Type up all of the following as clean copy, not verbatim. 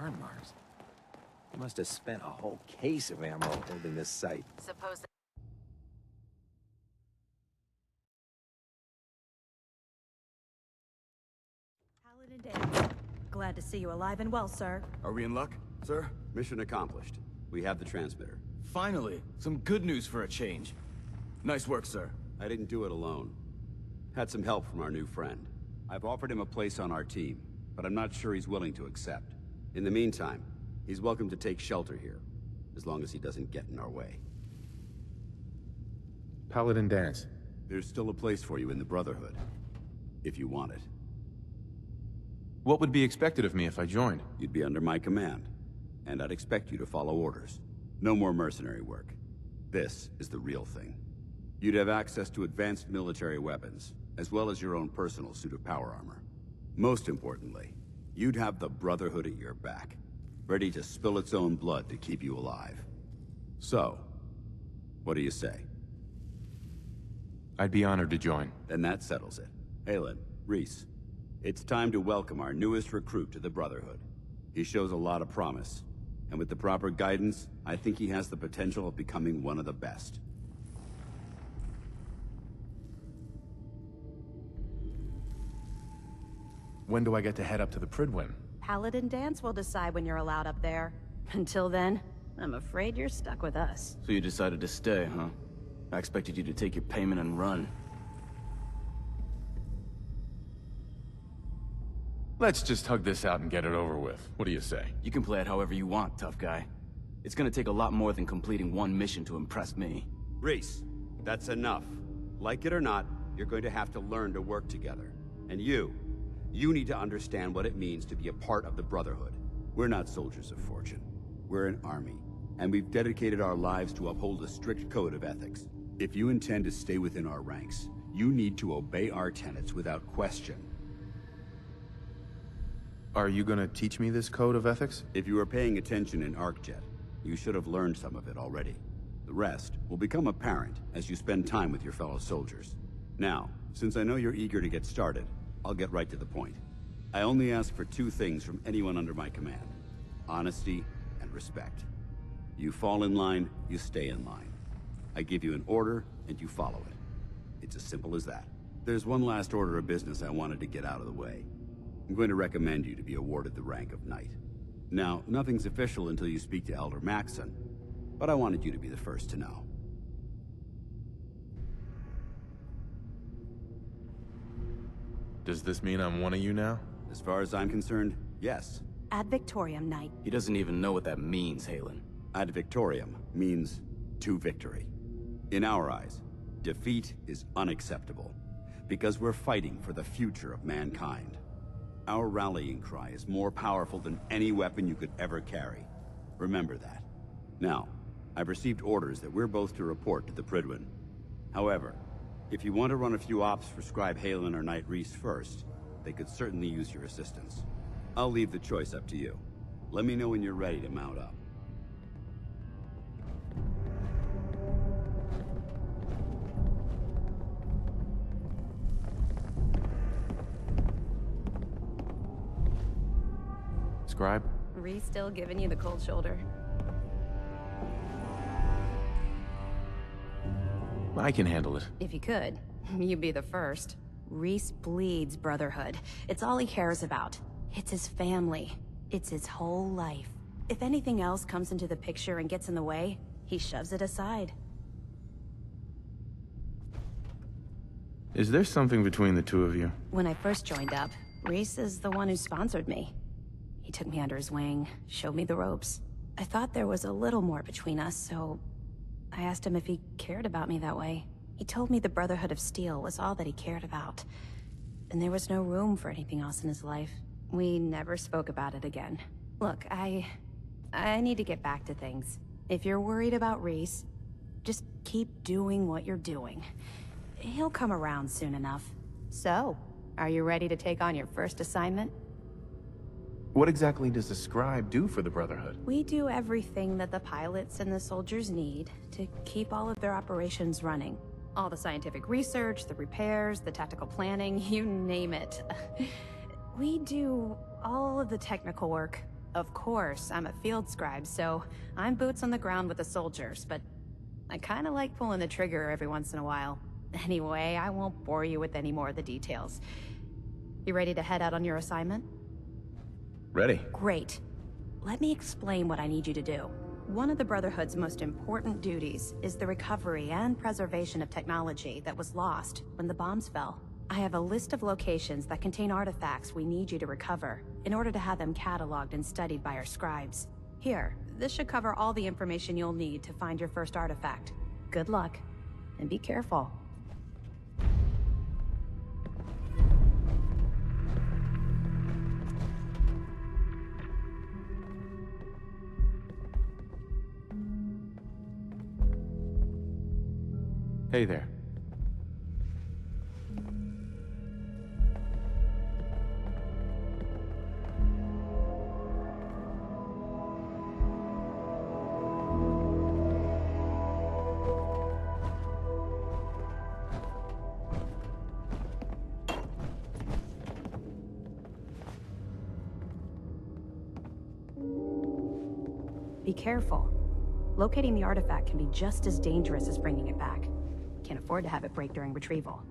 burn marks. He must have spent a whole case of ammo holding this site. Suppose that... Paladin Dance. Glad to see you alive and well, sir. Are we in luck, sir? Mission accomplished. We have the transmitter. Finally, some good news for a change. Nice work, sir. I didn't do it alone. Had some help from our new friend. I've offered him a place on our team, but I'm not sure he's willing to accept. In the meantime, he's welcome to take shelter here, as long as he doesn't get in our way. Paladin Dance. There's still a place for you in the Brotherhood, if you want it. What would be expected of me if I joined? You'd be under my command, and I'd expect you to follow orders. No more mercenary work. This is the real thing. You'd have access to advanced military weapons, as well as your own personal suit of power armor. Most importantly, you'd have the Brotherhood at your back, ready to spill its own blood to keep you alive. So, what do you say? I'd be honored to join. Then that settles it. Halen, Reese, it's time to welcome our newest recruit to the Brotherhood. He shows a lot of promise, and with the proper guidance, I think he has the potential of becoming one of the best. When do I get to head up to the Pridwin? Paladin Dance will decide when you're allowed up there. Until then, I'm afraid you're stuck with us. So you decided to stay, huh? I expected you to take your payment and run. Let's just hug this out and get it over with. What do you say? You can play it however you want, tough guy. It's gonna take a lot more than completing one mission to impress me. Reese, that's enough. Like it or not, you're going to have to learn to work together. And you need to understand what it means to be a part of the Brotherhood. We're not soldiers of fortune. We're an army, and we've dedicated our lives to uphold a strict code of ethics. If you intend to stay within our ranks, you need to obey our tenets without question. Are you gonna teach me this code of ethics? If you were paying attention in ArcJet, you should have learned some of it already. The rest will become apparent as you spend time with your fellow soldiers. Now, since I know you're eager to get started, I'll get right to the point. I only ask for two things from anyone under my command: honesty and respect. You fall in line, you stay in line. I give you an order, and you follow it. It's as simple as that. There's one last order of business I wanted to get out of the way. I'm going to recommend you to be awarded the rank of Knight. Now, nothing's official until you speak to Elder Maxson, but I wanted you to be the first to know. Does this mean I'm one of you now? As far as I'm concerned, yes. Ad Victoriam, Knight. He doesn't even know what that means, Halen. Ad Victoriam means to victory. In our eyes, defeat is unacceptable, because we're fighting for the future of mankind. Our rallying cry is more powerful than any weapon you could ever carry. Remember that. Now, I've received orders that we're both to report to the Pridwin. However, if you want to run a few ops for Scribe Halen or Knight Reese first, they could certainly use your assistance. I'll leave the choice up to you. Let me know when you're ready to mount up. Scribe? Reese still giving you the cold shoulder. I can handle it. If you could, you'd be the first. Reese bleeds Brotherhood. It's all he cares about. It's his family. It's his whole life. If anything else comes into the picture and gets in the way, he shoves it aside. Is there something between the two of you? When I first joined up, Reese is the one who sponsored me. He took me under his wing, showed me the ropes. I thought there was a little more between us, so I asked him if he cared about me that way. He told me the Brotherhood of Steel was all that he cared about, and there was no room for anything else in his life. We never spoke about it again. Look, I need to get back to things. If you're worried about Reese, just keep doing what you're doing. He'll come around soon enough. So, are you ready to take on your first assignment? What exactly does the Scribe do for the Brotherhood? We do everything that the pilots and the soldiers need to keep all of their operations running. All the scientific research, the repairs, the tactical planning, you name it. We do all of the technical work. Of course, I'm a field scribe, so I'm boots on the ground with the soldiers, but I kinda like pulling the trigger every once in a while. Anyway, I won't bore you with any more of the details. You ready to head out on your assignment? Ready. Great. Let me explain what I need you to do. One of the Brotherhood's most important duties is the recovery and preservation of technology that was lost when the bombs fell. I have a list of locations that contain artifacts we need you to recover in order to have them cataloged and studied by our scribes. Here, this should cover all the information you'll need to find your first artifact. Good luck, and be careful. Hey there. Be careful. Locating the artifact can be just as dangerous as bringing it back. Can't afford to have it break during retrieval.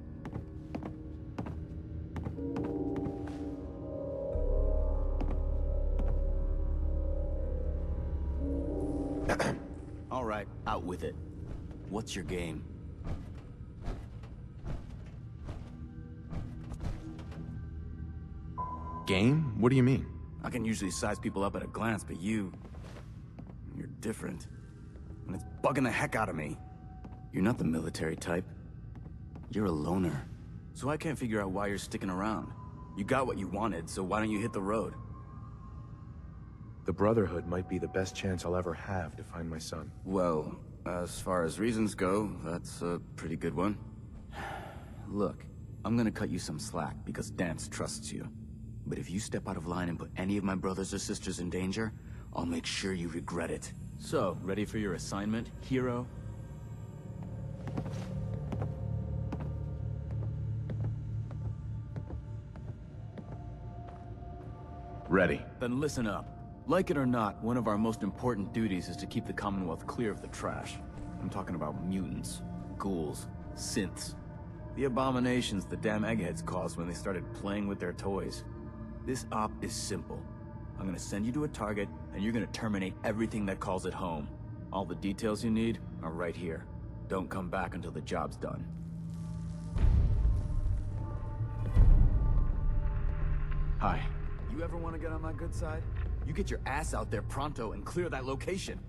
All right, out with it. What's your game? Game? What do you mean? I can usually size people up at a glance, but you're different. And it's bugging the heck out of me. You're not the military type. You're a loner. So I can't figure out why you're sticking around. You got what you wanted, so why don't you hit the road? The Brotherhood might be the best chance I'll ever have to find my son. Well, as far as reasons go, that's a pretty good one. Look, I'm gonna cut you some slack because Dance trusts you. But if you step out of line and put any of my brothers or sisters in danger, I'll make sure you regret it. So, ready for your assignment, hero? Ready. Then listen up. Like it or not, one of our most important duties is to keep the Commonwealth clear of the trash. I'm talking about mutants, ghouls, synths. The abominations the damn eggheads caused when they started playing with their toys. This op is simple. I'm gonna send you to a target, and you're gonna terminate everything that calls it home. All the details you need are right here. Don't come back until the job's done. Hi. You ever want to get on my good side? You get your ass out there pronto and clear that location.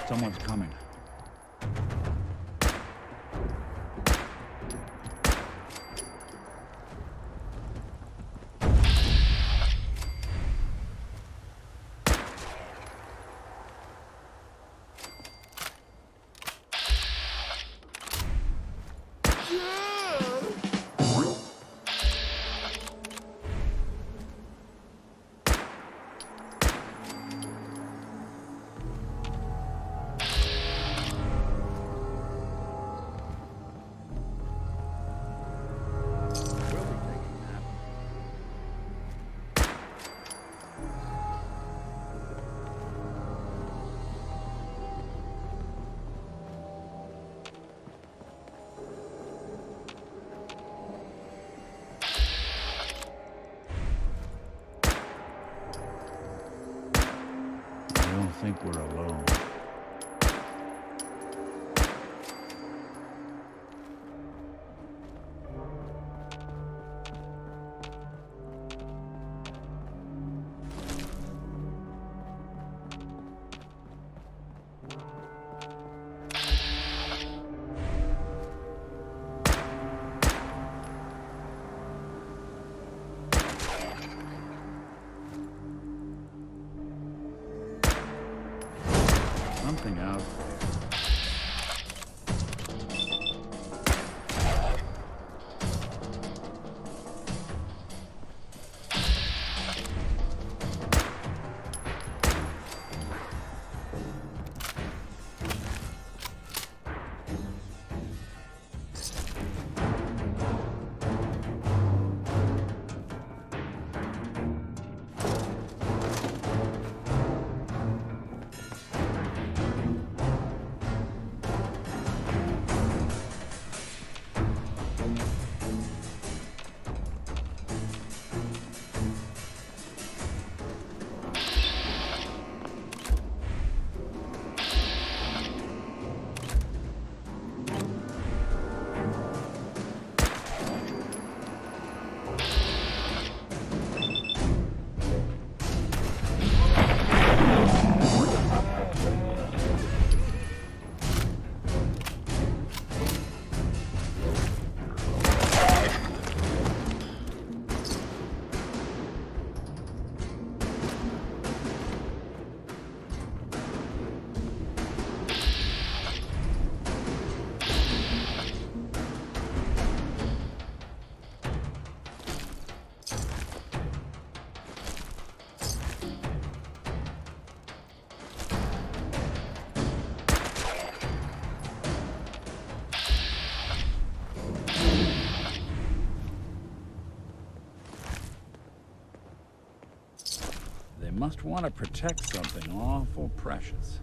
Someone's coming. don't think we're alone. Something out there. They must want to protect something awful precious.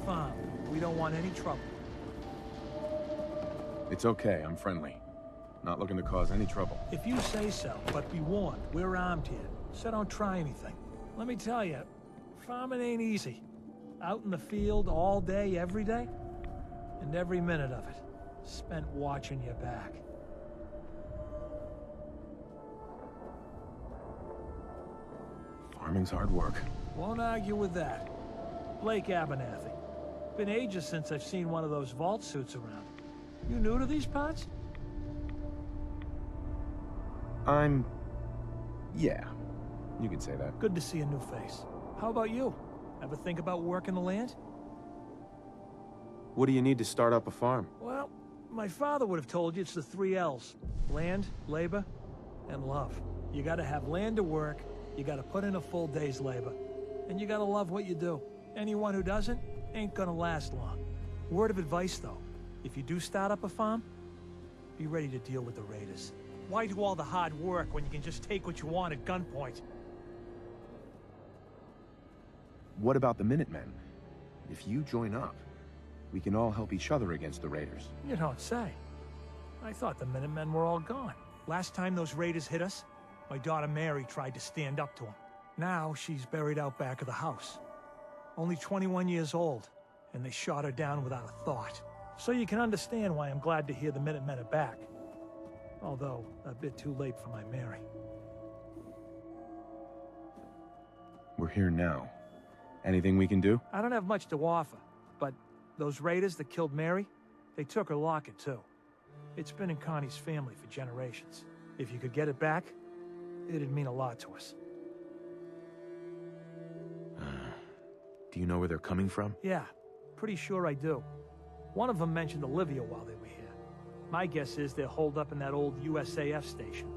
Farm. We don't want any trouble. It's okay, I'm friendly. Not looking to cause any trouble. If you say so, but be warned, we're armed here, so don't try anything. Let me tell you, farming ain't easy. Out in the field all day, every day, and every minute of it spent watching your back. Farming's hard work. Won't argue with that. Blake Abernathy. Been ages since I've seen one of those vault suits around. You new to these parts? Yeah, you could say that. Good to see a new face. How about you? Ever think about working the land? What do you need to start up a farm? Well, my father would have told you it's the 3 L's. Land, labor, and love. You gotta have land to work, you gotta put in a full day's labor, and you gotta love what you do. Anyone who doesn't ain't gonna last long. Word of advice, though. If you do start up a farm, be ready to deal with the raiders. Why do all the hard work when you can just take what you want at gunpoint? What about the Minutemen? If you join up, we can all help each other against the raiders. You don't say. I thought the Minutemen were all gone. Last time those raiders hit us, my daughter Mary tried to stand up to them. Now she's buried out back of the house. Only 21 years old, and they shot her down without a thought. So you can understand why I'm glad to hear the Minutemen are back. Although, a bit too late for my Mary. We're here now. Anything we can do? I don't have much to offer, but those raiders that killed Mary, they took her locket too. It's been in Connie's family for generations. If you could get it back, it'd mean a lot to us. Do you know where they're coming from? Yeah, pretty sure I do. One of them mentioned Olivia while they were here. My guess is they're holed up in that old USAF station.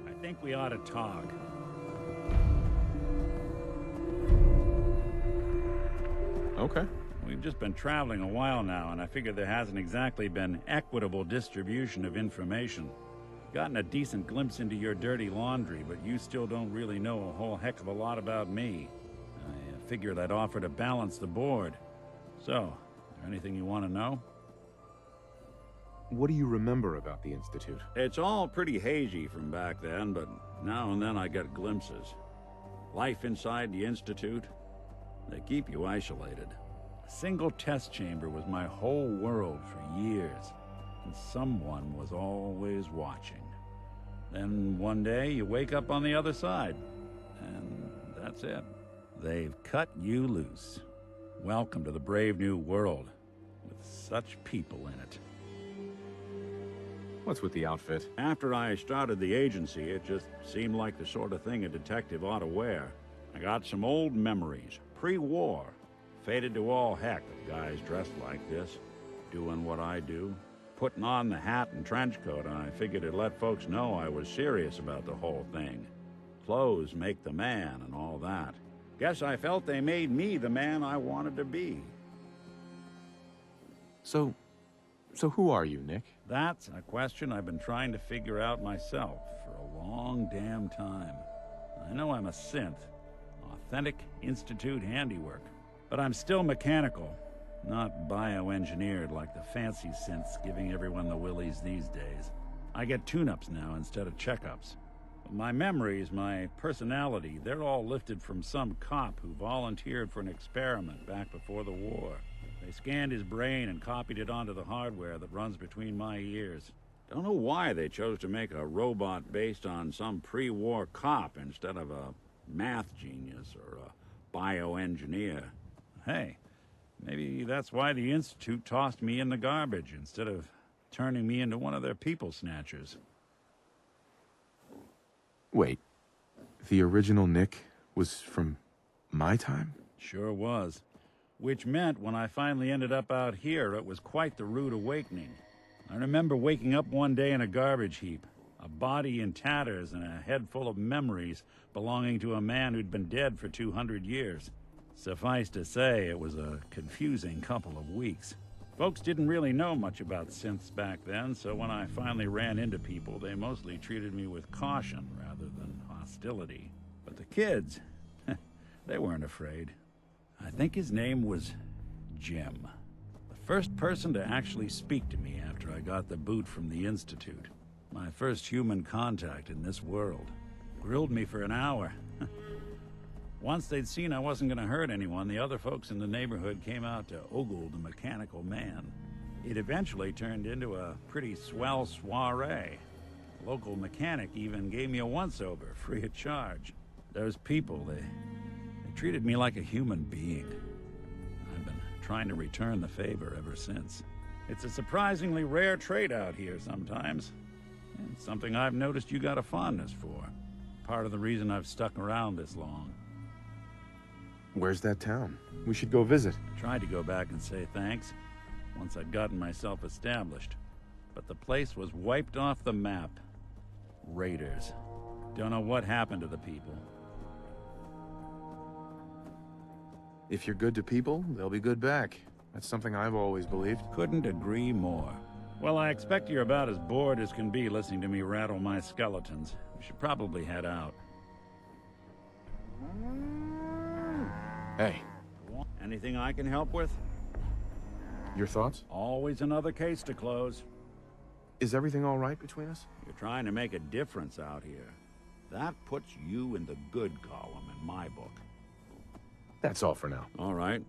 I think we ought to talk. Okay. We've just been traveling a while now, and I figure there hasn't exactly been equitable distribution of information. Gotten a decent glimpse into your dirty laundry, but you still don't really know a whole heck of a lot about me. I figured I'd offer to balance the board. So, is there anything you want to know? What do you remember about the Institute? It's all pretty hazy from back then, but now and then I get glimpses. Life inside the Institute, they keep you isolated. A single test chamber was my whole world for years, and someone was always watching. Then one day you wake up on the other side, and that's it. They've cut you loose. Welcome to the brave new world, with such people in it. What's with the outfit? After I started the agency, it just seemed like the sort of thing a detective ought to wear. I got some old memories, pre-war. Faded to all heck of guys dressed like this, doing what I do. Putting on the hat and trench coat, I figured it'd let folks know I was serious about the whole thing. Clothes make the man and all that. Guess I felt they made me the man I wanted to be. So who are you, Nick? That's a question I've been trying to figure out myself for a long damn time. I know I'm a synth, authentic Institute handiwork, but I'm still mechanical, not bioengineered like the fancy synths giving everyone the willies these days. I get tune-ups now instead of checkups. My memories, my personality, they're all lifted from some cop who volunteered for an experiment back before the war. They scanned his brain and copied it onto the hardware that runs between my ears. Don't know why they chose to make a robot based on some pre-war cop instead of a math genius or a bioengineer. Hey, maybe that's why the Institute tossed me in the garbage instead of turning me into one of their people snatchers. Wait, the original Nick was from my time? Sure was. Which meant when I finally ended up out here, it was quite the rude awakening. I remember waking up one day in a garbage heap, a body in tatters and a head full of memories belonging to a man who'd been dead for 200 years. Suffice to say, it was a confusing couple of weeks. Folks didn't really know much about synths back then, so when I finally ran into people, they mostly treated me with caution rather than hostility. But the kids, they weren't afraid. I think his name was Jim. The first person to actually speak to me after I got the boot from the Institute. My first human contact in this world. Grilled me for an hour. Once they'd seen I wasn't gonna hurt anyone, the other folks in the neighborhood came out to ogle the mechanical man. It eventually turned into a pretty swell soiree. The local mechanic even gave me a once-over, free of charge. Those people, they treated me like a human being. I've been trying to return the favor ever since. It's a surprisingly rare trait out here sometimes. And something I've noticed you got a fondness for. Part of the reason I've stuck around this long. Where's that town? We should go visit. Tried to go back and say thanks, once I'd gotten myself established. But the place was wiped off the map. Raiders. Don't know what happened to the people. If you're good to people, they'll be good back. That's something I've always believed. Couldn't agree more. Well, I expect you're about as bored as can be listening to me rattle my skeletons. We should probably head out. Hey, Anything I can help with? your thoughts? Always another case to close. Is everything all right between us? You're trying to make a difference out here. That puts you in the good column in my book. That's all for now. All right.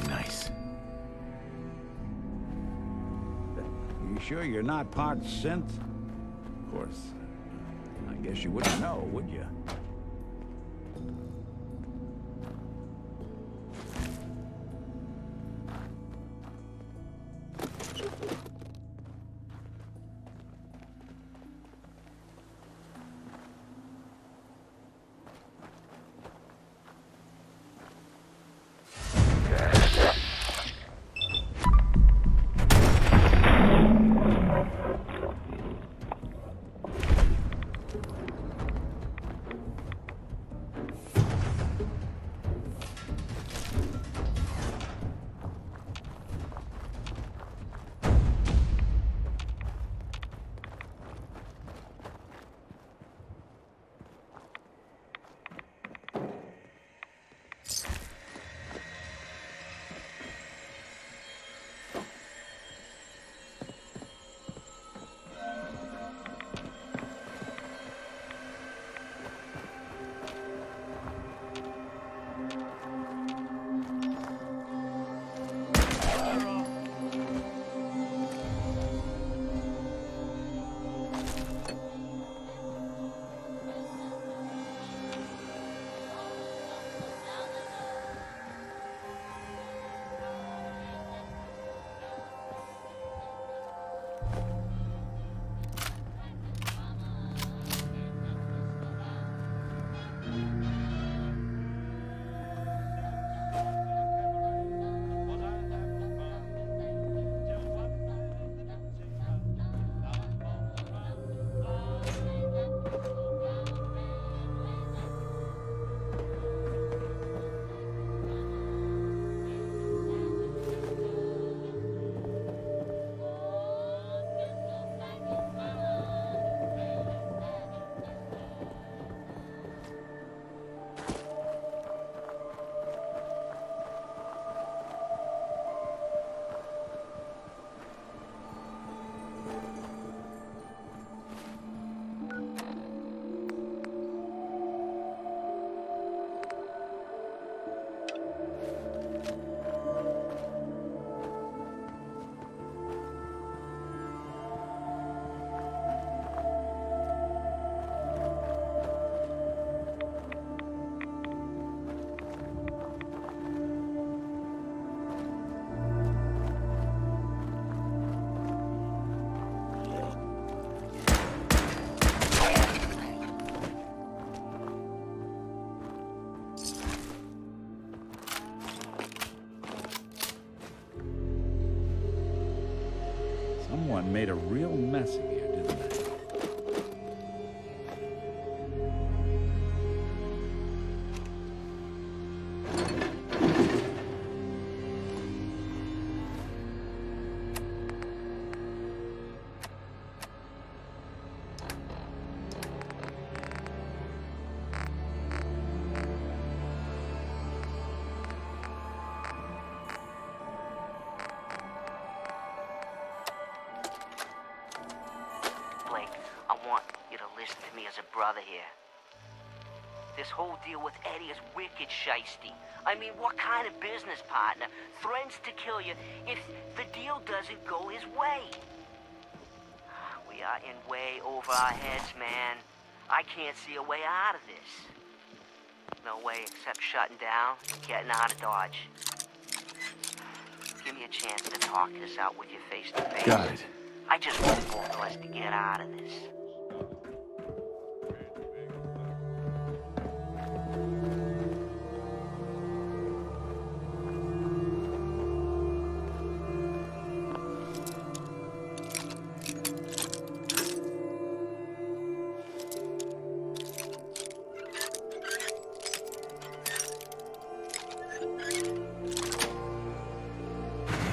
Nice. You sure you're not part synth? Of course. I guess you wouldn't know, would you? Someone made a real mess of you, didn't they? I want you to listen to me as a brother here. This whole deal with Eddie is wicked shiesty. I mean, what kind of business partner threatens to kill you if the deal doesn't go his way? We are in way over our heads, man. I can't see a way out of this. No way except shutting down and getting out of Dodge. Give me a chance to talk this out with you face to face. Got it. I just want both of us to get out of this.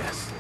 Yes.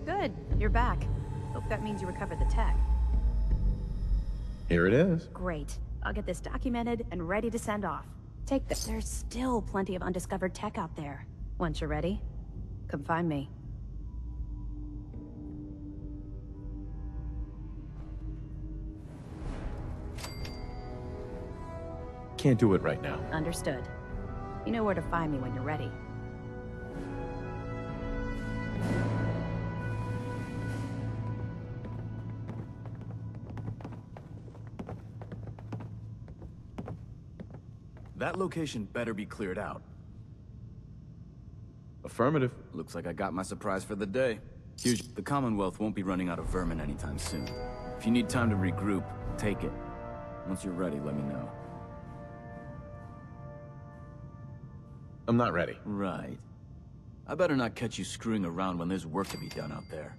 Good, you're back. Hope that means you recovered the tech. Here it is. Great. I'll get this documented and ready to send off. Take this. There's still plenty of undiscovered tech out there. Once you're ready, come find me. Can't do it right now. Understood. You know where to find me when you're ready. That location better be cleared out. Affirmative. Looks like I got my surprise for the day. Here's the Commonwealth won't be running out of vermin anytime soon. If you need time to regroup, take it. Once you're ready, let me know. I'm not ready. Right. I better not catch you screwing around when there's work to be done out there.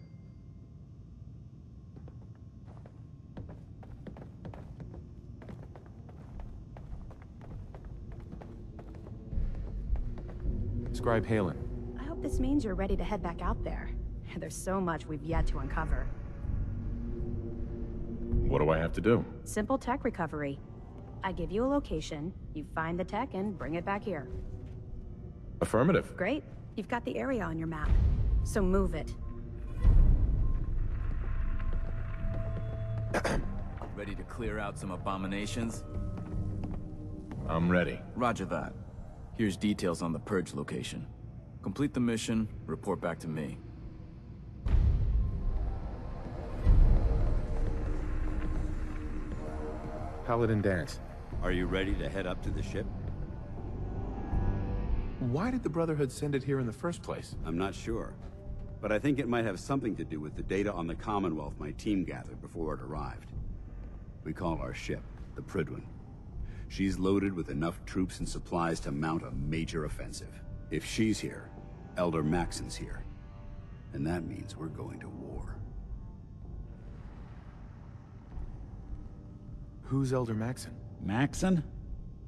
Scribe Halen. I hope this means you're ready to head back out there. There's so much we've yet to uncover. What do I have to do? Simple tech recovery. I give you a location, you find the tech and bring it back here. Affirmative. Great. You've got the area on your map. So move it. Ready to clear out some abominations? I'm ready. Roger that. Here's details on the Purge location. Complete the mission, report back to me. Paladin Dance. Are you ready to head up to the ship? Why did the Brotherhood send it here in the first place? I'm not sure, but I think it might have something to do with the data on the Commonwealth my team gathered before it arrived. We call our ship the Prydwen. She's loaded with enough troops and supplies to mount a major offensive. If she's here, Elder Maxon's here. And that means we're going to war. Who's Elder Maxon? Maxon?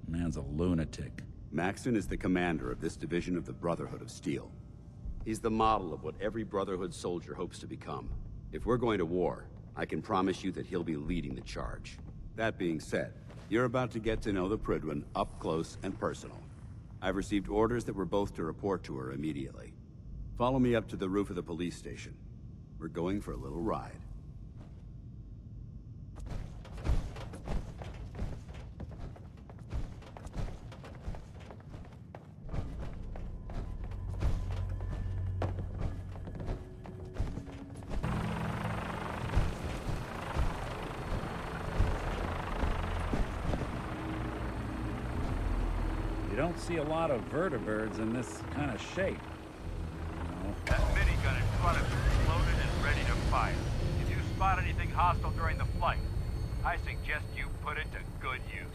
Man's a lunatic. Maxon is the commander of this division of the Brotherhood of Steel. He's the model of what every Brotherhood soldier hopes to become. If we're going to war, I can promise you that he'll be leading the charge. That being said, you're about to get to know the Prydwen up close and personal. I've received orders that we're both to report to her immediately. Follow me up to the roof of the police station. We're going for a little ride. You don't see a lot of vertibirds in this kind of shape. That minigun in front of you is loaded and ready to fire. If you spot anything hostile during the flight, I suggest you put it to good use.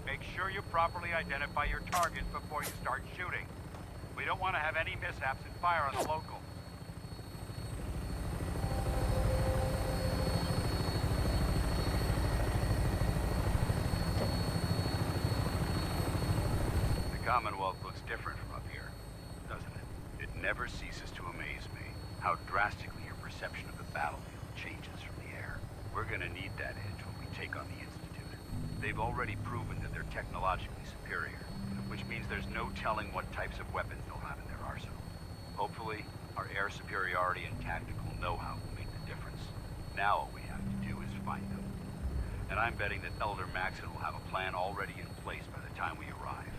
Make sure you properly identify your targets before you start shooting. We don't want to have any mishaps and fire on the local. The Commonwealth looks different from up here, doesn't it? It never ceases to amaze me how drastically your perception of the battlefield changes from the air. We're gonna need that edge when we take on the Institute. They've already proven that they're technologically superior, which means there's no telling what types of weapons they'll have in their arsenal. Hopefully, our air superiority and tactical know-how will make the difference. Now all we have to do is find them. And I'm betting that Elder Maxon will have a plan already in place by the time we arrive.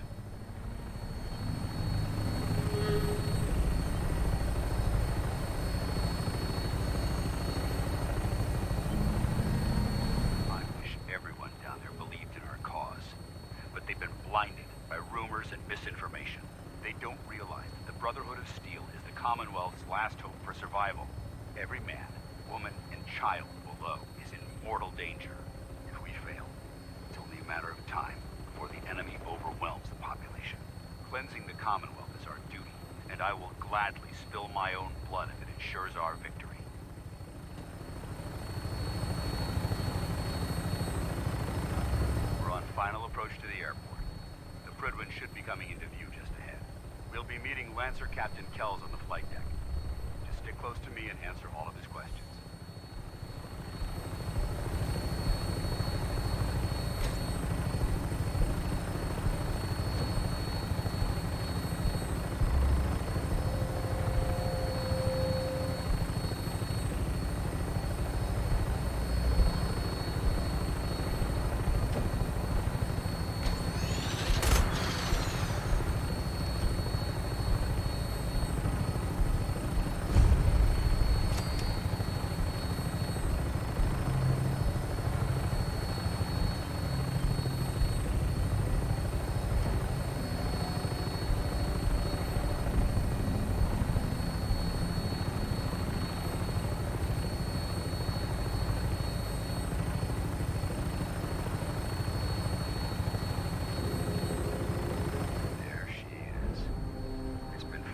I wish everyone down there believed in our cause, but they've been blinded by rumors and misinformation. They don't realize that the Brotherhood of Steel is the Commonwealth's last hope for survival. Every man, woman, and child below is in mortal danger. If we fail, it's only a matter of time before the enemy overwhelms the population. Cleansing the Commonwealth is our duty, and I will gladly spill my own blood if it ensures our victory. We're on final approach to the airport. The Prydwen should be coming into view just ahead. We'll be meeting Lancer Captain Kells on the flight deck. Just stick close to me and answer all of his questions.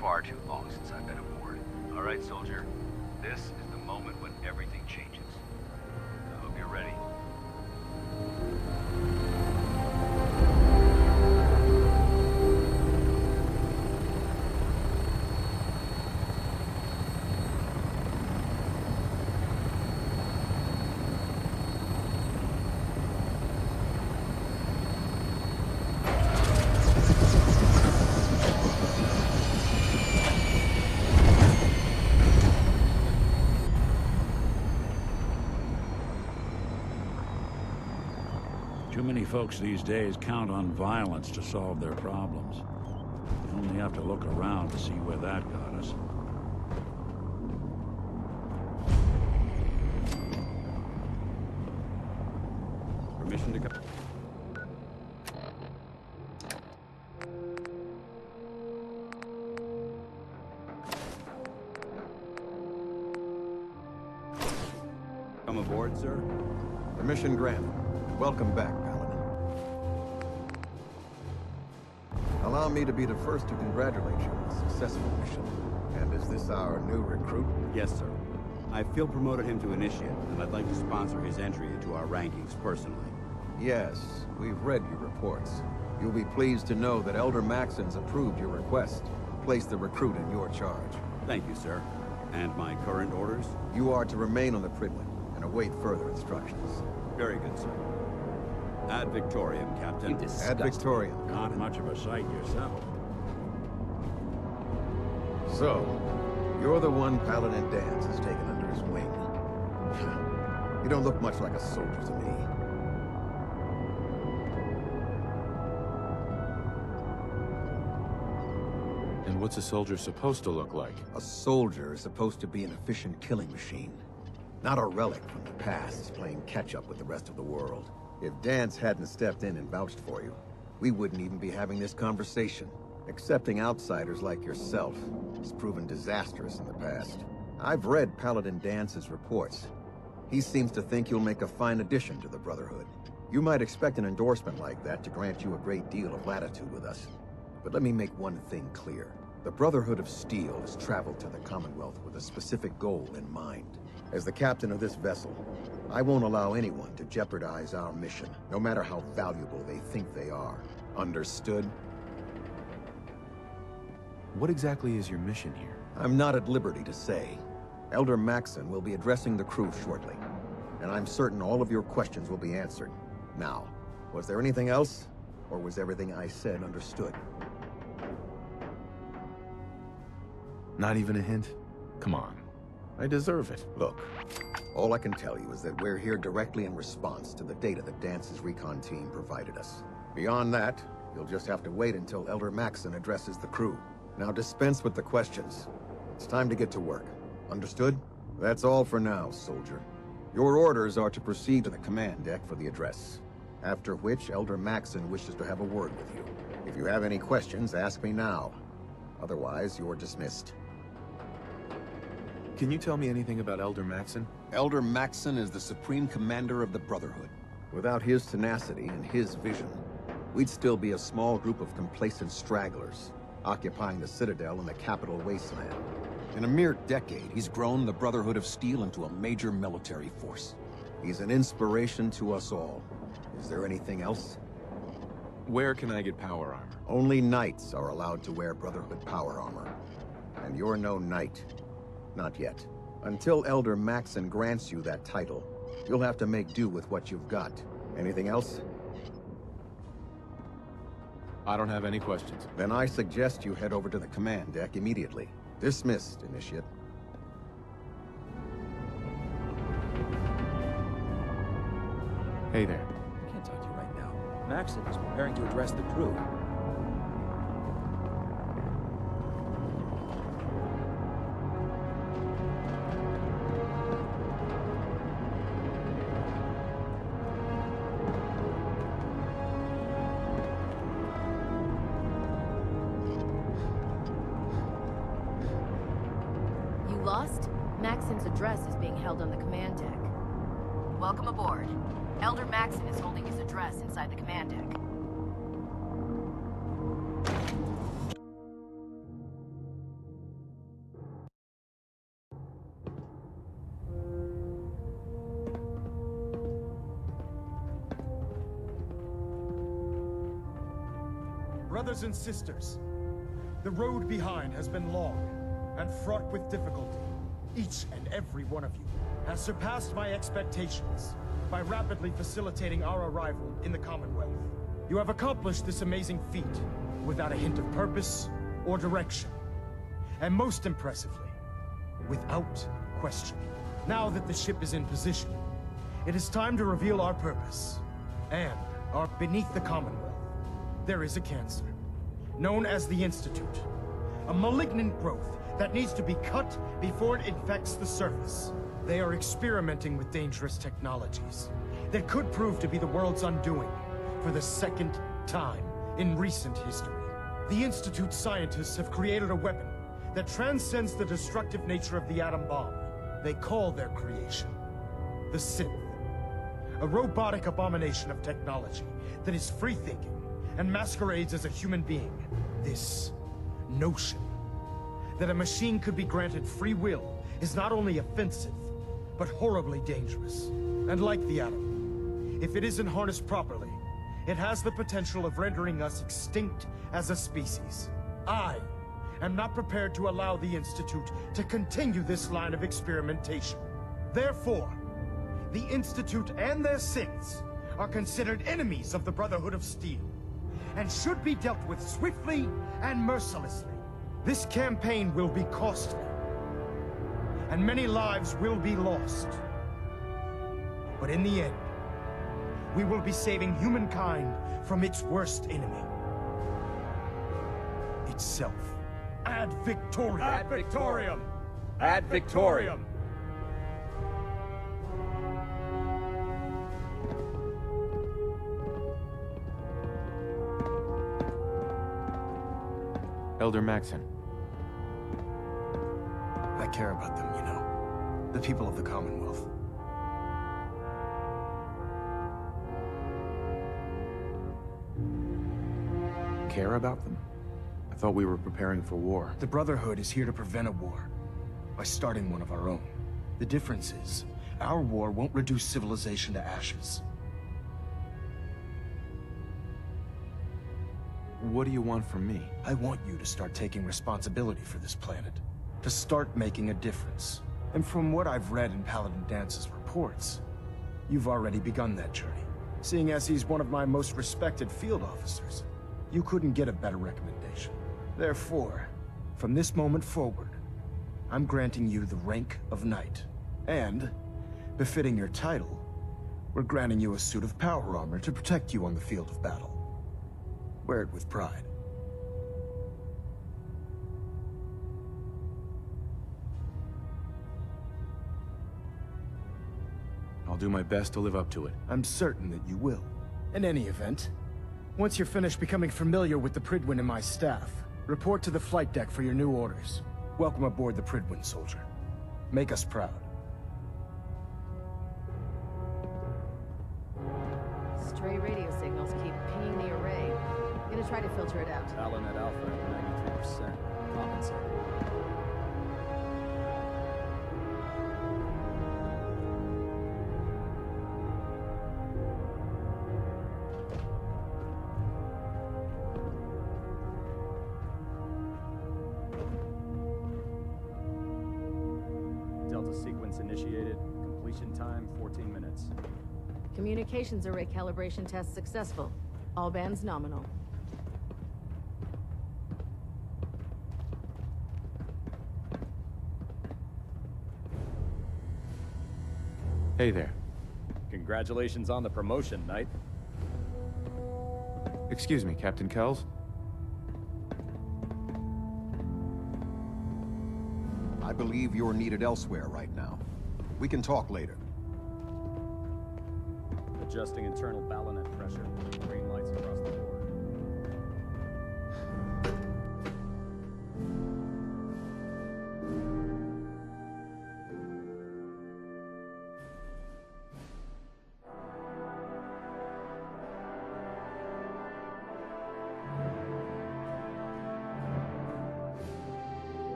Far too long since I've been aboard. All right, soldier. This is the moment when everything changes. I hope you're ready. Too many folks these days count on violence to solve their problems. You only have to look around to see where that got us. Permission to go. Come aboard, sir. Permission granted. Welcome back, Paladin. Allow me to be the first to congratulate you on a successful mission. And is this our new recruit? Yes, sir. I feel promoted him to initiate, and I'd like to sponsor his entry into our rankings personally. Yes, we've read your reports. You'll be pleased to know that Elder Maxon's approved your request. Place the recruit in your charge. Thank you, sir. And my current orders? You are to remain on the Prydwen and await further instructions. Very good, sir. Ad Victoriam, Captain. You Ad disgusting. Victoriam. Not much of a sight yourself. So, you're the one Paladin Dance has taken under his wing. You don't look much like a soldier to me. And what's a soldier supposed to look like? A soldier is supposed to be an efficient killing machine. Not a relic from the past, playing catch-up with the rest of the world. If Dance hadn't stepped in and vouched for you, we wouldn't even be having this conversation. Accepting outsiders like yourself has proven disastrous in the past. I've read Paladin Dance's reports. He seems to think you'll make a fine addition to the Brotherhood. You might expect an endorsement like that to grant you a great deal of latitude with us. But let me make one thing clear. The Brotherhood of Steel has traveled to the Commonwealth with a specific goal in mind. As the captain of this vessel, I won't allow anyone to jeopardize our mission, no matter how valuable they think they are. Understood? What exactly is your mission here? I'm not at liberty to say. Elder Maxon will be addressing the crew shortly, and I'm certain all of your questions will be answered. Now, was there anything else, or was everything I said understood? Not even a hint? Come on. I deserve it. Look, all I can tell you is that we're here directly in response to the data that Dance's recon team provided us. Beyond that, you'll just have to wait until Elder Maxon addresses the crew. Now dispense with the questions. It's time to get to work. Understood? That's all for now, soldier. Your orders are to proceed to the command deck for the address. After which, Elder Maxon wishes to have a word with you. If you have any questions, ask me now. Otherwise, you're dismissed. Can you tell me anything about Elder Maxon? Elder Maxon is the Supreme Commander of the Brotherhood. Without his tenacity and his vision, we'd still be a small group of complacent stragglers, occupying the Citadel in the capital wasteland. In a mere decade, he's grown the Brotherhood of Steel into a major military force. He's an inspiration to us all. Is there anything else? Where can I get power armor? Only knights are allowed to wear Brotherhood power armor. And you're no knight. Not yet. Until Elder Maxon grants you that title, you'll have to make do with what you've got. Anything else? I don't have any questions. Then I suggest you head over to the command deck immediately. Dismissed, Initiate. Hey there. I can't talk to you right now. Maxon is preparing to address the crew. Lost? Maxon's address is being held on the command deck. Welcome aboard. Elder Maxon is holding his address inside the command deck. Brothers and sisters, the road behind has been long and fraught with difficulty. Each and every one of you has surpassed my expectations by rapidly facilitating our arrival in the Commonwealth. You have accomplished this amazing feat without a hint of purpose or direction. And most impressively, without question. Now that the ship is in position, it is time to reveal our purpose. And beneath the Commonwealth, there is a cancer, known as the Institute. A malignant growth that needs to be cut before it infects the surface. They are experimenting with dangerous technologies that could prove to be the world's undoing for the second time in recent history. The Institute scientists have created a weapon that transcends the destructive nature of the atom bomb. They call their creation the Synth. A robotic abomination of technology that is free-thinking and masquerades as a human being. This notion that a machine could be granted free will is not only offensive, but horribly dangerous. And like the atom, if it isn't harnessed properly, it has the potential of rendering us extinct as a species. I am not prepared to allow the Institute to continue this line of experimentation. Therefore, the Institute and their synths are considered enemies of the Brotherhood of Steel, and should be dealt with swiftly and mercilessly. This campaign will be costly, and many lives will be lost. But in the end, we will be saving humankind from its worst enemy. Itself. Ad Victoriam! Ad Victoriam! Ad Victoriam! Elder Maxon. I care about them, you know. The people of the Commonwealth. Care about them? I thought we were preparing for war. The Brotherhood is here to prevent a war, by starting one of our own. The difference is, our war won't reduce civilization to ashes. What do you want from me? I want you to start taking responsibility for this planet. To start making a difference. And from what I've read in Paladin Dance's reports, you've already begun that journey. Seeing as he's one of my most respected field officers, you couldn't get a better recommendation. Therefore, from this moment forward, I'm granting you the rank of Knight. And, befitting your title, we're granting you a suit of power armor to protect you on the field of battle. Wear it with pride. I'll do my best to live up to it. I'm certain that you will. In any event, once you're finished becoming familiar with the Pridwin and my staff, report to the flight deck for your new orders. Welcome aboard the Pridwin, soldier. Make us proud. Stray radio signals keep pinging the array. Gonna try to filter it out. Balinette Alpha at 93%. Compensate. Delta sequence initiated. Completion time 14 minutes. Communications array calibration test successful. All bands nominal. Hey there. Congratulations on the promotion, Knight. Excuse me, Captain Kells? I believe you're needed elsewhere right now. We can talk later. Adjusting internal balinette pressure. Green lights across the board.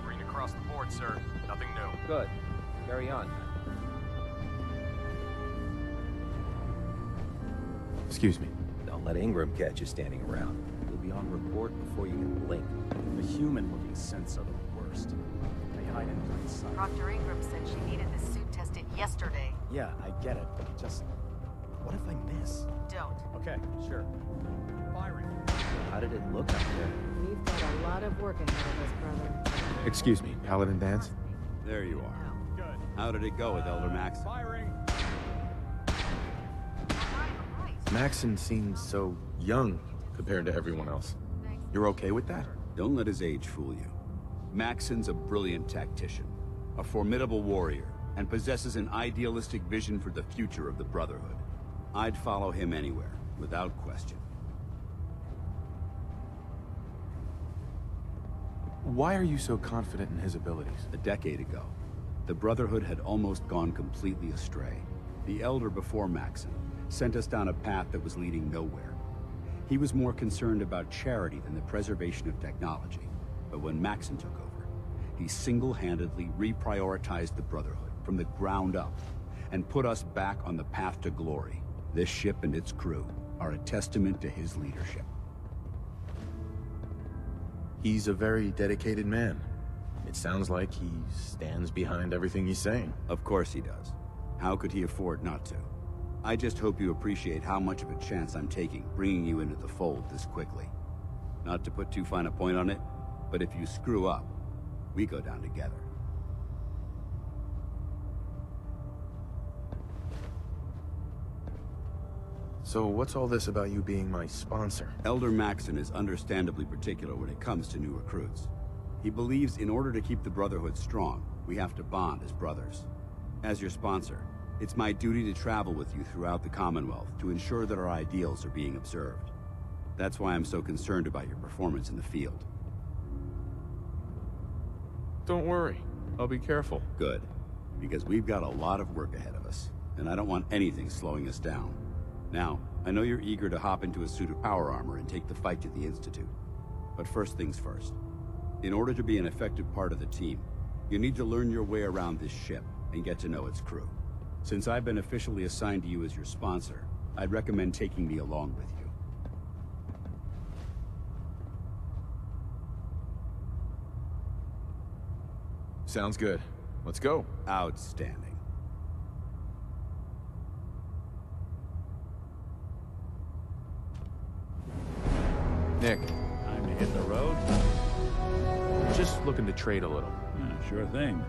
Green across the board, sir. Nothing new. Good. Carry on. Excuse me. Don't let Ingram catch you standing around. You'll be on report before you can blink. The human-looking synths are the worst. They hide in plain sight. Dr. Ingram said she needed this suit tested yesterday. Yeah, I get it, but just... what if I miss? Don't. Okay, sure. Firing. How did it look out there? We've got a lot of work ahead of us, brother. Excuse me, Paladin Dance? There you are. Good. How did it go with Elder Max? Firing! Maxon seems so young compared to everyone else. You're okay with that? Don't let his age fool you. Maxon's a brilliant tactician, a formidable warrior, and possesses an idealistic vision for the future of the Brotherhood. I'd follow him anywhere, without question. Why are you so confident in his abilities? A decade ago, the Brotherhood had almost gone completely astray. The Elder before Maxon sent us down a path that was leading nowhere. He was more concerned about charity than the preservation of technology. But when Maxon took over, he single-handedly reprioritized the Brotherhood, from the ground up and put us back on the path to glory. This ship and its crew are a testament to his leadership. He's a very dedicated man. It sounds like he stands behind everything he's saying. Of course he does. How could he afford not to? I just hope you appreciate how much of a chance I'm taking bringing you into the fold this quickly. Not to put too fine a point on it, but if you screw up, we go down together. So what's all this about you being my sponsor? Elder Maxon is understandably particular when it comes to new recruits. He believes in order to keep the Brotherhood strong, we have to bond as brothers. As your sponsor, it's my duty to travel with you throughout the Commonwealth to ensure that our ideals are being observed. That's why I'm so concerned about your performance in the field. Don't worry. I'll be careful. Good. Because we've got a lot of work ahead of us, and I don't want anything slowing us down. Now, I know you're eager to hop into a suit of power armor and take the fight to the Institute. But first things first. In order to be an effective part of the team, you need to learn your way around this ship and get to know its crew. Since I've been officially assigned to you as your sponsor, I'd recommend taking me along with you. Sounds good. Let's go. Outstanding. Nick, Time to hit the road? just looking to trade a little. Yeah, sure thing.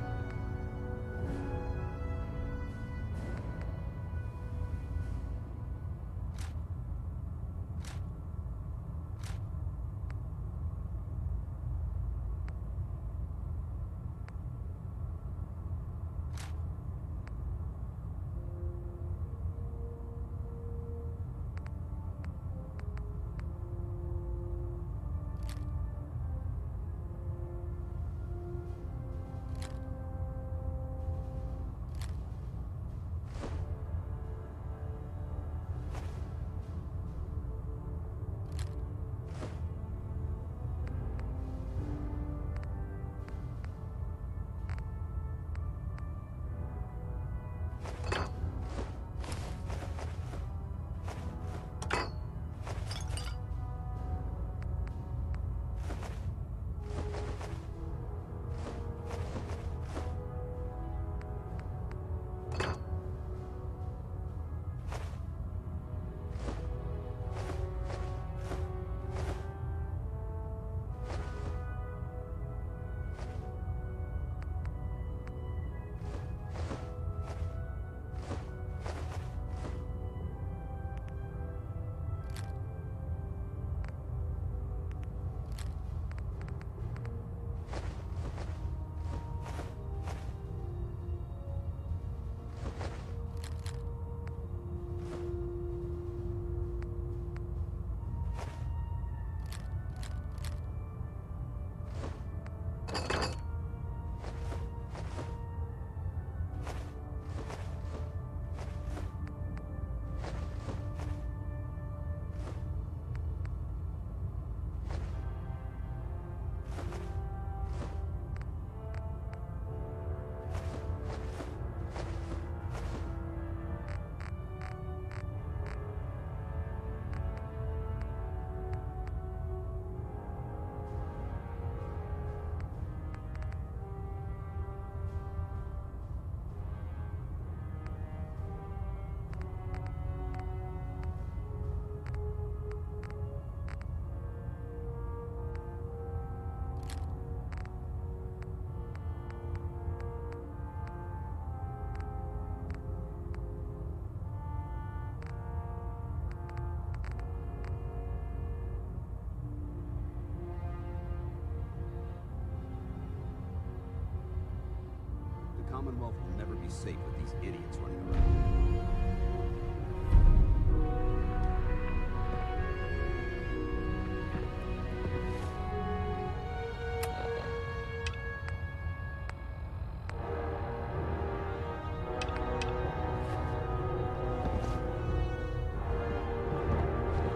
The Commonwealth will never be safe with these idiots running around.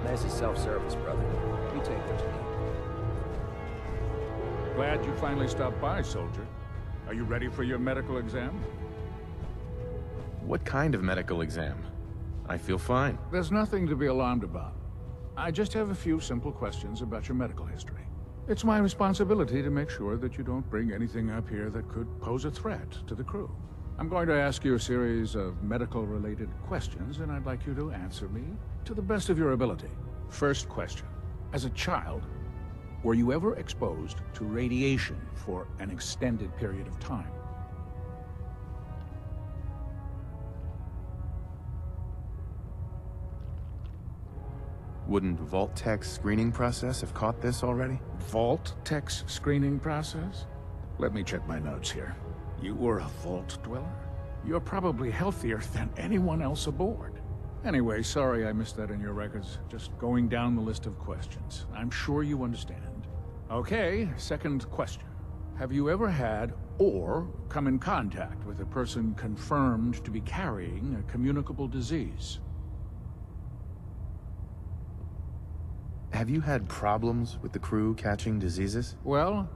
Nice and self-service, brother. You take what you need. Glad you finally stopped by, soldier. Are you ready for your medical exam? What kind of medical exam? I feel fine. There's nothing to be alarmed about. I just have a few simple questions about your medical history. It's my responsibility to make sure that you don't bring anything up here that could pose a threat to the crew. I'm going to ask you a series of medical-related questions, and I'd like you to answer me to the best of your ability. First question. As a child, were you ever exposed to radiation for an extended period of time? Wouldn't Vault Tech's screening process have caught this already? Vault Tech's screening process? Let me check my notes here. You were a Vault Dweller? You're probably healthier than anyone else aboard. Anyway, sorry I missed that in your records. Just going down the list of questions. I'm sure you understand. Okay, second question. Have you ever had or come in contact with a person confirmed to be carrying a communicable disease? Have you had problems with the crew catching diseases? Well,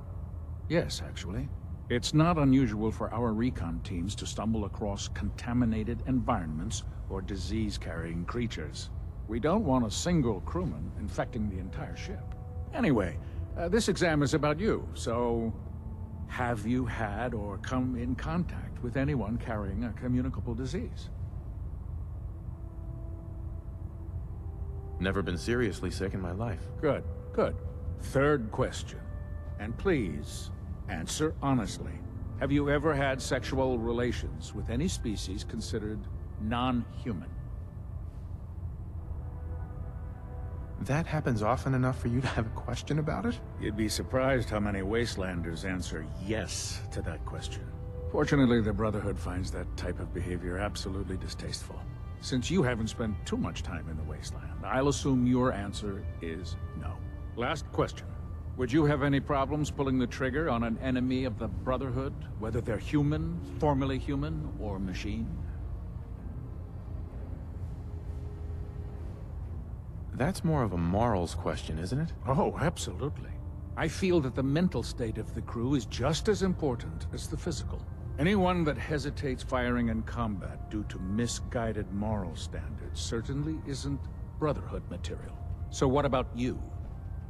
yes, actually. It's not unusual for our recon teams to stumble across contaminated environments or disease-carrying creatures. We don't want a single crewman infecting the entire ship. Anyway, this exam is about you, so... have you had or come in contact with anyone carrying a communicable disease? Never been seriously sick in my life. Good, good. Third question. And please, answer honestly. Have you ever had sexual relations with any species considered non-human? That happens often enough for you to have a question about it? You'd be surprised how many Wastelanders answer yes to that question. Fortunately, the Brotherhood finds that type of behavior absolutely distasteful. Since you haven't spent too much time in the Wasteland, I'll assume your answer is no. Last question. Would you have any problems pulling the trigger on an enemy of the Brotherhood, whether they're human, formerly human, or machine? That's more of a morals question, isn't it? Oh, absolutely. I feel that the mental state of the crew is just as important as the physical. Anyone that hesitates firing in combat due to misguided moral standards certainly isn't Brotherhood material. So what about you?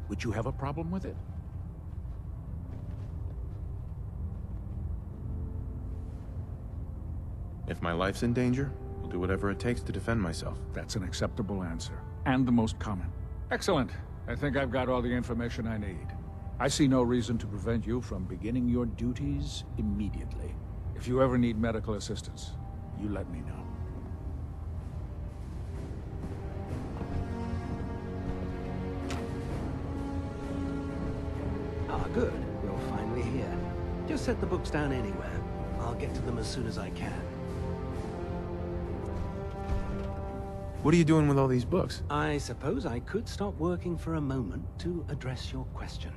Would you have a problem with it? If my life's in danger, I'll do whatever it takes to defend myself. That's an acceptable answer, and the most common. Excellent. I think I've got all the information I need. I see no reason to prevent you from beginning your duties immediately. If you ever need medical assistance, you let me know. Ah, good. We're finally here. Just set the books down anywhere. I'll get to them as soon as I can. What are you doing with all these books? I suppose I could stop working for a moment to address your question.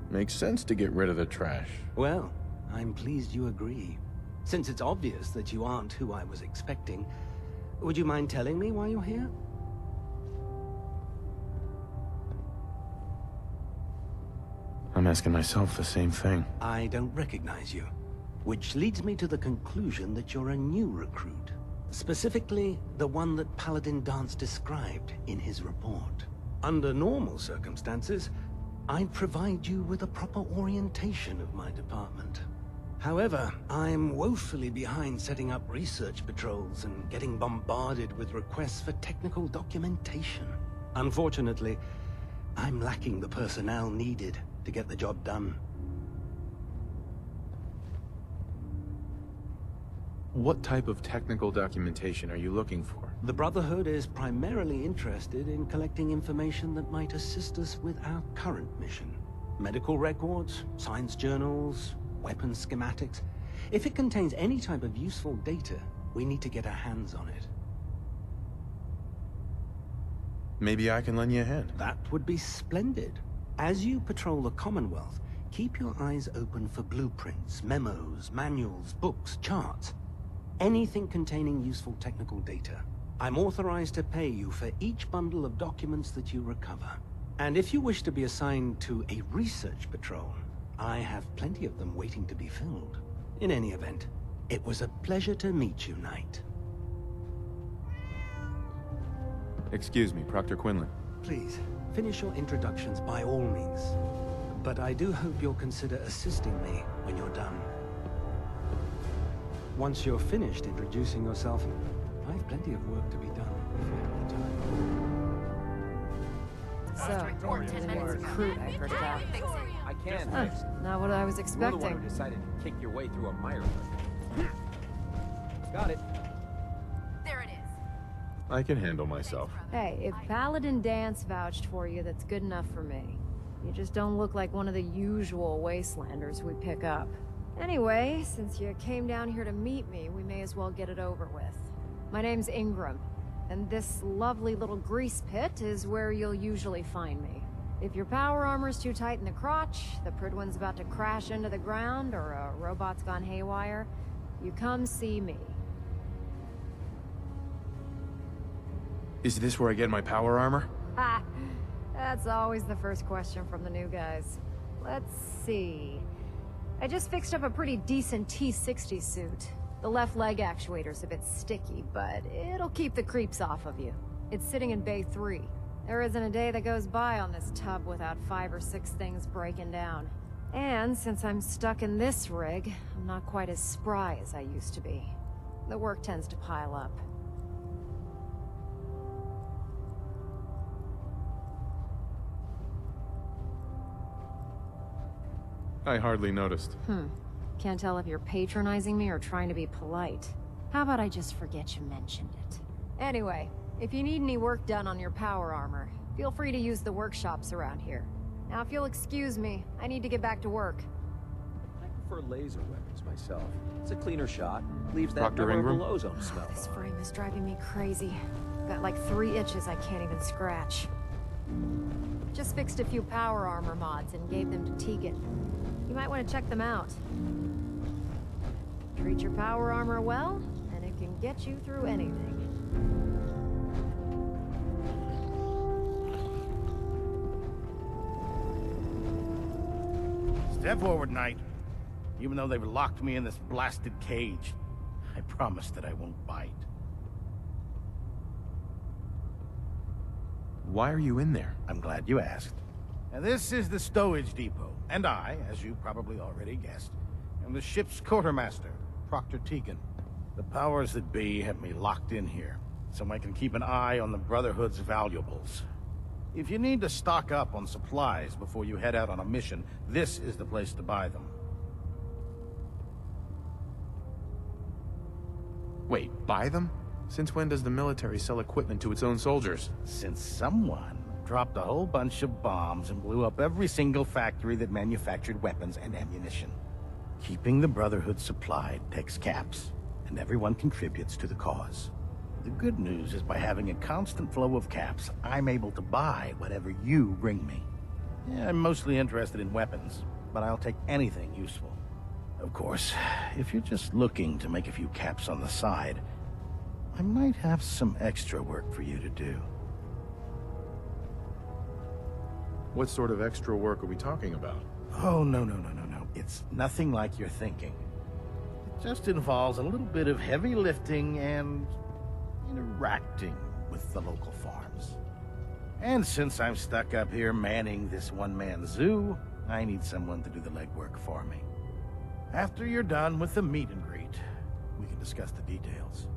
Makes sense to get rid of the trash. Well, I'm pleased you agree. Since it's obvious that you aren't who I was expecting, would you mind telling me why you're here? I'm asking myself the same thing. I don't recognize you. Which leads me to the conclusion that you're a new recruit. Specifically, the one that Paladin Dance described in his report. Under normal circumstances, I'd provide you with a proper orientation of my department. However, I'm woefully behind setting up research patrols and getting bombarded with requests for technical documentation. Unfortunately, I'm lacking the personnel needed to get the job done. What type of technical documentation are you looking for? The Brotherhood is primarily interested in collecting information that might assist us with our current mission. Medical records, science journals, weapon schematics. If it contains any type of useful data, we need to get our hands on it. Maybe I can lend you a hand. That would be splendid. As you patrol the Commonwealth, keep your eyes open for blueprints, memos, manuals, books, charts. Anything containing useful technical data. I'm authorized to pay you for each bundle of documents that you recover. And if you wish to be assigned to a research patrol, I have plenty of them waiting to be filled. In any event, it was a pleasure to meet you, Knight. Excuse me, Proctor Quinlan. Please, finish your introductions by all means. But I do hope you'll consider assisting me when you're done. Once you're finished introducing yourself, I've plenty of work to be done if you have the time. So, you're the new recruit I heard about. I can. Not what I was You're the one expecting. who decided to kick your way through a mire pit. Got it. There it is. I can handle myself. Hey, if Paladin Dance vouched for you, that's good enough for me. You just don't look like one of the usual wastelanders we pick up. Anyway, since you came down here to meet me, we may as well get it over with. My name's Ingram, and this lovely little grease pit is where you'll usually find me. If your power armor's too tight in the crotch, the Pridwin's about to crash into the ground, or a robot's gone haywire, you come see me. Is this where I get my power armor? Ha! That's always the first question from the new guys. Let's see. I just fixed up a pretty decent T-60 suit. The left leg actuator's a bit sticky, but it'll keep the creeps off of you. It's sitting in Bay 3. There isn't a day that goes by on this tub without 5 or 6 things breaking down. And since I'm stuck in this rig, I'm not quite as spry as I used to be. The work tends to pile up. I hardly noticed. Can't tell if you're patronizing me or trying to be polite. How about I just forget you mentioned it? Anyway, if you need any work done on your power armor, feel free to use the workshops around here. Now, if you'll excuse me, I need to get back to work. I prefer laser weapons myself. It's a cleaner shot. Leaves that Dr. memorable Ingram? ozone smell. This frame is driving me crazy. Got like 3 itches I can't even scratch. Just fixed a few power armor mods and gave them to Tegan. You might want to check them out. Treat your power armor well, and it can get you through anything. Step forward, Knight. Even though they've locked me in this blasted cage, I promise that I won't bite. Why are you in there? I'm glad you asked. Now, this is the stowage depot, and I, as you probably already guessed, am the ship's quartermaster, Proctor Tegan. The powers that be have me locked in here, so I can keep an eye on the Brotherhood's valuables. If you need to stock up on supplies before you head out on a mission, this is the place to buy them. Wait, buy them? Since when does the military sell equipment to its own soldiers? Since someone dropped a whole bunch of bombs and blew up every single factory that manufactured weapons and ammunition. Keeping the Brotherhood supplied takes caps, and everyone contributes to the cause. The good news is by having a constant flow of caps, I'm able to buy whatever you bring me. Yeah, I'm mostly interested in weapons, but I'll take anything useful. Of course, if you're just looking to make a few caps on the side, I might have some extra work for you to do. What sort of extra work are we talking about? Oh, no. It's nothing like you're thinking. It just involves a little bit of heavy lifting and interacting with the local farms. And since I'm stuck up here manning this one-man zoo, I need someone to do the legwork for me. After you're done with the meet and greet, we can discuss the details.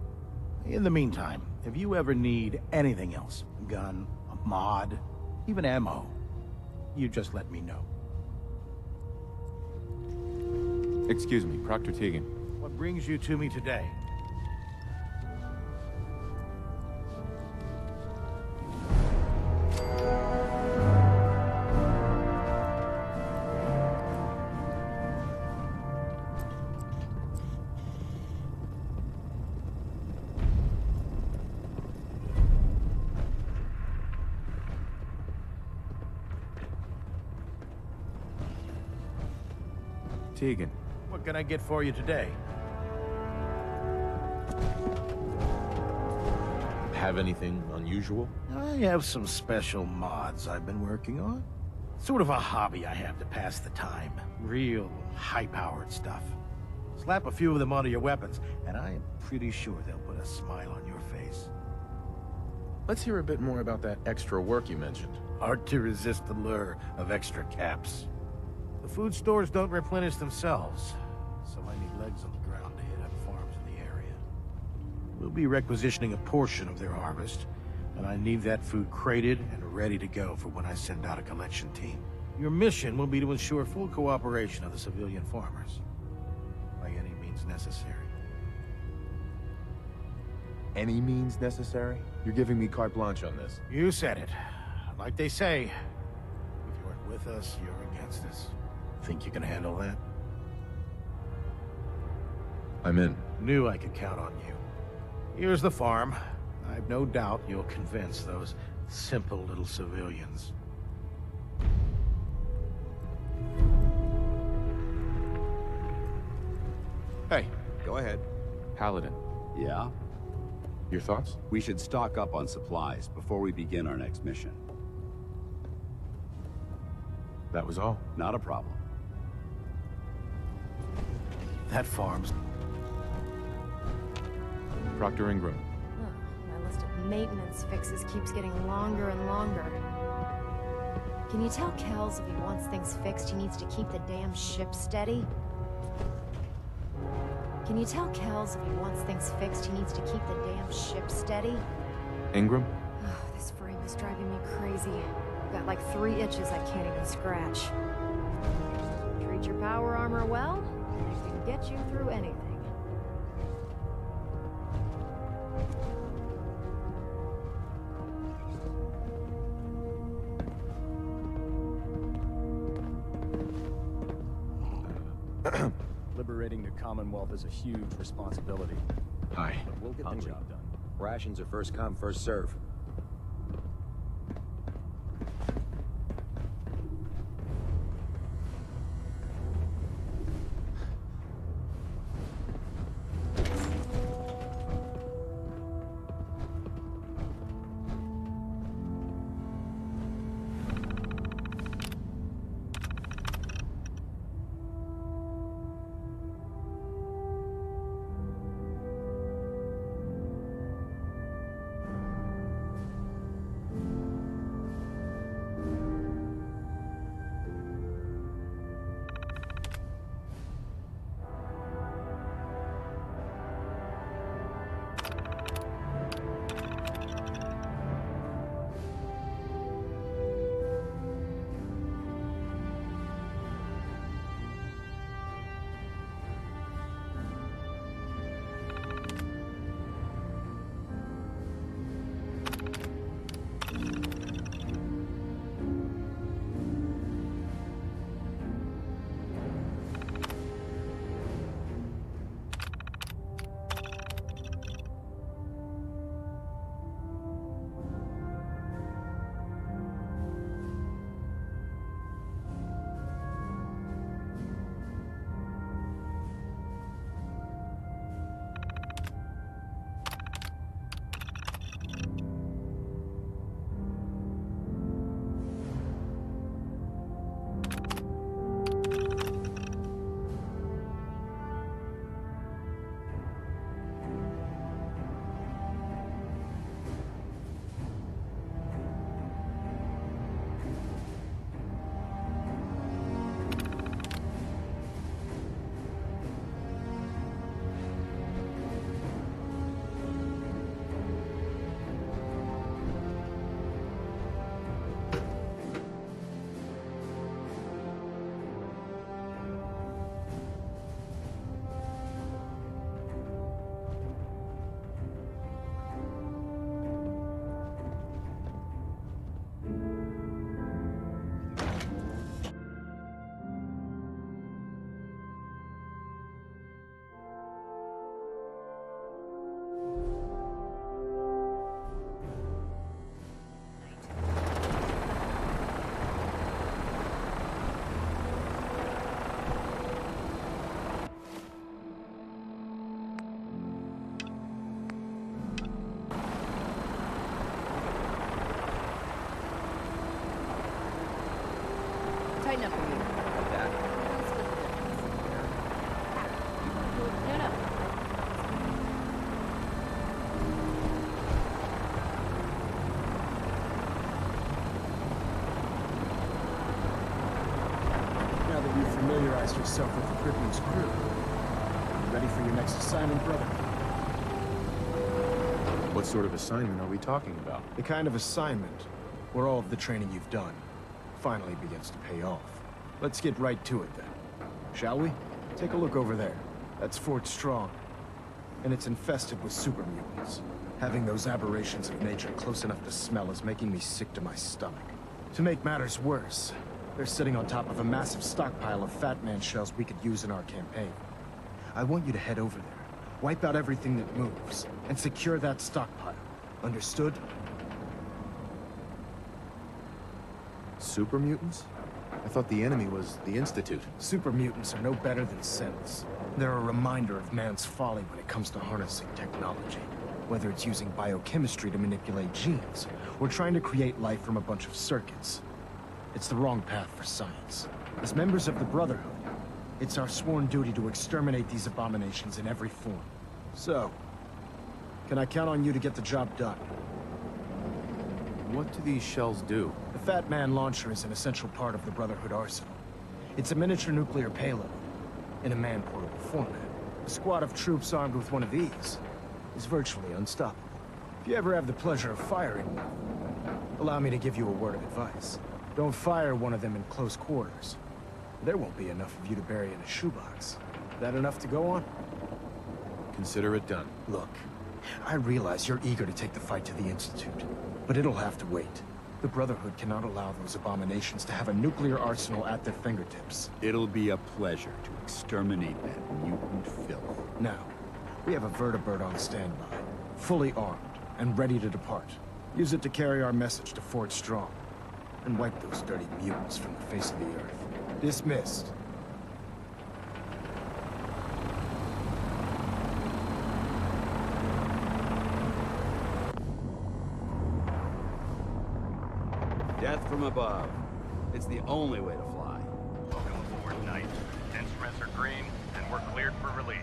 In the meantime, if you ever need anything else, a gun, a mod, even ammo, you just let me know. Excuse me, Proctor Tegan. What brings you to me today? Tegan. What can I get for you today? Have anything unusual? I have some special mods I've been working on. Sort of a hobby I have to pass the time. Real high-powered stuff. Slap a few of them onto your weapons, and I am pretty sure they'll put a smile on your face. Let's hear a bit more about that extra work you mentioned. Hard to resist the lure of extra caps. The food stores don't replenish themselves, so I need legs on the ground to hit up farms in the area. We'll be requisitioning a portion of their harvest, and I need that food crated and ready to go for when I send out a collection team. Your mission will be to ensure full cooperation of the civilian farmers, by any means necessary. Any means necessary? You're giving me carte blanche on this. You said it. Like they say, if you aren't with us, you're against us. Think you can handle that? I'm in. Knew I could count on you. Here's the farm. I've no doubt you'll convince those simple little civilians. Hey. Go ahead. Paladin. Yeah? Your thoughts? We should stock up on supplies before we begin our next mission. That was all? Not a problem. That farm's... Proctor Ingram. Oh, my list of maintenance fixes keeps getting longer and longer. Can you tell Kells if he wants things fixed, he needs to keep the damn ship steady? Can you tell Kells if he wants things fixed, he needs to keep the damn ship steady? Ingram? Oh, this frame is driving me crazy. I've got like 3 itches I can't even scratch. Treat your power armor well, and it can get you through anything. Liberating the Commonwealth is a huge responsibility. Hi. But we'll get the job done. Rations are first come, first serve. right enough for you. Dad. No. Now that you've familiarized yourself with the Tribun's crew, you ready for your next assignment, brother? What sort of assignment are we talking about? The kind of assignment where all of the training you've done finally begins to pay off. Let's get right to it then. Shall we? Take a look over there. That's Fort Strong. And it's infested with super mutants. Having those aberrations of nature close enough to smell is making me sick to my stomach. To make matters worse, they're sitting on top of a massive stockpile of Fat Man shells we could use in our campaign. I want you to head over there, wipe out everything that moves, and secure that stockpile. Understood? Super mutants? I thought the enemy was the Institute. Super mutants are no better than synths. They're a reminder of man's folly when it comes to harnessing technology. Whether it's using biochemistry to manipulate genes, or trying to create life from a bunch of circuits. It's the wrong path for science. As members of the Brotherhood, it's our sworn duty to exterminate these abominations in every form. So, can I count on you to get the job done? What do these shells do? The Fat Man launcher is an essential part of the Brotherhood arsenal. It's a miniature nuclear payload, in a man-portable format. A squad of troops armed with one of these is virtually unstoppable. If you ever have the pleasure of firing one, allow me to give you a word of advice. Don't fire one of them in close quarters. There won't be enough of you to bury in a shoebox. That enough to go on? Consider it done. Look, I realize you're eager to take the fight to the Institute, but it'll have to wait. The Brotherhood cannot allow those abominations to have a nuclear arsenal at their fingertips. It'll be a pleasure to exterminate that mutant filth. Now, we have a vertibird on standby, fully armed and ready to depart. Use it to carry our message to Fort Strong, and wipe those dirty mutants from the face of the earth. Dismissed. Death from above. It's the only way to fly. Welcome aboard, Knight. Instruments are green, and we're cleared for release.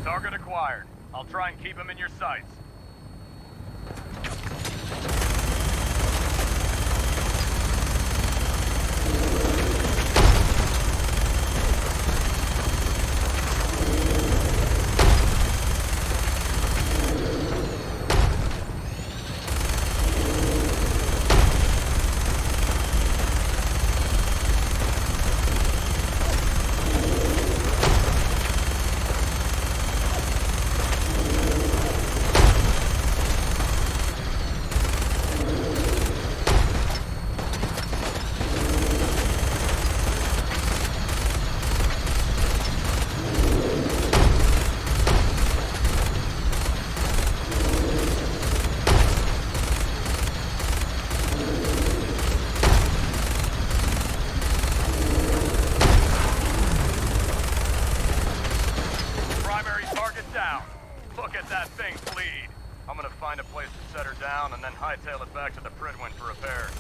Target acquired. I'll try and keep him in your sights. Find a place to set her down and then hightail it back to the Pridwin for repairs.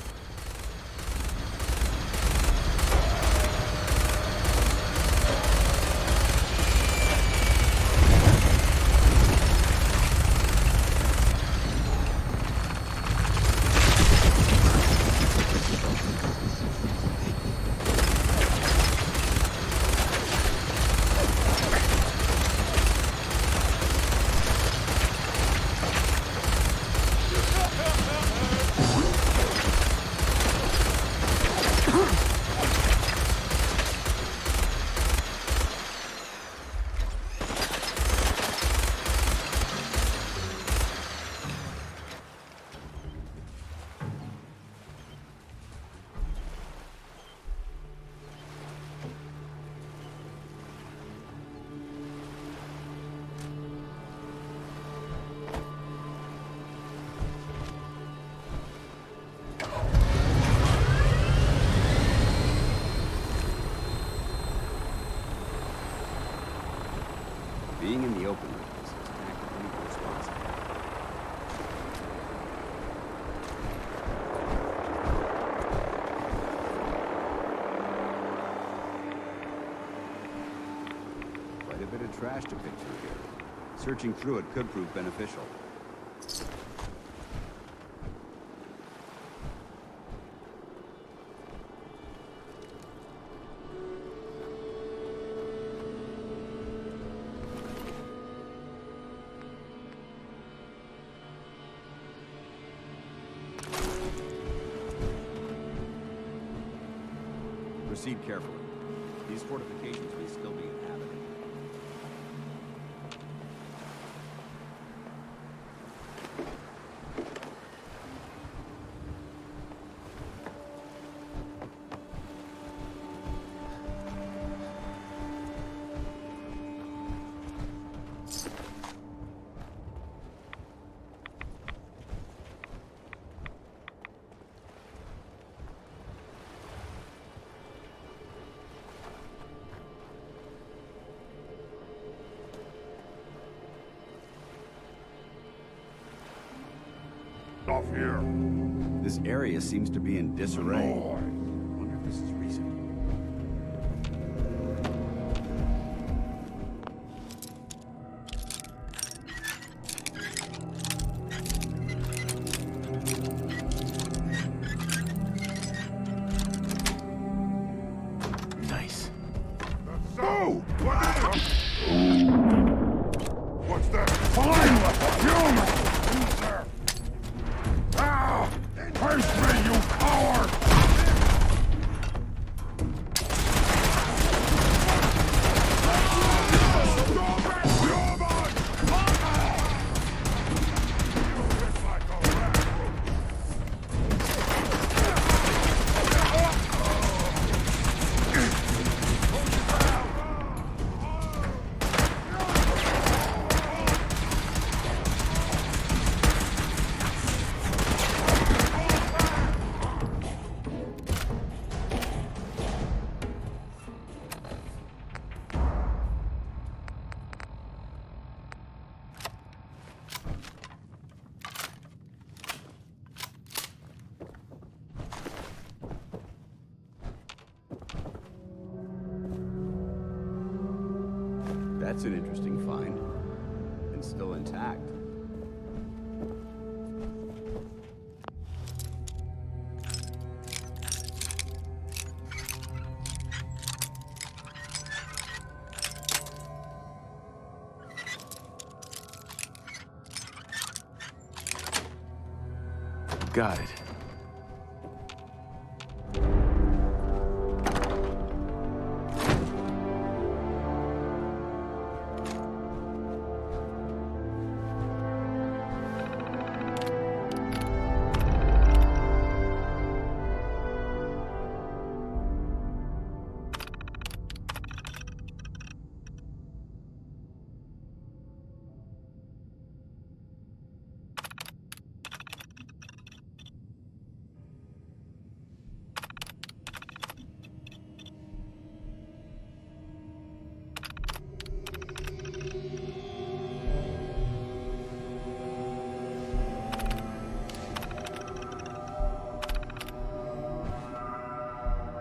Being in the open like this is actively irresponsible. Quite a bit of trash to pick through here. Searching through it could prove beneficial. Proceed carefully. These fortifications may still be inhabited. Off here. This area seems to be in disarray. Wonder if this is recent. Nice. Oh! What's that? Fine! Human! Who's there? Ah! Face me, you coward! That's an interesting find. And still intact. Got it.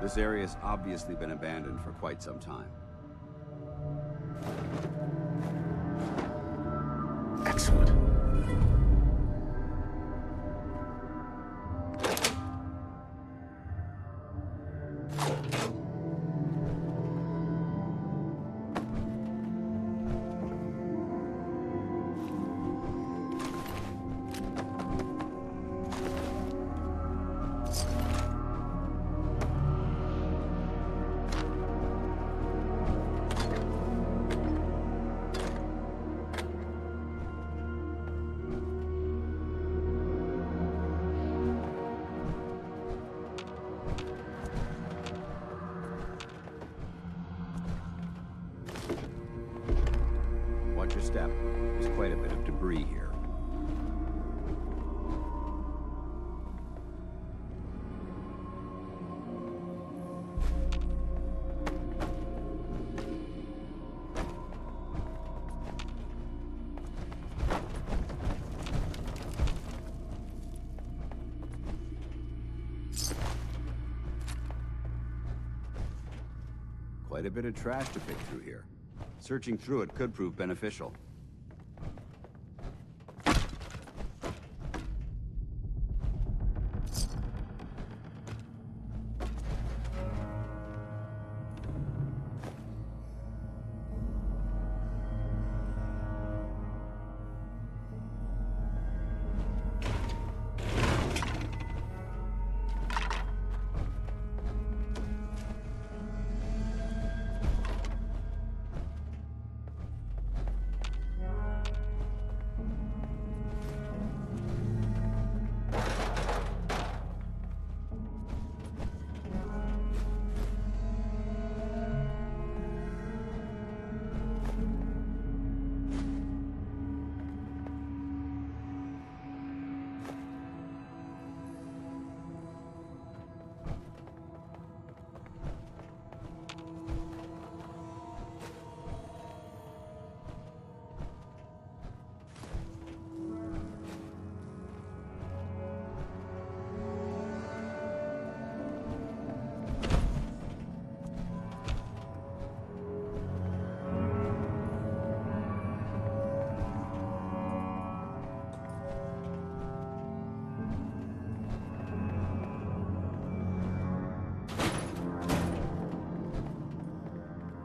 This area's obviously been abandoned for quite some time. Excellent. Watch your step. There's quite a bit of debris here. Quite a bit of trash to pick through here. Searching through it could prove beneficial.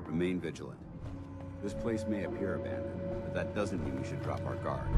Remain vigilant. This place may appear abandoned, but that doesn't mean we should drop our guard.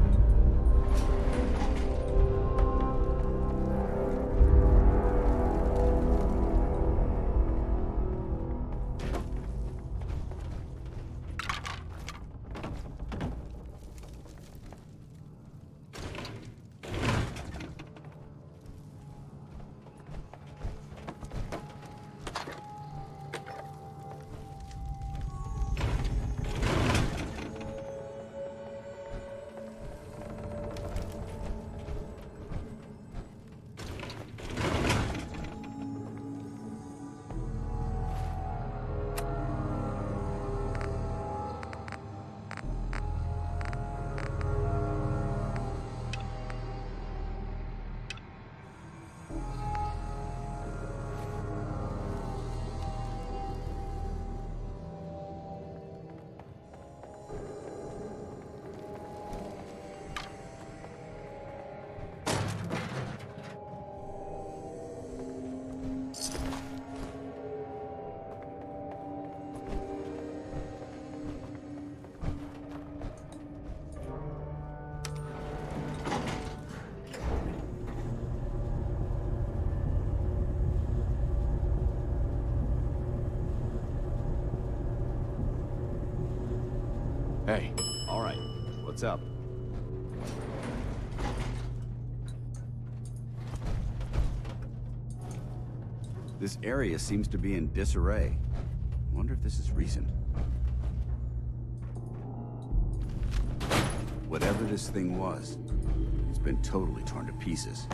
Hey. All right, what's up? This area seems to be in disarray. I wonder if this is recent. Whatever this thing was, it's been totally torn to pieces.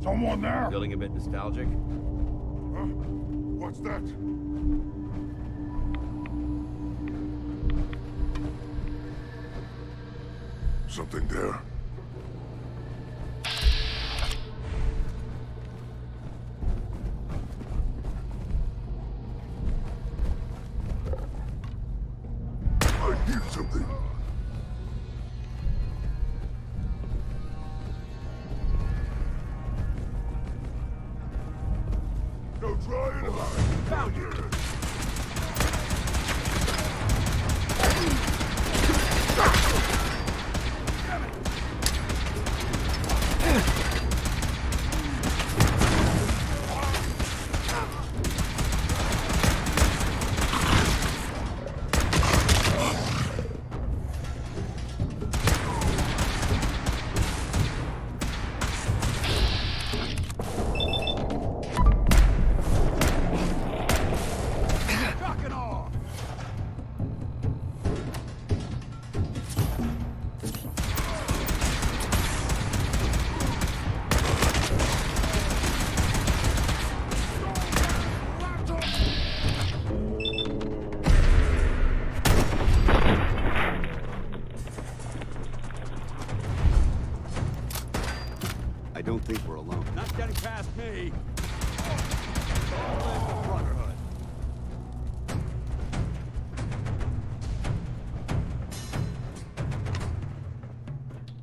Someone there? Feeling a bit nostalgic? Huh? What's that? Something there. I hear something. No trying to hide. Found you.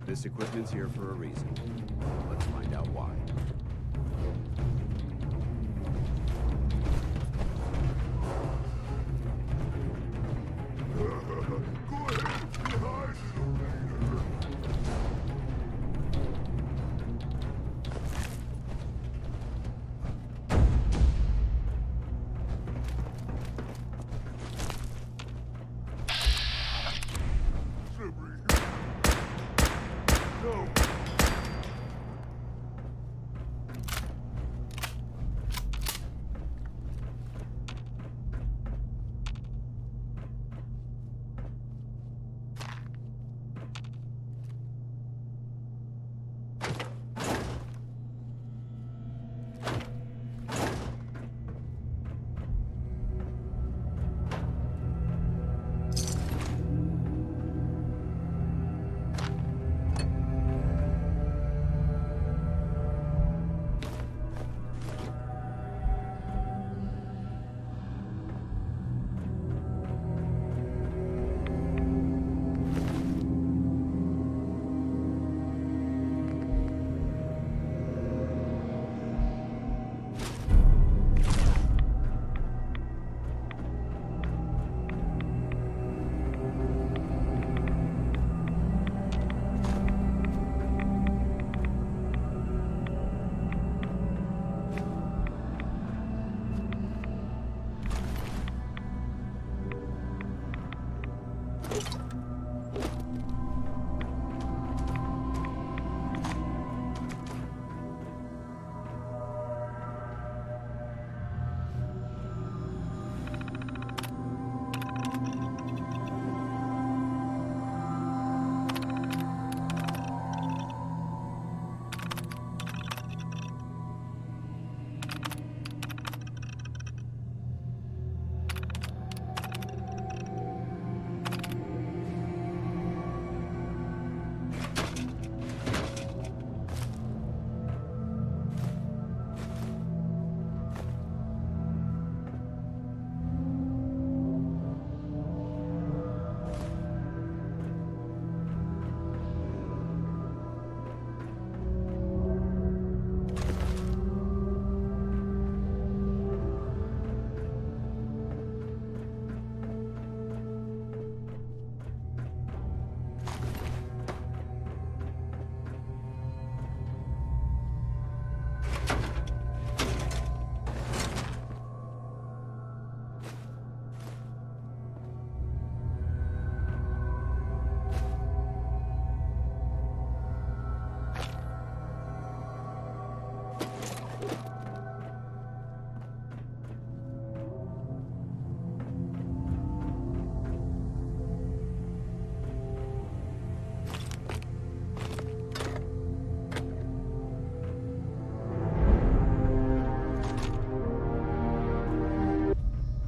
This equipment's here for a reason. Let's find out why.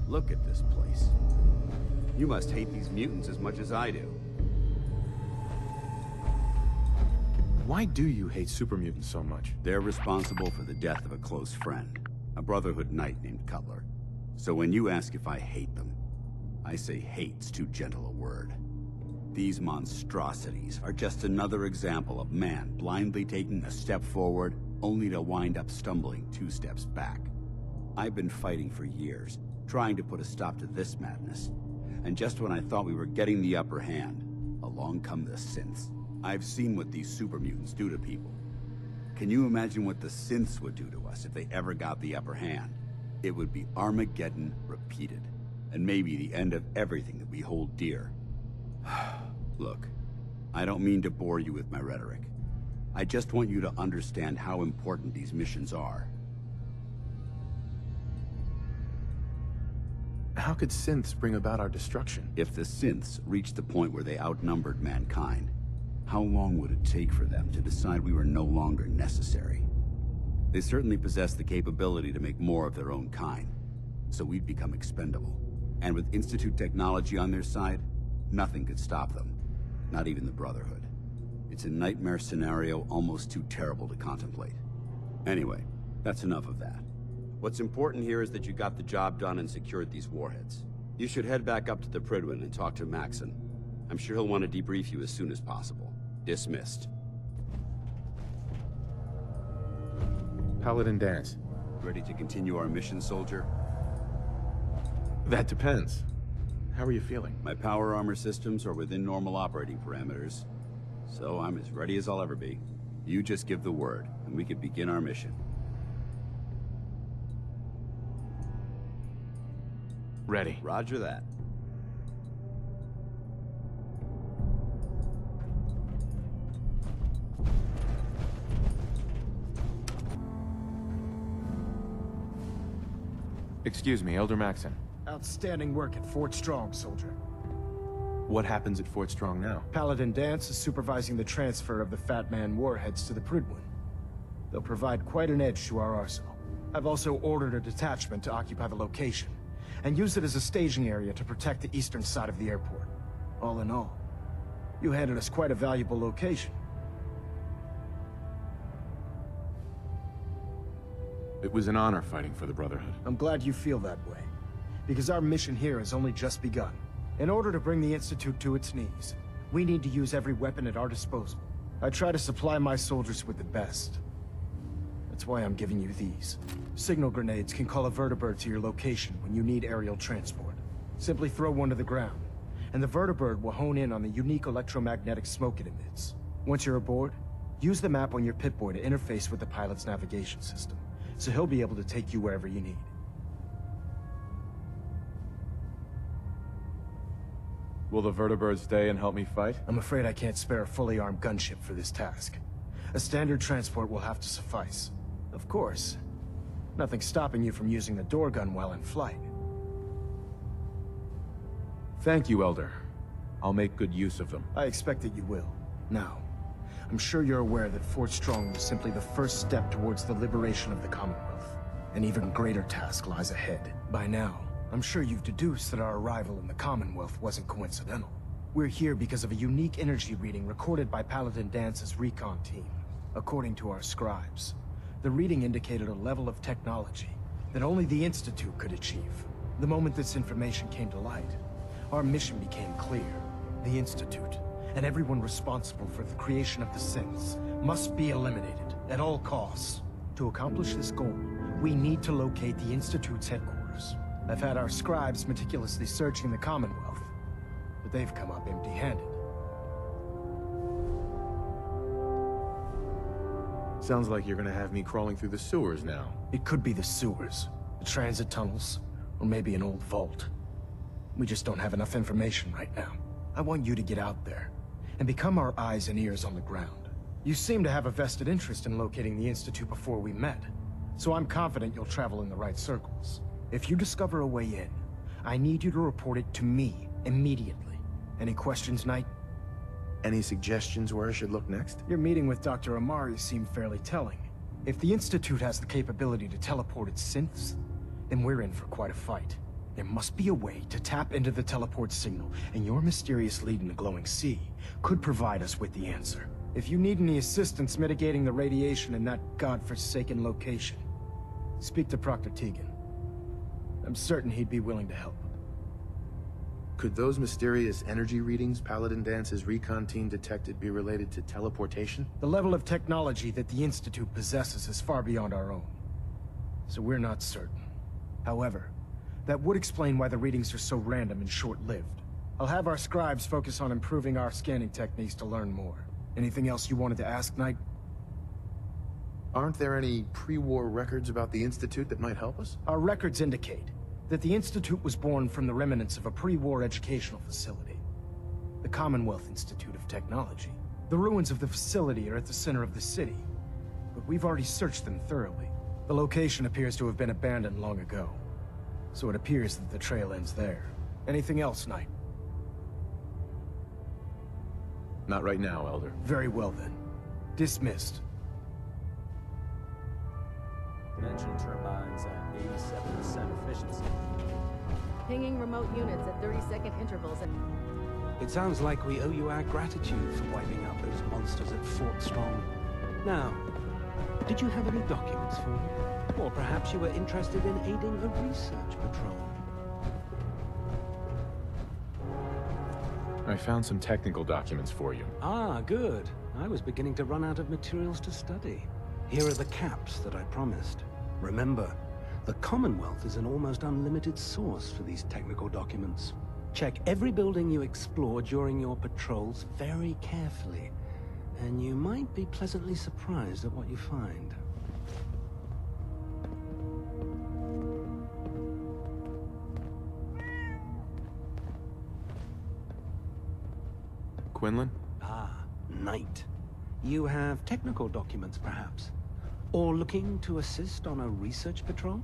Look at this place. You must hate these mutants as much as I do. Why do you hate super mutants so much? They're responsible for the death of a close friend, a Brotherhood knight named Cutler. So when you ask if I hate them, I say hate's too gentle a word. These monstrosities are just another example of man blindly taking a step forward, only to wind up stumbling 2 steps back. I've been fighting for years, trying to put a stop to this madness. And just when I thought we were getting the upper hand, along come the synths. I've seen what these super mutants do to people. Can you imagine what the synths would do to us if they ever got the upper hand? It would be Armageddon repeated, and maybe the end of everything that we hold dear. Look, I don't mean to bore you with my rhetoric. I just want you to understand how important these missions are. How could synths bring about our destruction? If the synths reached the point where they outnumbered mankind, how long would it take for them to decide we were no longer necessary? They certainly possess the capability to make more of their own kind, so we'd become expendable. And with Institute technology on their side, nothing could stop them. Not even the Brotherhood. It's a nightmare scenario almost too terrible to contemplate. Anyway, that's enough of that. What's important here is that you got the job done and secured these warheads. You should head back up to the Prydwen and talk to Maxon. I'm sure he'll want to debrief you as soon as possible. Dismissed. Paladin Dance. Ready to continue our mission, soldier? That depends. How are you feeling? My power armor systems are within normal operating parameters, so I'm as ready as I'll ever be. You just give the word, and we can begin our mission. Ready. Roger that. Excuse me, Elder Maxon. Outstanding work at Fort Strong, soldier. What happens at Fort Strong now? Paladin Dance is supervising the transfer of the Fat Man warheads to the Prydwen. They'll provide quite an edge to our arsenal. I've also ordered a detachment to occupy the location, and use it as a staging area to protect the eastern side of the airport. All in all, you handed us quite a valuable location. It was an honor fighting for the Brotherhood. I'm glad you feel that way, because our mission here has only just begun. In order to bring the Institute to its knees, we need to use every weapon at our disposal. I try to supply my soldiers with the best. That's why I'm giving you these. Signal grenades can call a vertibird to your location when you need aerial transport. Simply throw one to the ground, and the vertibird will hone in on the unique electromagnetic smoke it emits. Once you're aboard, use the map on your Pip-Boy to interface with the pilot's navigation system, so he'll be able to take you wherever you need. Will the vertibird stay and help me fight? I'm afraid I can't spare a fully armed gunship for this task. A standard transport will have to suffice. Of course, nothing stopping you from using the door gun while in flight. Thank you, Elder. I'll make good use of them. I expect that you will. Now, I'm sure you're aware that Fort Strong was simply the first step towards the liberation of the Commonwealth. An even greater task lies ahead. By now, I'm sure you've deduced that our arrival in the Commonwealth wasn't coincidental. We're here because of a unique energy reading recorded by Paladin Dance's recon team. According to our scribes, the reading indicated a level of technology that only the Institute could achieve. The moment this information came to light, our mission became clear. The Institute, and everyone responsible for the creation of the synths, must be eliminated at all costs. To accomplish this goal, we need to locate the Institute's headquarters. I've had our scribes meticulously searching the Commonwealth, but they've come up empty-handed. Sounds like you're gonna have me crawling through the sewers now. It could be the sewers, the transit tunnels, or maybe an old vault. We just don't have enough information right now. I want you to get out there and become our eyes and ears on the ground. You seem to have a vested interest in locating the Institute before we met, so I'm confident you'll travel in the right circles. If you discover a way in, I need you to report it to me immediately. Any questions, Knight? Any suggestions where I should look next? Your meeting with Dr. Amari seemed fairly telling. If the Institute has the capability to teleport its synths, then we're in for quite a fight. There must be a way to tap into the teleport signal, and your mysterious lead in the glowing sea could provide us with the answer. If you need any assistance mitigating the radiation in that godforsaken location, speak to Proctor Tegan. I'm certain he'd be willing to help. Could those mysterious energy readings Paladin Dance's recon team detected be related to teleportation? The level of technology that the Institute possesses is far beyond our own, so we're not certain. However, that would explain why the readings are so random and short-lived. I'll have our scribes focus on improving our scanning techniques to learn more. Anything else you wanted to ask, Knight? Aren't there any pre-war records about the Institute that might help us? Our records indicate that the Institute was born from the remnants of a pre-war educational facility, the Commonwealth Institute of Technology. The ruins of the facility are at the center of the city, but we've already searched them thoroughly. The location appears to have been abandoned long ago, so it appears that the trail ends there. Anything else, Knight? Not right now, Elder. Very well then. Dismissed. Engine turbines at 87% efficiency. Pinging remote units at 30-second intervals. It sounds like we owe you our gratitude for wiping out those monsters at Fort Strong. Now, did you have any documents for me? Or perhaps you were interested in aiding a research patrol? I found some technical documents for you. Ah, good. I was beginning to run out of materials to study. Here are the caps that I promised. Remember, the Commonwealth is an almost unlimited source for these technical documents. Check every building you explore during your patrols very carefully, and you might be pleasantly surprised at what you find. Quinlan? Ah, Knight. You have technical documents, perhaps? Or looking to assist on a research patrol?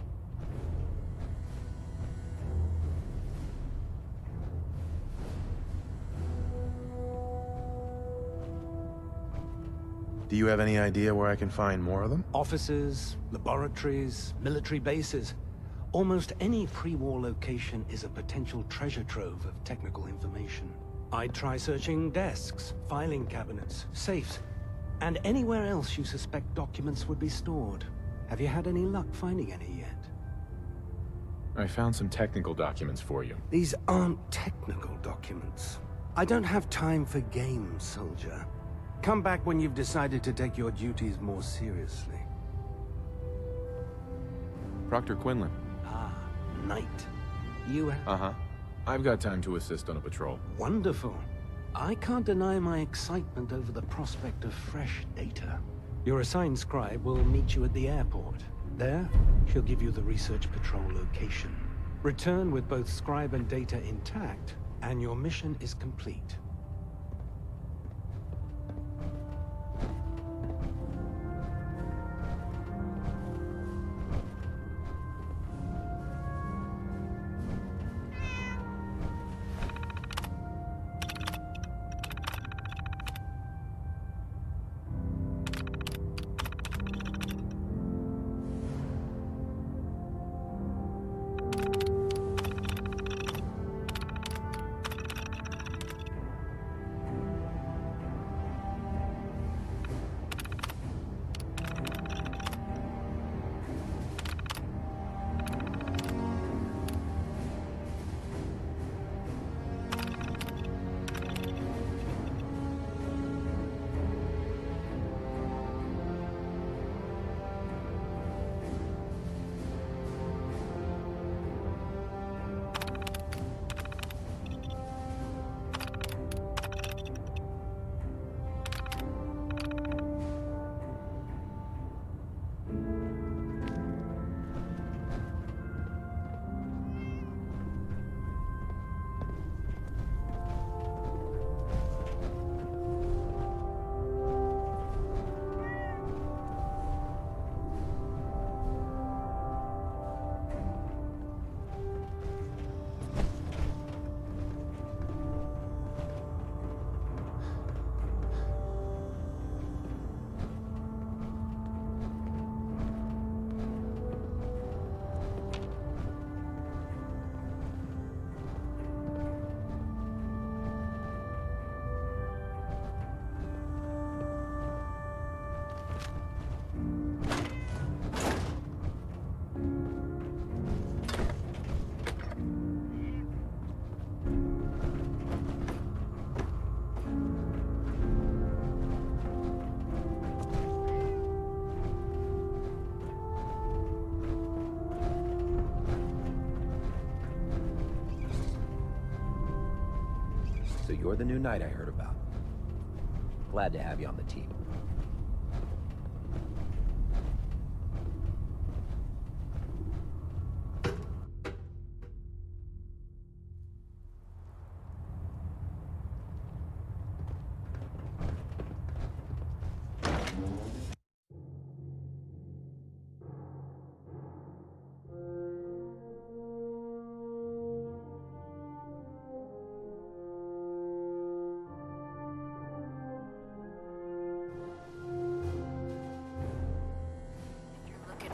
Do you have any idea where I can find more of them? Offices, laboratories, military bases. Almost any pre-war location is a potential treasure trove of technical information. I'd try searching desks, filing cabinets, safes, and anywhere else you suspect documents would be stored. Have you had any luck finding any yet? I found some technical documents for you. These aren't technical documents. I don't have time for games, soldier. Come back when you've decided to take your duties more seriously. Proctor Quinlan. Ah, Knight. You have... Uh-huh. I've got time to assist on a patrol. Wonderful. I can't deny my excitement over the prospect of fresh data. Your assigned scribe will meet you at the airport. There, she'll give you the research patrol location. Return with both scribe and data intact, and your mission is complete. So you're the new knight I heard about. Glad to have you on the team.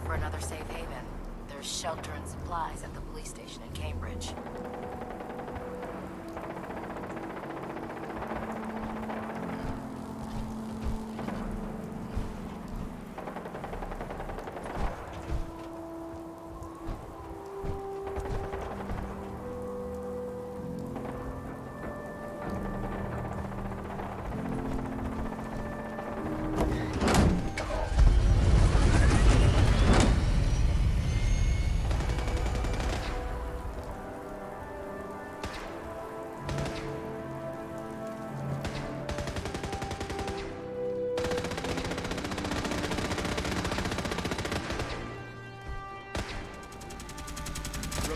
For another safe haven, there's shelter and supplies at the police station in Cambridge.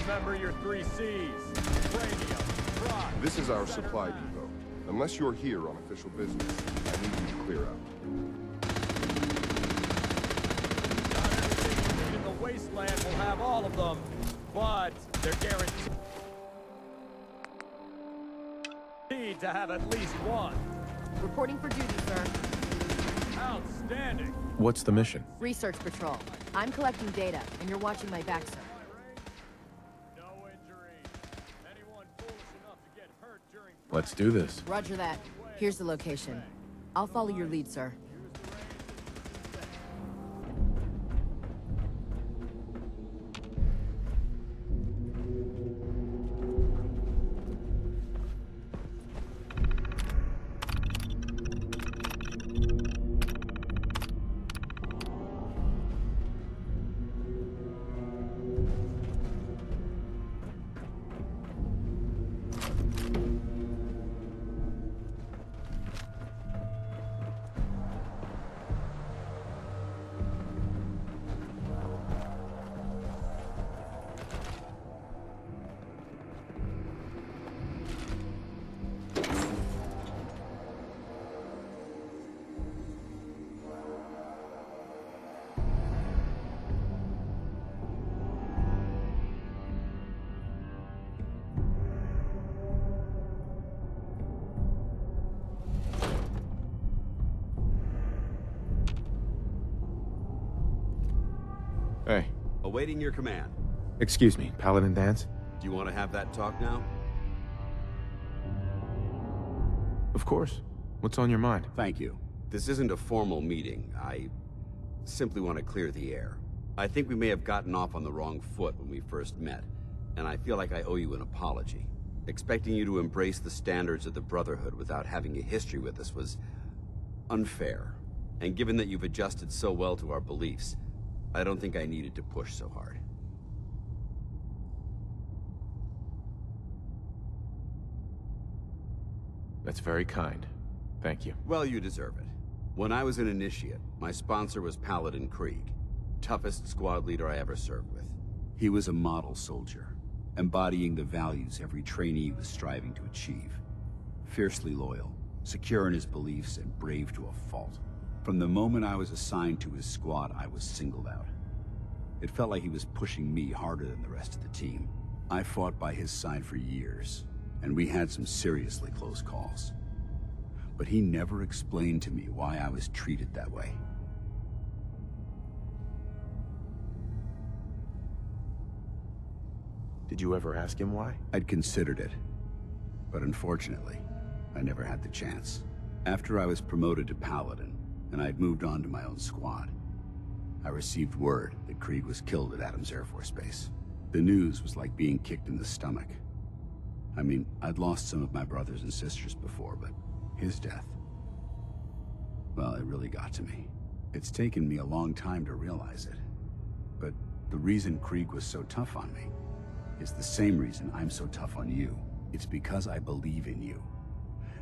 Remember your 3 C's. Cranium, rock. This is our supply depot. Unless you're here on official business, I need you to clear out. Not everything you need in the wasteland will have all of them, but they're guaranteed to have at least one. Reporting for duty, sir. Outstanding. What's the mission? Research patrol. I'm collecting data, and you're watching my back, sir. Let's do this. Roger that. Here's the location. I'll follow your lead, sir. Hey. Awaiting your command. Excuse me, Paladin Dance? Do you want to have that talk now? Of course. What's on your mind? Thank you. This isn't a formal meeting. I simply want to clear the air. I think we may have gotten off on the wrong foot when we first met, and I feel like I owe you an apology. Expecting you to embrace the standards of the Brotherhood without having a history with us was unfair. And given that you've adjusted so well to our beliefs, I don't think I needed to push so hard. That's very kind. Thank you. Well, you deserve it. When I was an initiate, my sponsor was Paladin Krieg, toughest squad leader I ever served with. He was a model soldier, embodying the values every trainee was striving to achieve. Fiercely loyal, secure in his beliefs, and brave to a fault. From the moment I was assigned to his squad, I was singled out. It felt like he was pushing me harder than the rest of the team. I fought by his side for years, and we had some seriously close calls. But he never explained to me why I was treated that way. Did you ever ask him why? I'd considered it, but unfortunately, I never had the chance. After I was promoted to Paladin, and I'd moved on to my own squad, I received word that Krieg was killed at Adams Air Force Base. The news was like being kicked in the stomach. I mean, I'd lost some of my brothers and sisters before, but his death, well, it really got to me. It's taken me a long time to realize it. But the reason Krieg was so tough on me is the same reason I'm so tough on you. It's because I believe in you.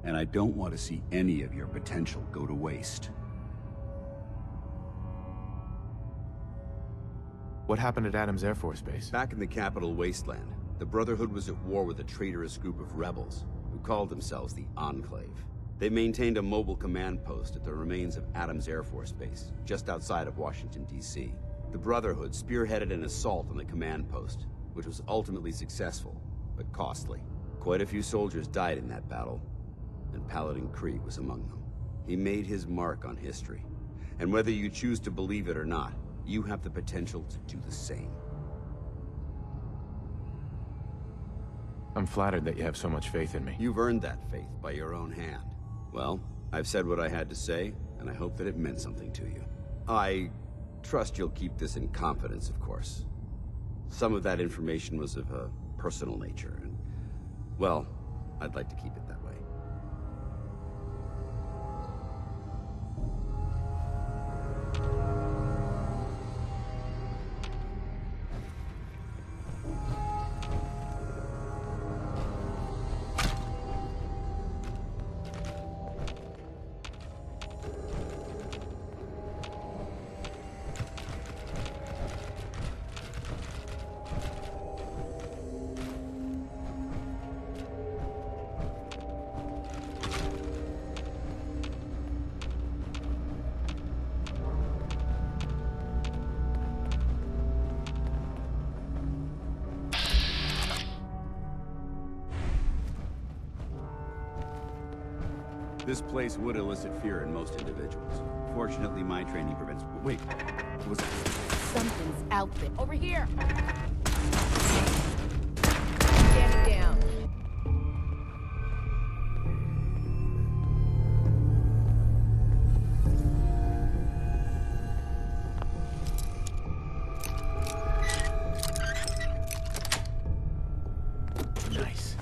And I don't want to see any of your potential go to waste. What happened at Adams Air Force Base? Back in the capital wasteland, the Brotherhood was at war with a traitorous group of rebels who called themselves the Enclave. They maintained a mobile command post at the remains of Adams Air Force Base, just outside of Washington, D.C. The Brotherhood spearheaded an assault on the command post, which was ultimately successful, but costly. Quite a few soldiers died in that battle, and Paladin Krieg was among them. He made his mark on history, and whether you choose to believe it or not, you have the potential to do the same. I'm flattered that you have so much faith in me. You've earned that faith by your own hand. Well, I've said what I had to say, and I hope that it meant something to you. I trust you'll keep this in confidence, of course. Some of that information was of a personal nature, and, well, I'd like to keep it that way. This place would elicit fear in most individuals. Fortunately, my training prevents... Wait, what was that? Something's out there. Over here! Standing down. Nice.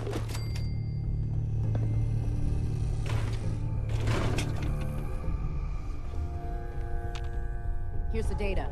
Here's the data.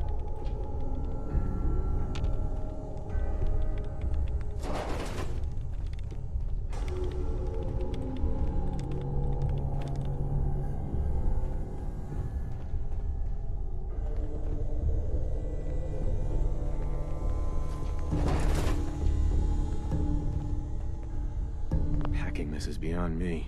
Hacking this is beyond me.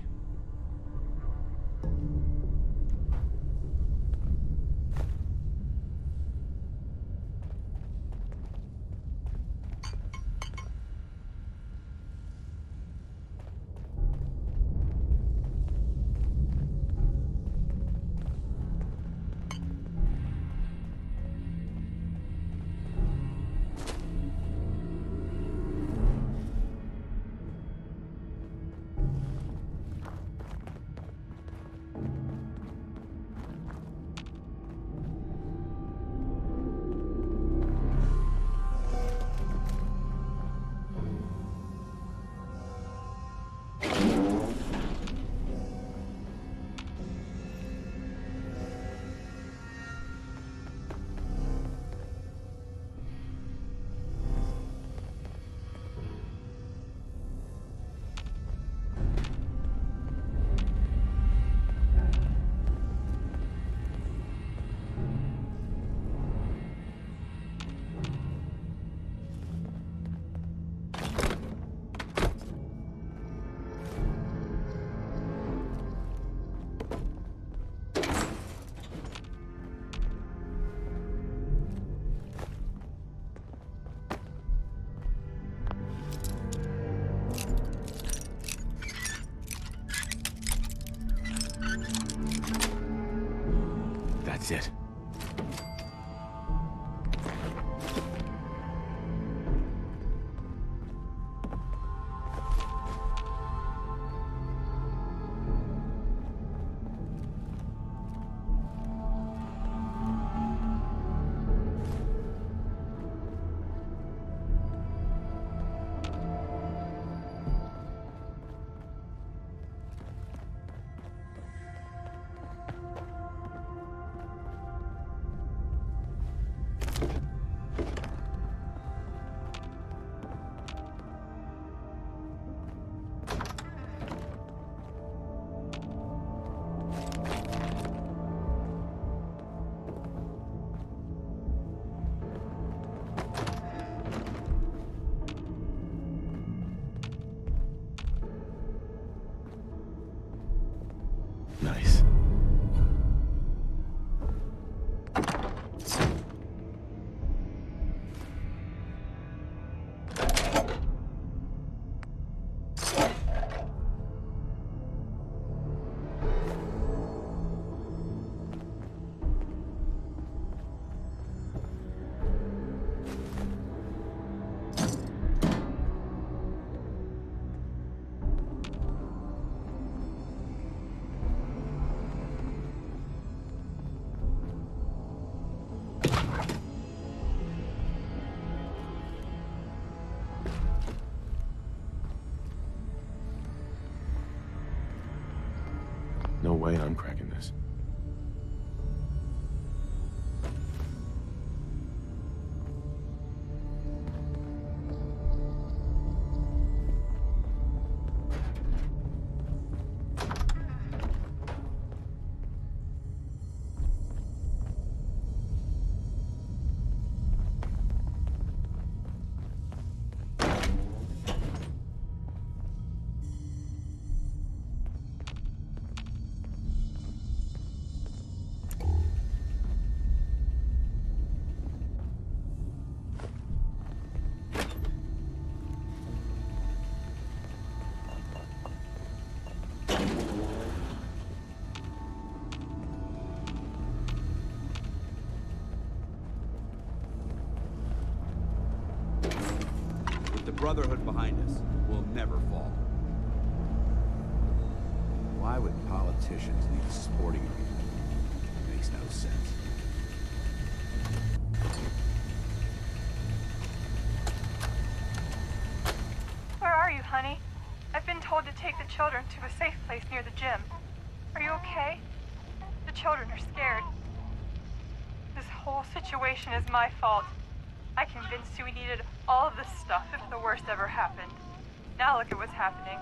That's it. Nice. No way I'm cracking this. Brotherhood behind us will never fall. Why would politicians need a sporting arena? Makes no sense. Where are you, honey? I've been told to take the children to a safe place near the gym. Are you okay? The children are scared. This whole situation is my fault. I convinced you we needed all of this stuff if the worst ever happened. Now look at what's happening.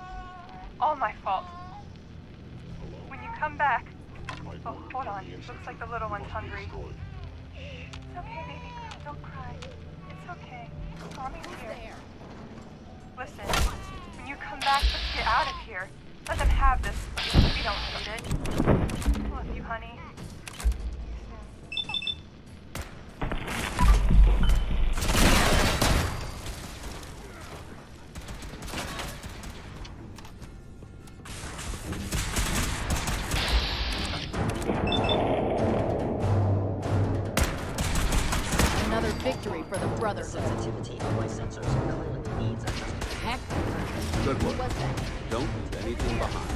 All my fault. When you come back... Oh, hold on. Looks like the little one's hungry. It's okay, baby girl. Don't cry. It's okay. Mommy's here. Listen, when you come back, let's get out of here. Let them have this. We don't need it. Love you, honey. Another victory for the Brotherhood. Sensitivity of my sensors clearly needs adjustment. Heck, Good work. what's that? Don't leave anything behind.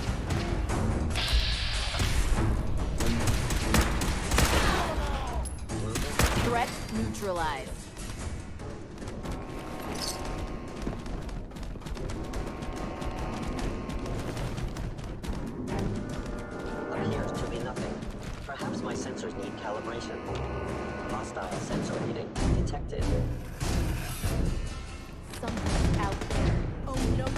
Threat neutralized. Appears to be nothing. Perhaps my sensors need calibration. Hostile sensor reading detected. Something's out there. Oh no, you don't.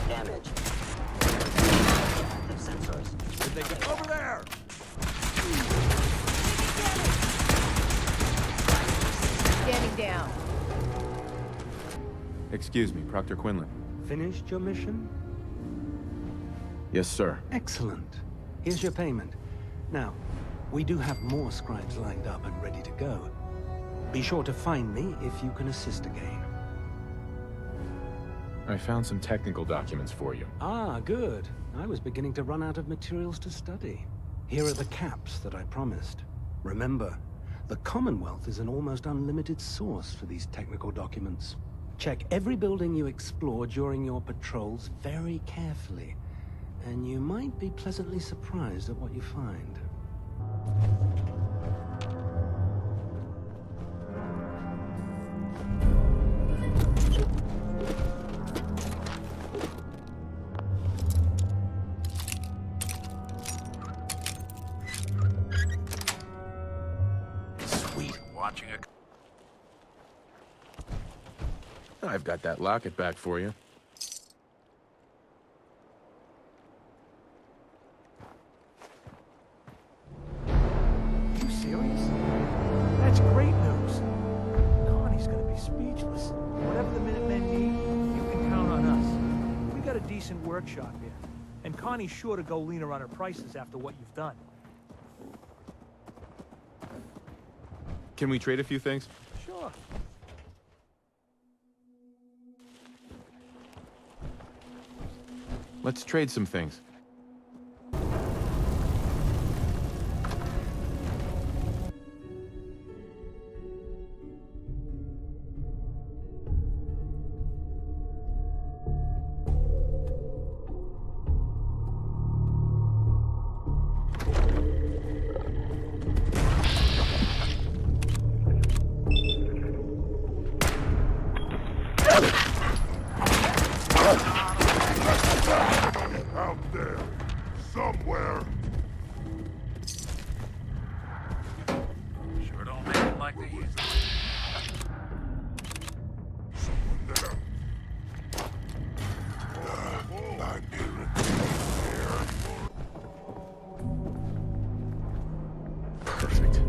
Damage. Active sensors. Did they get over there? Standing down. Excuse me, Proctor Quinlan. Finished your mission? Yes, sir. Excellent. Here's your payment. Now, we do have more scribes lined up and ready to go. Be sure to find me if you can assist again. I found some technical documents for you. Ah, good. I was beginning to run out of materials to study. Here are the caps that I promised. Remember, the Commonwealth is an almost unlimited source for these technical documents. Check every building you explore during your patrols very carefully, and you might be pleasantly surprised at what you find. Watching a... I've got that locket back for you. You serious? That's great news. Connie's gonna be speechless. Whatever the Minutemen need, you can count on us. We got a decent workshop here, and Connie's sure to go leaner on her prices after what you've done. Can we trade a few things? Sure. Let's trade some things. Out there, somewhere. Sure don't make it like they used to. Someone there. I'm here. Perfect.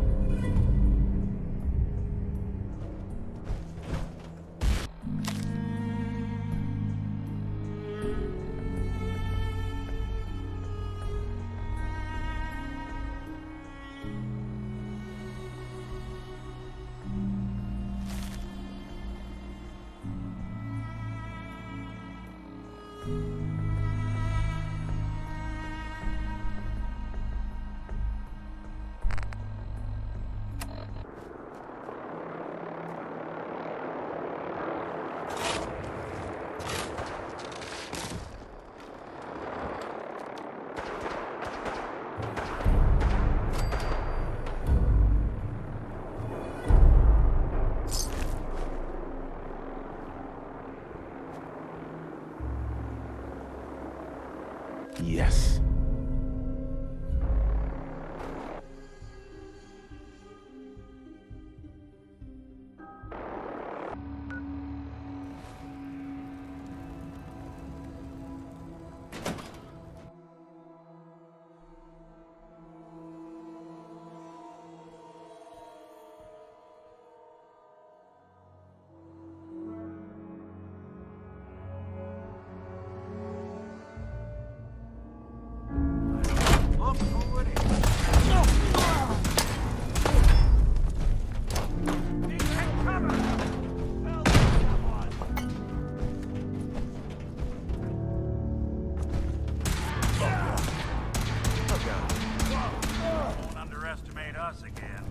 Yes. Don't underestimate us again.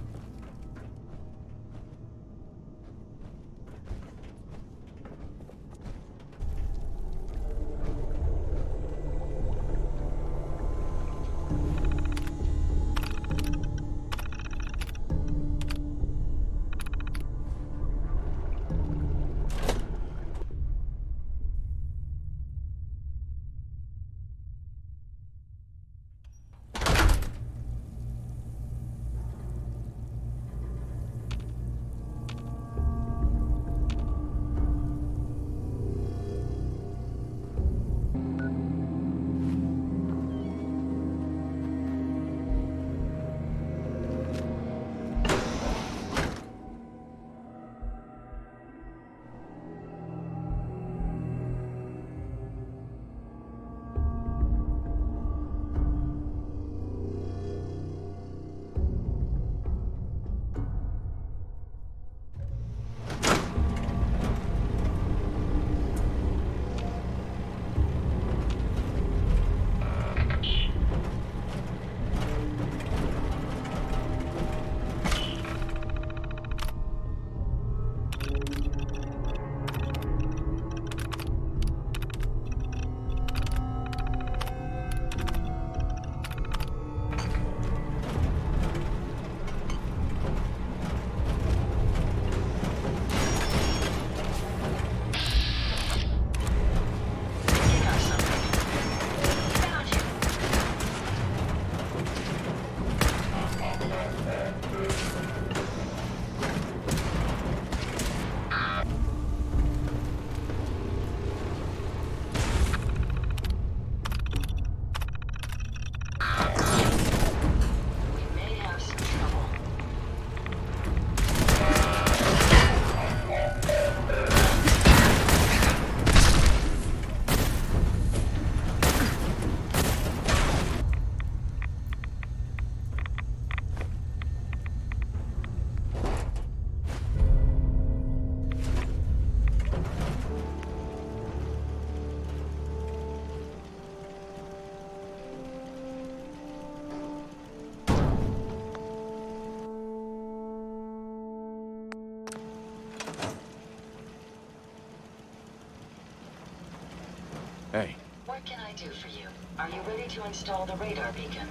Hey. What can I do for you? Are you ready to install the radar beacon?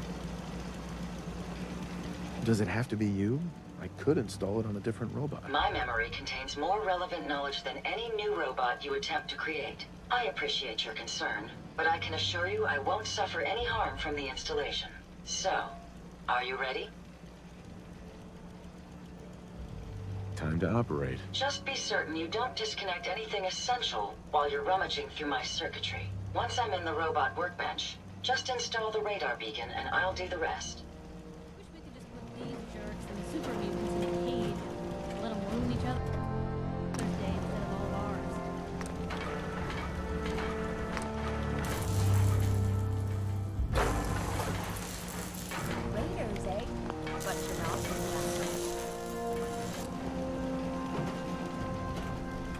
Does it have to be you? I could install it on a different robot. My memory contains more relevant knowledge than any new robot you attempt to create. I appreciate your concern, but I can assure you I won't suffer any harm from the installation. So, are you ready? Time to operate. Just be certain you don't disconnect anything essential while you're rummaging through my circuitry. Once I'm in the robot workbench, just install the radar beacon and I'll do the rest. These jerks and the super mutants in a cage. Let them ruin each other. Thursday instead of all of ours. Raiders, eh? But you're not.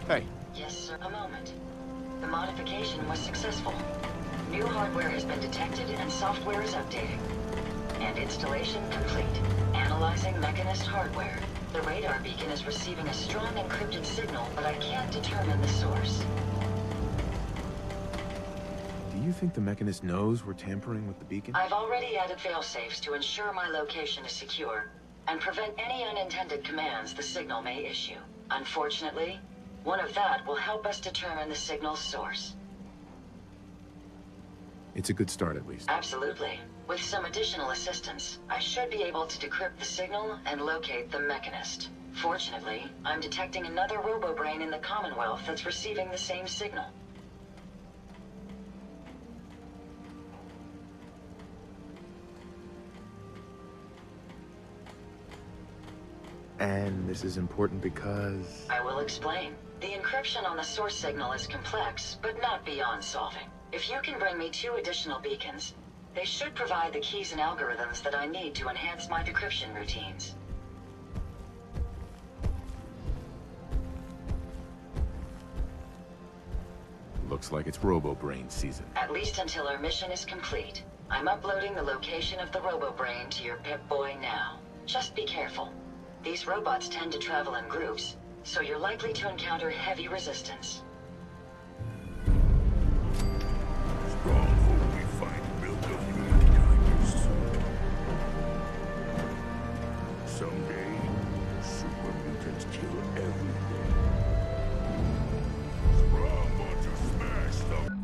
Hey. Yes, sir. A moment. The modification was successful. New hardware has been detected and software is updating. And installation complete. Analyzing Mechanist hardware. The radar beacon is receiving a strong encrypted signal, but I can't determine the source. Do you think the Mechanist knows we're tampering with the beacon? I've already added failsafes to ensure my location is secure, and prevent any unintended commands the signal may issue. Unfortunately, one of that will help us determine the signal's source. It's a good start, at least. Absolutely. With some additional assistance, I should be able to decrypt the signal and locate the Mechanist. Fortunately, I'm detecting another robo-brain in the Commonwealth that's receiving the same signal. And this is important because... I will explain. The encryption on the source signal is complex, but not beyond solving. If you can bring me 2 additional beacons, they should provide the keys and algorithms that I need to enhance my decryption routines. Looks like it's Robo-Brain season. At least until our mission is complete. I'm uploading the location of the Robo-Brain to your Pip-Boy now. Just be careful. These robots tend to travel in groups, so you're likely to encounter heavy resistance. Stronghold we find built of mankind's. Someday, super mutants kill everything. Strong want to smash them.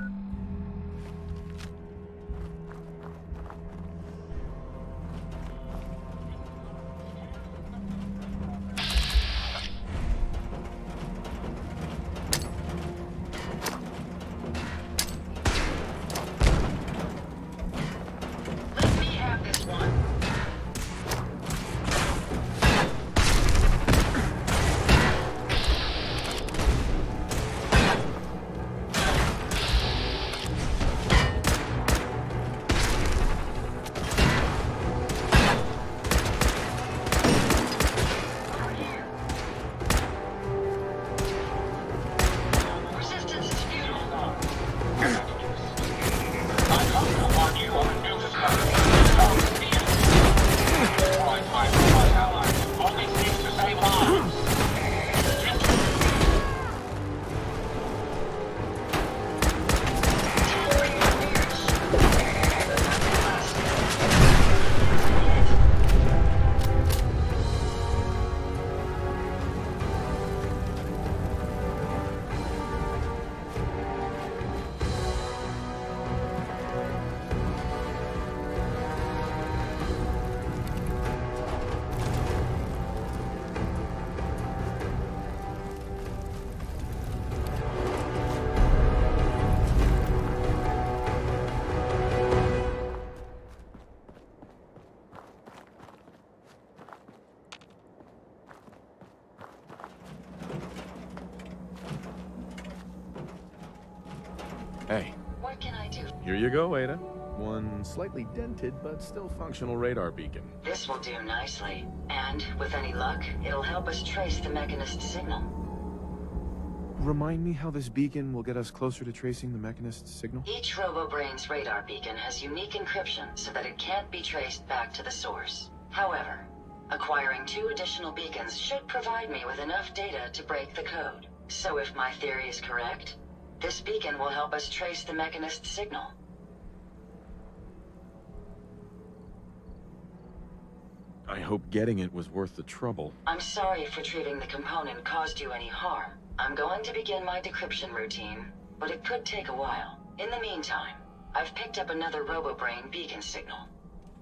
Hey. What can I do? Here you go, Ada. One slightly dented, but still functional radar beacon. This will do nicely. And, with any luck, it'll help us trace the Mechanist signal. Remind me how this beacon will get us closer to tracing the Mechanist's signal? Each Robo-Brain's radar beacon has unique encryption so that it can't be traced back to the source. However, acquiring 2 additional beacons should provide me with enough data to break the code. So if my theory is correct, this beacon will help us trace the Mechanist signal. I hope getting it was worth the trouble. I'm sorry if retrieving the component caused you any harm. I'm going to begin my decryption routine, but it could take a while. In the meantime, I've picked up another Robo-Brain beacon signal.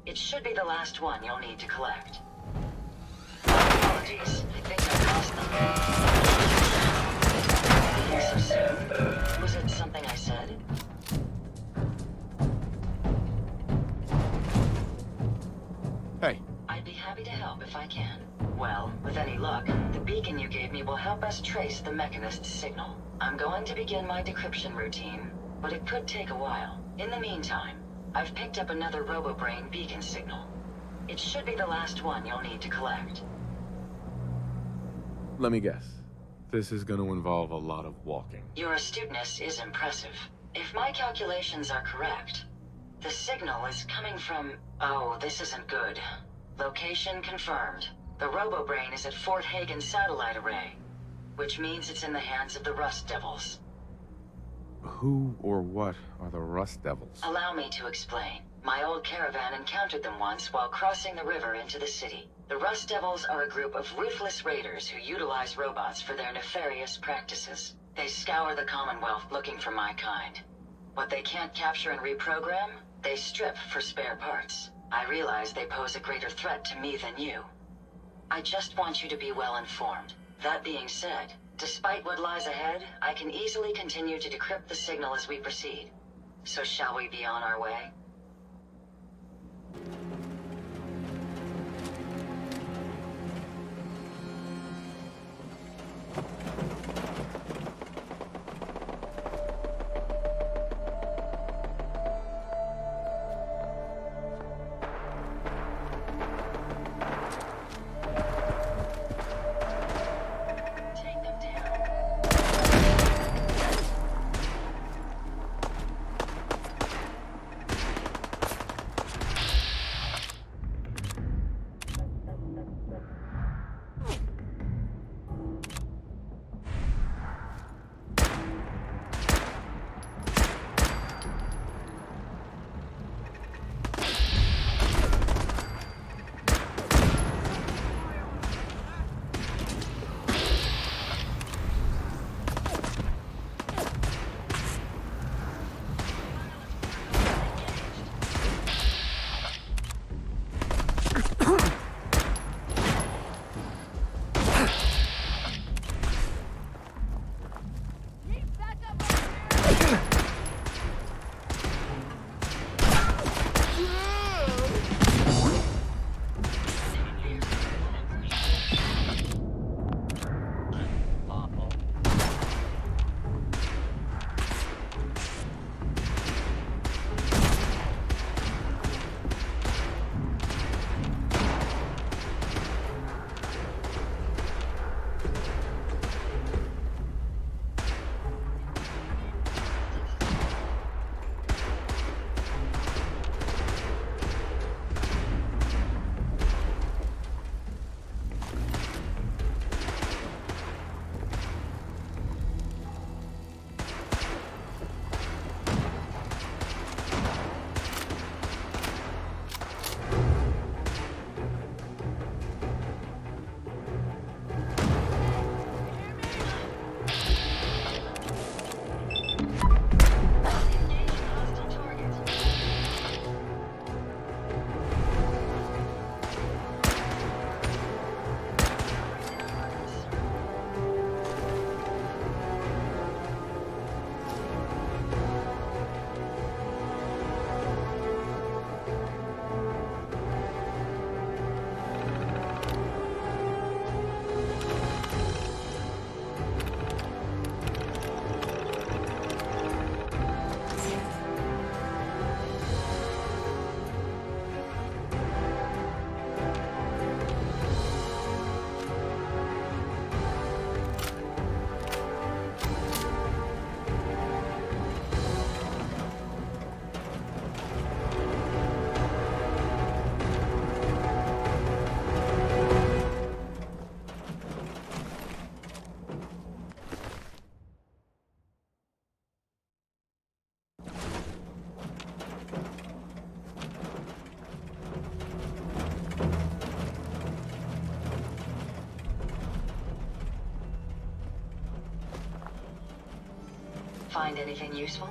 It should be the last one you'll need to collect. Apologies, I think I lost them. Here so soon? Was it something I said? Hey. I'd be happy to help if I can. Well, with any luck, the beacon you gave me will help us trace the Mechanist's signal. I'm going to begin my decryption routine, but it could take a while. In the meantime, I've picked up another Robo-Brain beacon signal. It should be the last one you'll need to collect. Let me guess. This is going to involve a lot of walking. Your astuteness is impressive. If my calculations are correct, the signal is coming from... Oh, this isn't good. Location confirmed. The Robo-Brain is at Fort Hagen Satellite Array, which means it's in the hands of the Rust Devils. Who or what are the Rust Devils? Allow me to explain. My old caravan encountered them once while crossing the river into the city. The Rust Devils are a group of ruthless raiders who utilize robots for their nefarious practices. They scour the Commonwealth looking for my kind. What they can't capture and reprogram, they strip for spare parts. I realize they pose a greater threat to me than you. I just want you to be well informed. That being said, despite what lies ahead, I can easily continue to decrypt the signal as we proceed. So shall we be on our way? Find anything useful?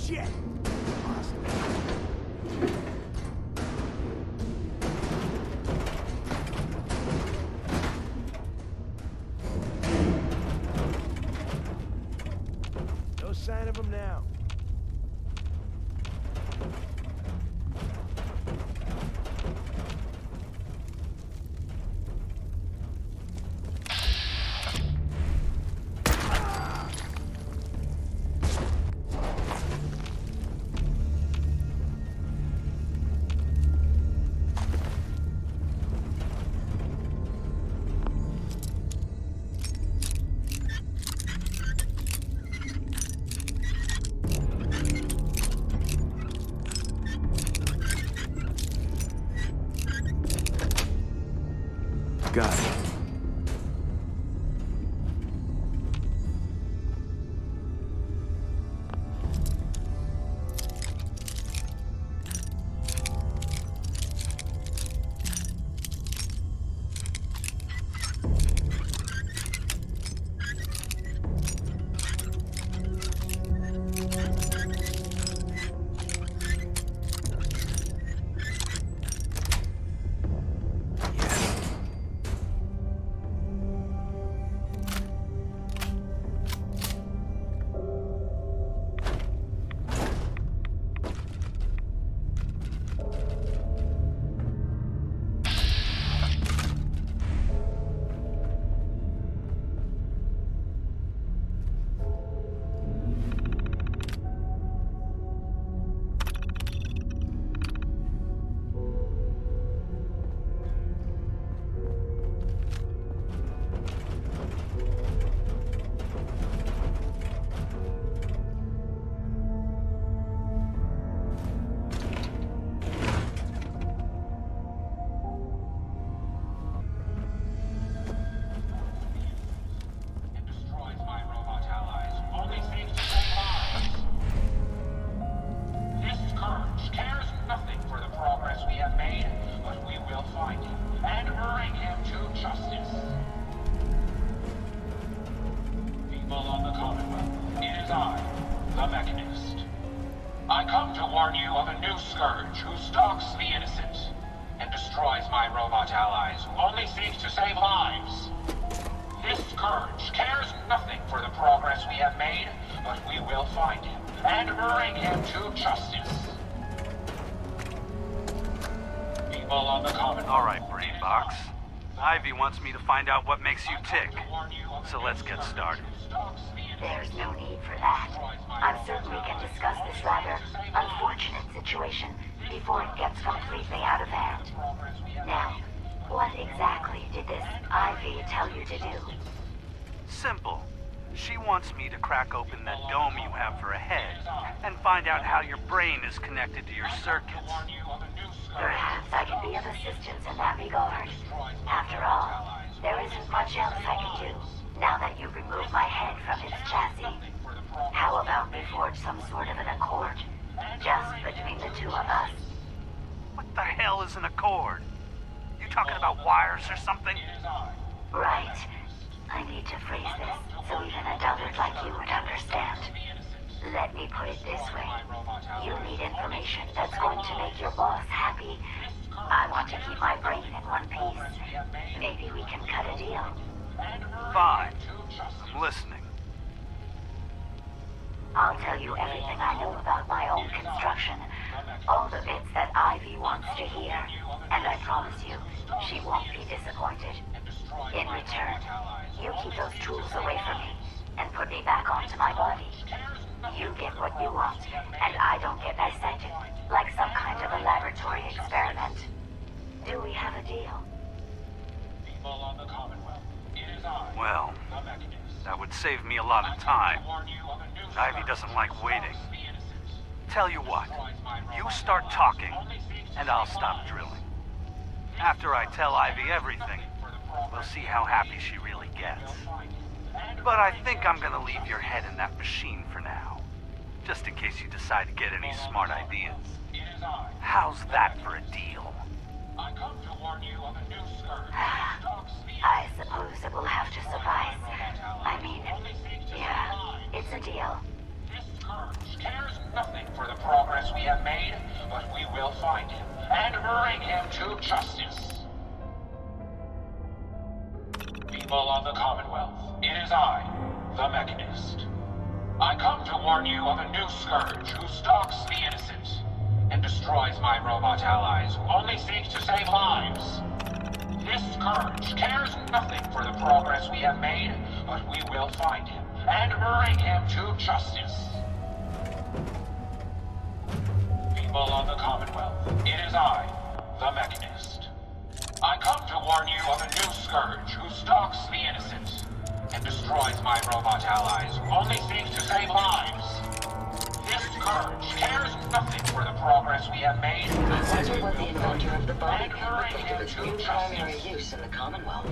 Shit! No sign of him now. Got it. The Mechanist. I come to warn you of a new scourge who stalks the innocent and destroys my robot allies who only seek to save lives. This scourge cares nothing for the progress we have made, but we will find him and bring him to justice. People on the common. All right, Brain Box. Ivy wants me to find out what makes you tick. So let's get started. There's no need for that. I'm certain we can discuss this rather unfortunate situation before it gets completely out of hand. Now, what exactly did this Ivy tell you to do? Simple. She wants me to crack open that dome you have for a head and find out how your brain is connected to your circuits. Perhaps I can be of assistance in that regard. After all, there isn't much else I can do now that you've removed my head from its chassis. How about we forge some sort of an accord, just between the two of us? What the hell is an accord? You talking about wires or something? Right. I need to phrase this so even a dullard like you would understand. Let me put it this way. You need information that's going to make your boss happy. I want to keep my brain in one piece. Maybe we can cut a deal. Fine. I'm listening. I'll tell you everything I know about my own construction. All the bits that Ivy wants to hear. And I promise you, she won't be disappointed. In return, you keep those tools away from me and put me back onto my body. You get what you want, and I don't get dissected like some kind of a laboratory experiment. Do we have a deal? Well, that would save me a lot of time. Ivy doesn't like waiting. Tell you what, you start talking, and I'll stop drilling. After I tell Ivy everything, we'll see how happy she really gets. But I think I'm gonna leave your head in that machine for now, just in case you decide to get any smart ideas. How's that for a deal? I suppose it will have to suffice. I mean, yeah, it's a deal. This scourge cares nothing for the progress we have made, but we will find him and bring him to justice. People of the Commonwealth, it is I, the Mechanist. I come to warn you of a new scourge who stalks the innocent and destroys my robot allies who only seek to save lives. This scourge cares nothing for the progress we have made, but we will find him and bring him to justice. People of the Commonwealth, it is I, the Mechanist. I come to warn you of a new scourge who stalks the innocent and destroys my robot allies who only seek to save lives. This scourge cares nothing for the progress we have made. I wonder what the inventor of the body would think of its new primary use in the Commonwealth.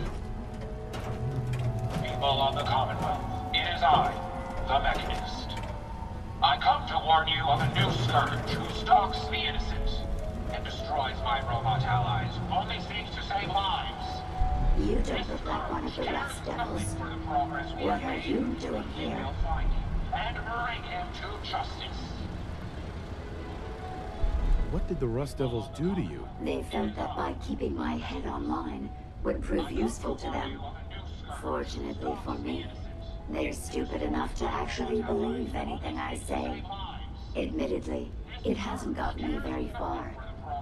People of the Commonwealth, it is I, the Mechanist. I come to warn you of a new scourge who stalks the innocent and destroys my robot allies who only seek to save lives. You don't look like one of the Rust Devils. What are you doing here? And bring him to justice. What did the Rust Devils do to you? They felt that by keeping my head online would prove useful to them. Fortunately for me, they're stupid enough to actually believe anything I say. Admittedly, it hasn't gotten me very far,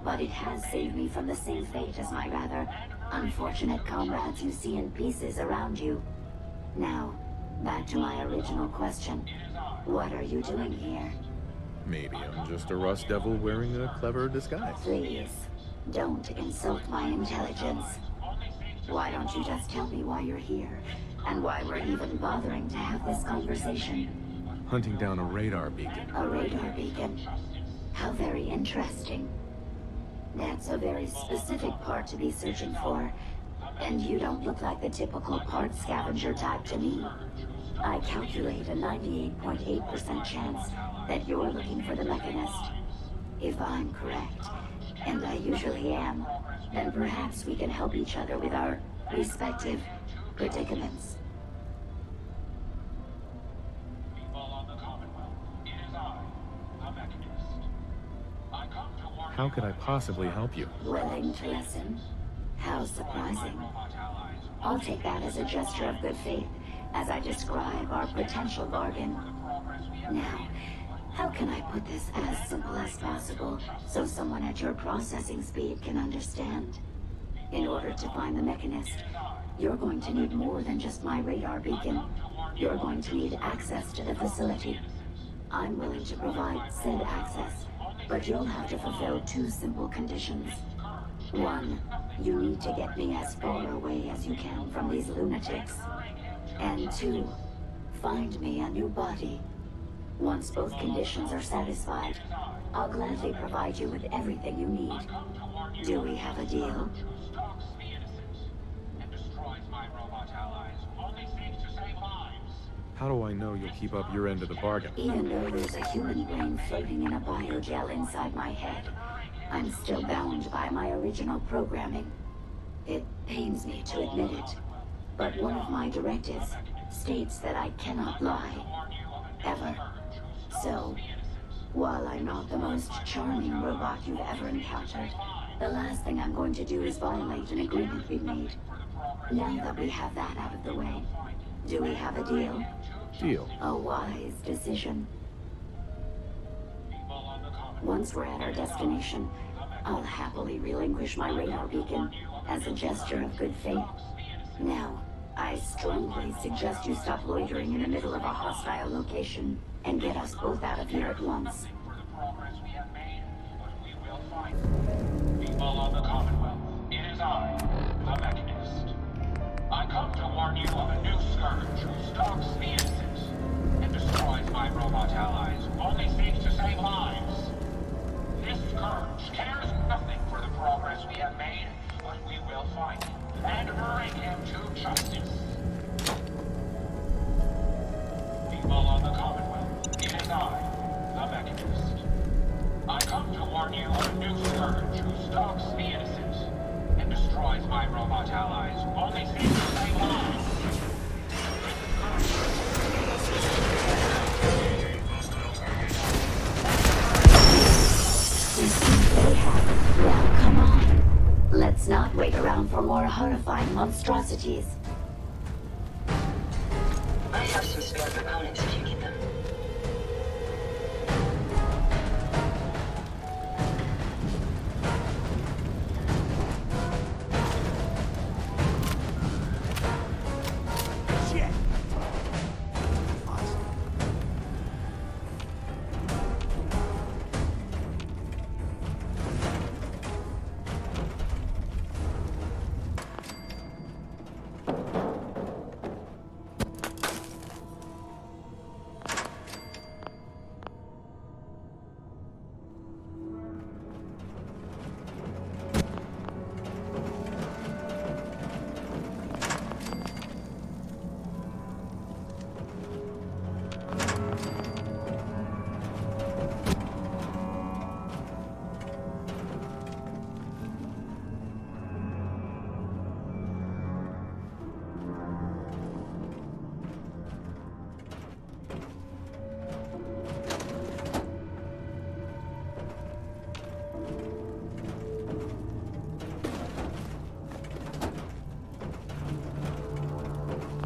but it has saved me from the same fate as my rather unfortunate comrades you see in pieces around you. Now, back to my original question. What are you doing here? Maybe I'm just a Rust Devil wearing a clever disguise. Please, don't insult my intelligence. Why don't you just tell me why you're here, and why we're even bothering to have this conversation? Hunting down a radar beacon. A radar beacon? How very interesting. That's a very specific part to be searching for, and you don't look like the typical part scavenger type to me. I calculate a 98.8% chance that you're looking for the Mechanist. If I'm correct, and I usually am, then perhaps we can help each other with our respective predicaments. How could I possibly help you? Willing to listen? How surprising. I'll take that as a gesture of good faith as I describe our potential bargain. Now, how can I put this as simple as possible so someone at your processing speed can understand? In order to find the Mechanist, you're going to need more than just my radar beacon. You're going to need access to the facility. I'm willing to provide said access, but you'll have to fulfill two simple conditions. One, you need to get me as far away as you can from these lunatics. And two, find me a new body. Once both conditions are satisfied, I'll gladly provide you with everything you need. Do we have a deal? How do I know you'll keep up your end of the bargain? Even though there's a human brain floating in a biogel inside my head, I'm still bound by my original programming. It pains me to admit it, but one of my directives states that I cannot lie. Ever. So, while I'm not the most charming robot you've ever encountered, the last thing I'm going to do is violate an agreement we've made. Now that we have that out of the way, do we have a deal? Deal. A wise decision. Once we're at our destination, I'll happily relinquish my radar beacon as a gesture of good faith. Now, I strongly suggest you stop loitering in the middle of a hostile location and get us both out of here at once. People of the Commonwealth, it is I, the Mechanist. I come to warn you of a new scourge who stalks the innocent and destroys my robot allies who only seek to save lives. This scourge cares nothing for the progress we have made, but we will find him and bring him to justice. People of the Commonwealth, it is I, the Mechanist. I come to warn you of a new scourge who stalks the innocent and destroys my robot allies who only seek to save lives. down for more horrifying monstrosities. I have some spare components if you need them.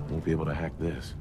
Won't be able to hack this.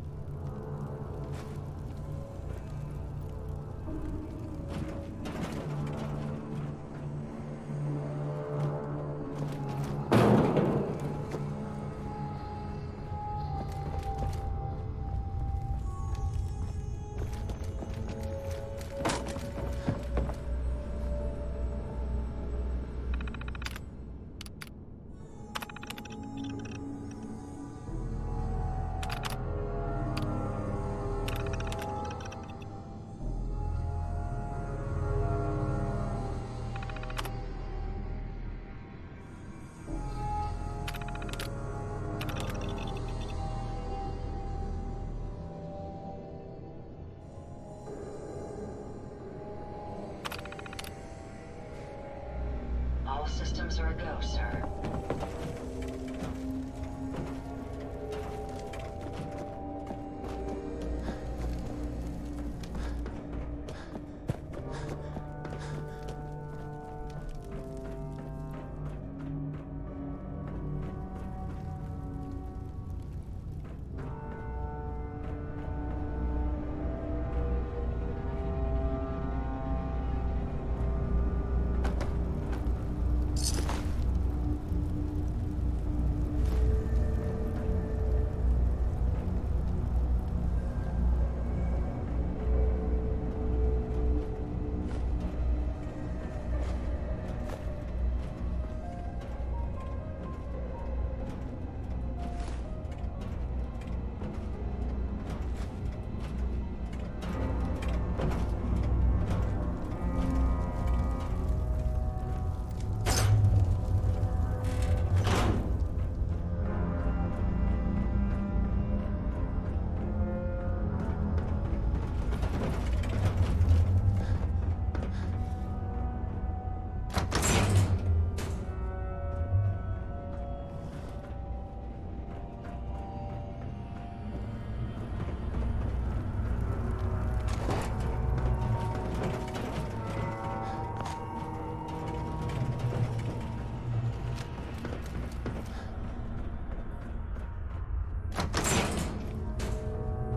All systems are a go, sir.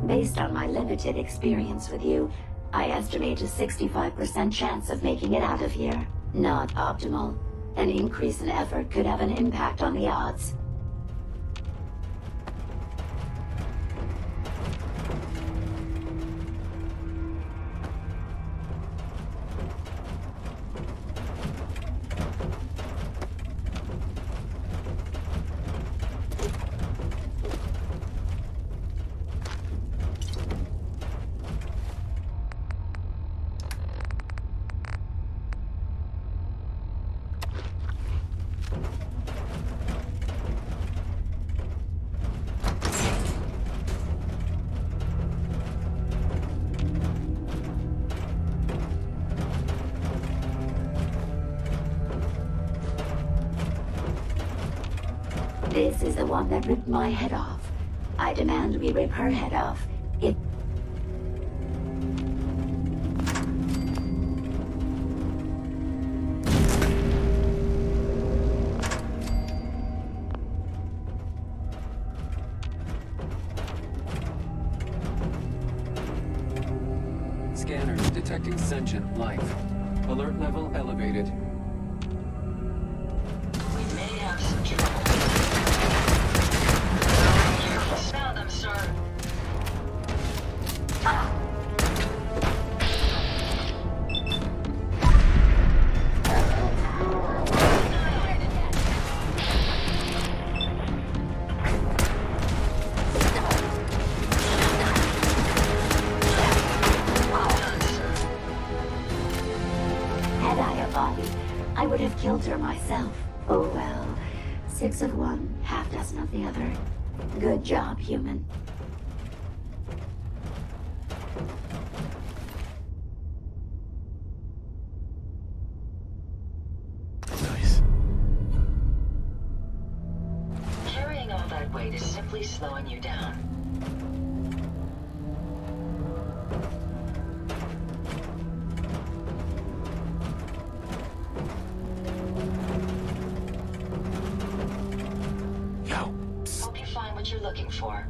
Based on my limited experience with you, I estimate a 65% chance of making it out of here. Not optimal. An increase in effort could have an impact on the odds. This is the one that ripped my head off. I demand we rip her head off. If Scanners detecting sentient life. Alert level elevated. We may have some trouble. You found them, sir. I would have killed her myself. Oh well. 6 of one, half dozen of the other. Good job, human. Nice. Carrying all that weight is simply slowing you down. Hope you find what you're looking for.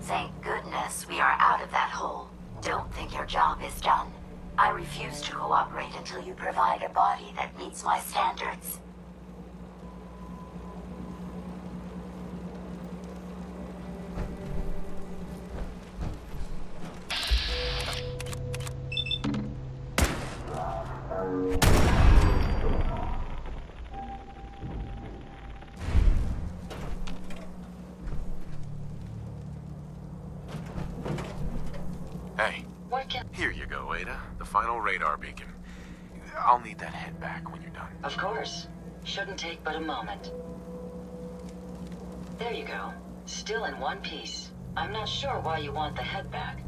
Thank goodness we are out of that hole. Don't think your job is done. I refuse to cooperate until you provide a body that meets my standards. Hey. What can... Here you go, Ada. The final radar beacon. I'll need that head back when you're done. Of course. Shouldn't take but a moment. There you go. Still in one piece. I'm not sure why you want the head back.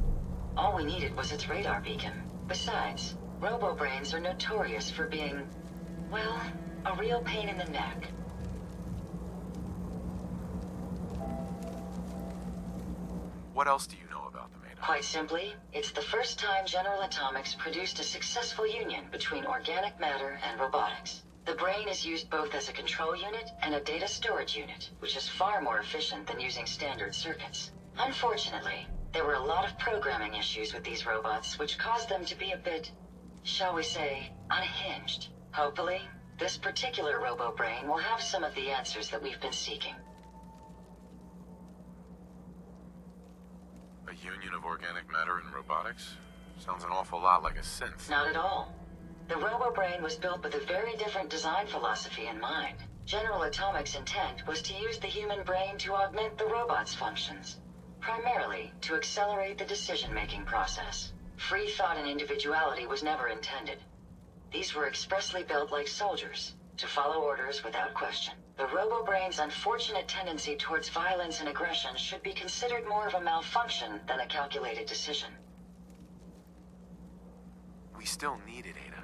All we needed was its radar beacon. Besides, robo-brains are notorious for being, well, a real pain in the neck. What else do you know about them, Ada? Quite simply, it's the first time General Atomics produced a successful union between organic matter and robotics. The brain is used both as a control unit and a data storage unit, which is far more efficient than using standard circuits. Unfortunately, there were a lot of programming issues with these robots, which caused them to be a bit, shall we say, unhinged. Hopefully, this particular robo-brain will have some of the answers that we've been seeking. A union of organic matter and robotics? Sounds an awful lot like a synth. Not at all. The robo-brain was built with a very different design philosophy in mind. General Atomics' intent was to use the human brain to augment the robot's functions, primarily to accelerate the decision-making process. Free thought and individuality was never intended. These were expressly built like soldiers, to follow orders without question. The robo-brain's unfortunate tendency towards violence and aggression should be considered more of a malfunction than a calculated decision. We still need it, Ada.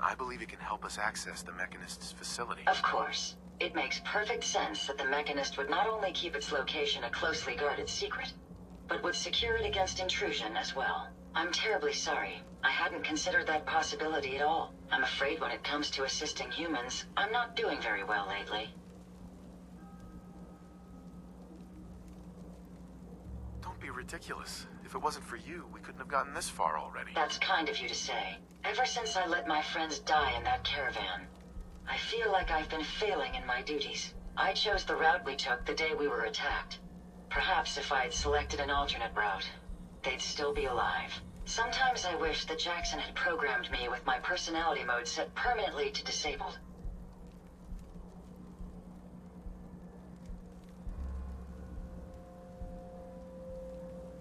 I believe it can help us access the Mechanist's facility. Of course. It makes perfect sense that the Mechanist would not only keep its location a closely guarded secret, but would secure it against intrusion as well. I'm terribly sorry. I hadn't considered that possibility at all. I'm afraid when it comes to assisting humans, I'm not doing very well lately. Don't be ridiculous. If it wasn't for you, we couldn't have gotten this far already. That's kind of you to say. Ever since I let my friends die in that caravan, I feel like I've been failing in my duties. I chose the route we took the day we were attacked. Perhaps if I'd selected an alternate route, they'd still be alive. Sometimes I wish that Jackson had programmed me with my personality mode set permanently to disabled.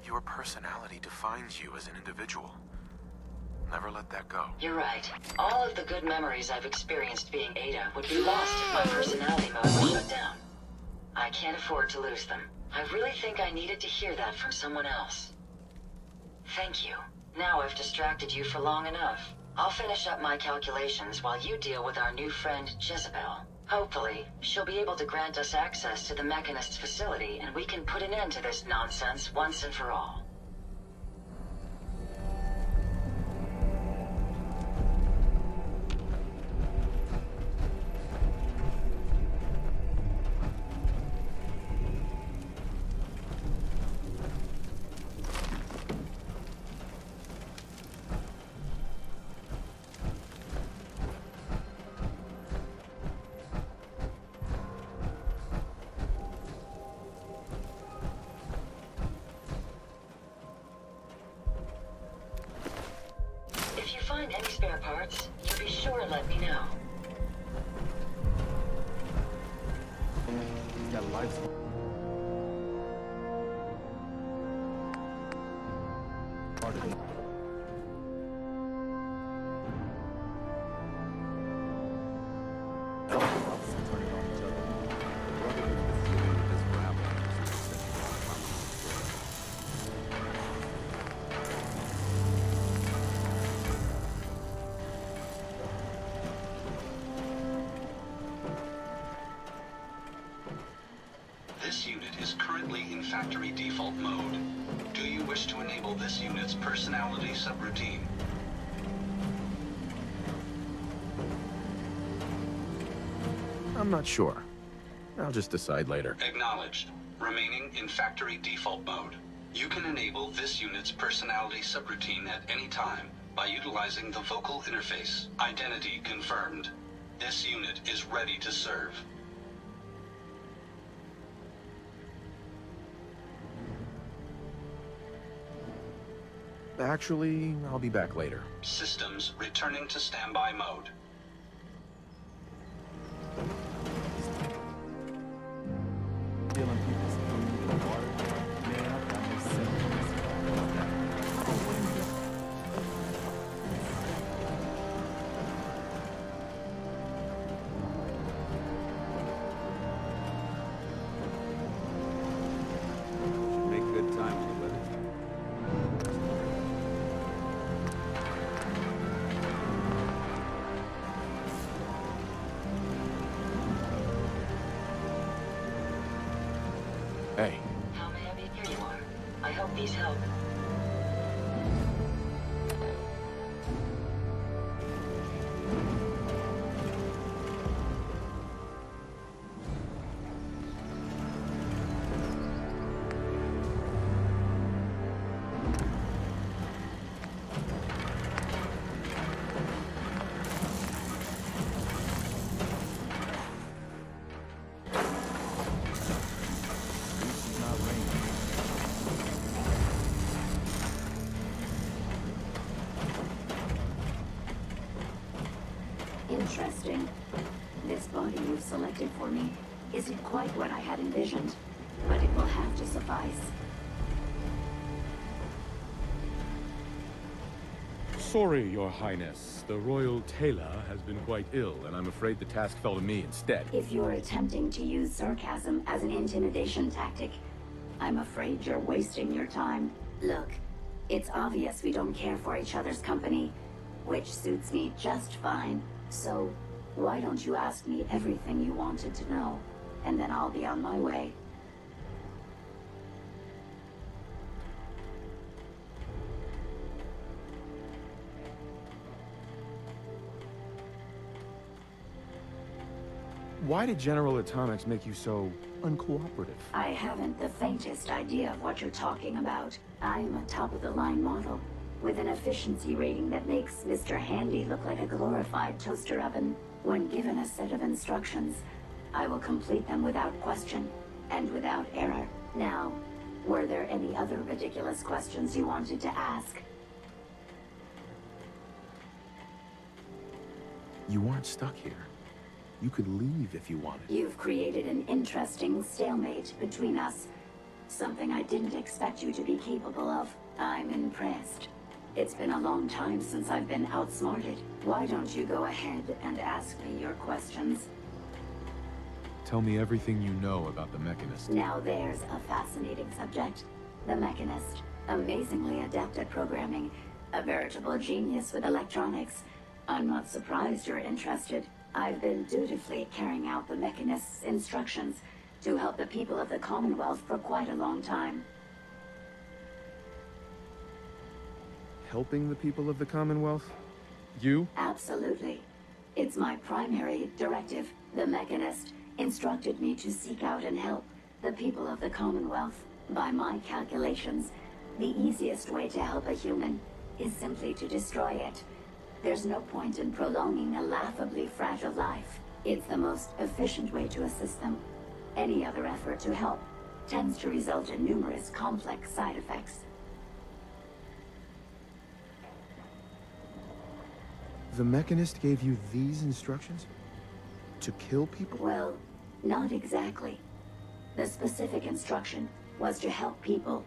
Your personality defines you as an individual. Never let that go. You're right. All of the good memories I've experienced being Ada would be lost if my personality mode was shut down. I can't afford to lose them. I really think I needed to hear that from someone else. Thank you. Now I've distracted you for long enough. I'll finish up my calculations while you deal with our new friend, Jezebel. Hopefully, she'll be able to grant us access to the Mechanist's facility and we can put an end to this nonsense once and for all. If you find any spare parts, you be sure and let me know. He's got lights. This unit is currently in factory default mode. Do you wish to enable this unit's personality subroutine? I'm not sure. I'll just decide later. Acknowledged. Remaining in factory default mode. You can enable this unit's personality subroutine at any time by utilizing the vocal interface. Identity confirmed. This unit is ready to serve. Actually, I'll be back later. Systems returning to standby mode. Make good time when the weather's Hey. How may I be? Here you are. I hope these help. Interesting. This body you've selected for me isn't quite what I had envisioned, but it will have to suffice. Sorry, Your Highness. The Royal Tailor has been quite ill, and I'm afraid the task fell to me instead. If you're attempting to use sarcasm as an intimidation tactic, I'm afraid you're wasting your time. Look, it's obvious we don't care for each other's company, which suits me just fine. So, why don't you ask me everything you wanted to know, and then I'll be on my way. Why did General Atomics make you so uncooperative? I haven't the faintest idea of what you're talking about. I'm a top-of-the-line model, with an efficiency rating that makes Mr. Handy look like a glorified toaster oven. When given a set of instructions, I will complete them without question, and without error. Now, were there any other ridiculous questions you wanted to ask? You aren't stuck here. You could leave if you wanted. You've created an interesting stalemate between us. Something I didn't expect you to be capable of. I'm impressed. It's been a long time since I've been outsmarted. Why don't you go ahead and ask me your questions? Tell me everything you know about the Mechanist. Now there's a fascinating subject. The Mechanist. Amazingly adept at programming. A veritable genius with electronics. I'm not surprised you're interested. I've been dutifully carrying out the Mechanist's instructions to help the people of the Commonwealth for quite a long time. Helping the people of the Commonwealth? You? Absolutely. It's my primary directive. The Mechanist instructed me to seek out and help the people of the Commonwealth. By my calculations, the easiest way to help a human is simply to destroy it. There's no point in prolonging a laughably fragile life. It's the most efficient way to assist them. Any other effort to help tends to result in numerous complex side effects. The Mechanist gave you these instructions? To kill people? Well, not exactly. The specific instruction was to help people.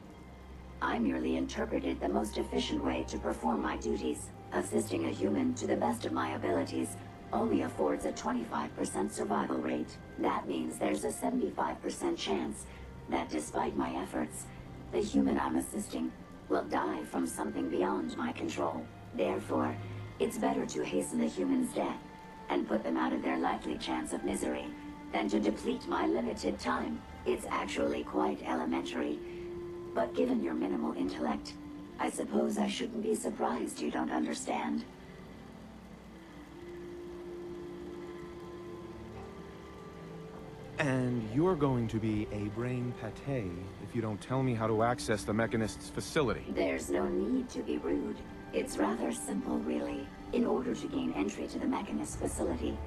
I merely interpreted the most efficient way to perform my duties. Assisting a human to the best of my abilities only affords a 25% survival rate. That means there's a 75% chance that despite my efforts, the human I'm assisting will die from something beyond my control. Therefore, it's better to hasten the human's death and put them out of their likely chance of misery than to deplete my limited time. It's actually quite elementary, but given your minimal intellect, I suppose I shouldn't be surprised you don't understand. And you're going to be a brain pate if you don't tell me how to access the Mechanist's facility. There's no need to be rude. It's rather simple, really. In order to gain entry to the Mechanist facility,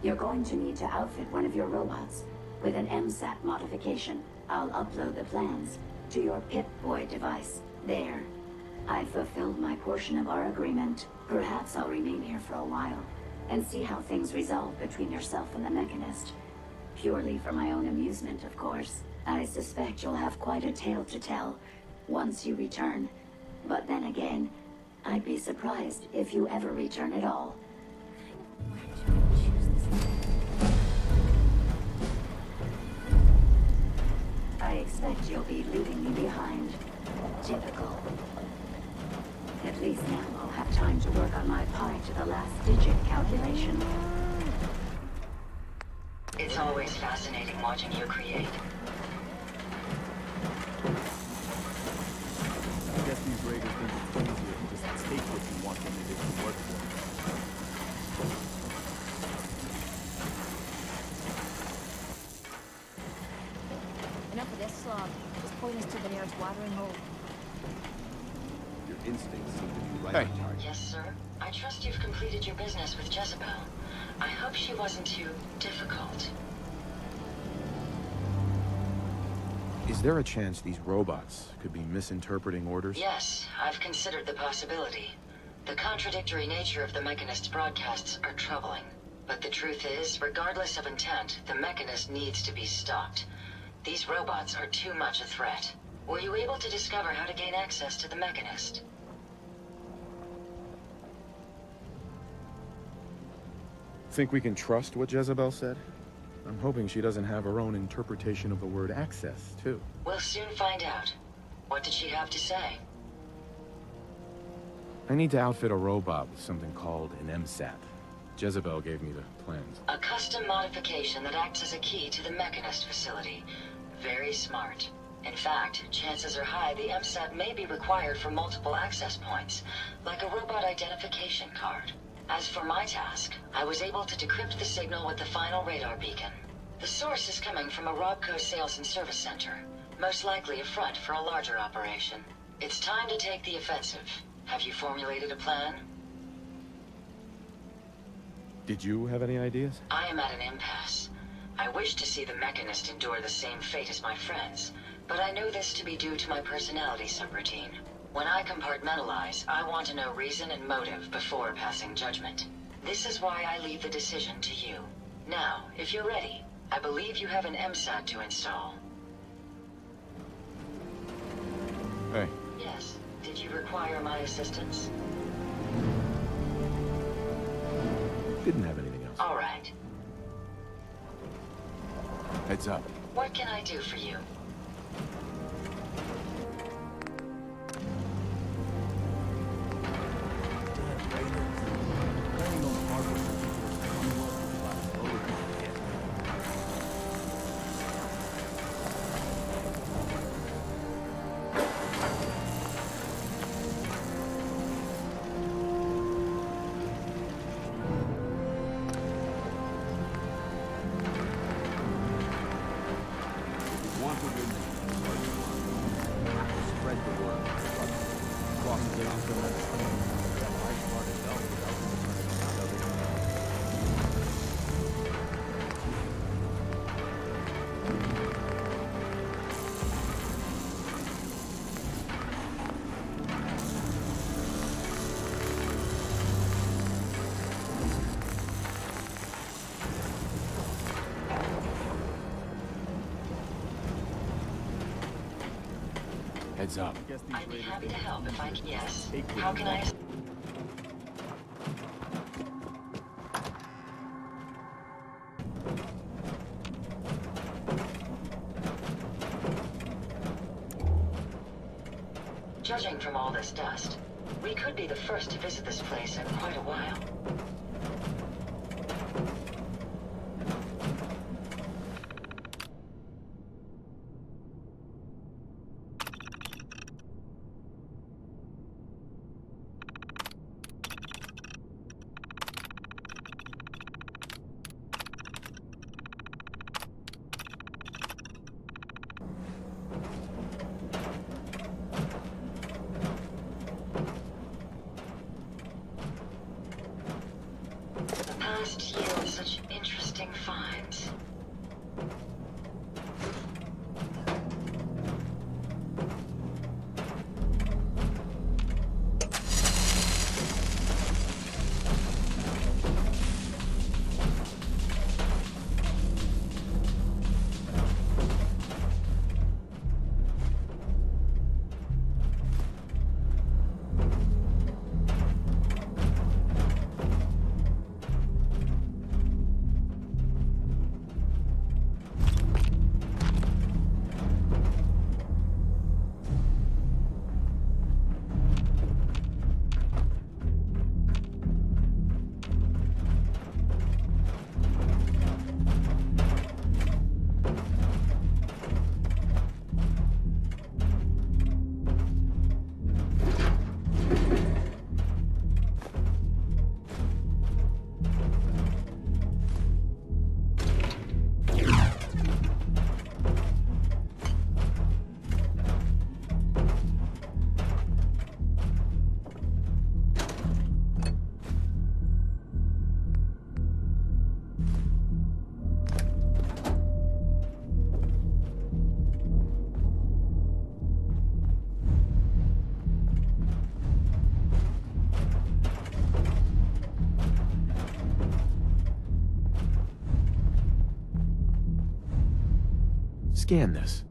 you're going to need to outfit one of your robots with an MSAT modification. I'll upload the plans to your Pip-Boy device. There. I've fulfilled my portion of our agreement. Perhaps I'll remain here for a while and see how things resolve between yourself and the Mechanist. Purely for my own amusement, of course. I suspect you'll have quite a tale to tell once you return. But then again, I'd be surprised if you ever return at all. I expect you'll be leaving me behind. Typical. At least now I'll have time to work on my pi to the last digit calculation. It's always fascinating watching you create. I guess these raiders think it's easier to just take what you want than it is to work for. Enough of this slog. Just point us to the nearest watering hole. Your instincts seem to be right Hey. on target. Yes, sir. I trust you've completed your business with Jezebel. I hope she wasn't too difficult. Is there a chance these robots could be misinterpreting orders? Yes, I've considered the possibility. The contradictory nature of the Mechanist's broadcasts are troubling. But the truth is, regardless of intent, the Mechanist needs to be stopped. These robots are too much a threat. Were you able to discover how to gain access to the Mechanist? Think we can trust what Jezebel said? I'm hoping she doesn't have her own interpretation of the word access, too. We'll soon find out. What did she have to say? I need to outfit a robot with something called an MSAT. Jezebel gave me the plans. A custom modification that acts as a key to the Mechanist facility. Very smart. In fact, chances are high the MSAT may be required for multiple access points, like a robot identification card. As for my task, I was able to decrypt the signal with the final radar beacon. The source is coming from a Robco sales and service center, most likely a front for a larger operation. It's time to take the offensive. Have you formulated a plan? Did you have any ideas? I am at an impasse. I wish to see the Mechanist endure the same fate as my friends, but I know this to be due to my personality subroutine. When I compartmentalize, I want to know reason and motive before passing judgment. This is why I leave the decision to you. Now, if you're ready, I believe you have an MSAT to install. Hey. Yes. Did you require my assistance? Didn't have anything else. All right. Heads up. What can I do for you? Heads up. I'd be happy to help if I can. Yes. How can I? Judging from all this dust, we could be the first to visit this place in quite a while. The past yields such interesting finds. Scan this.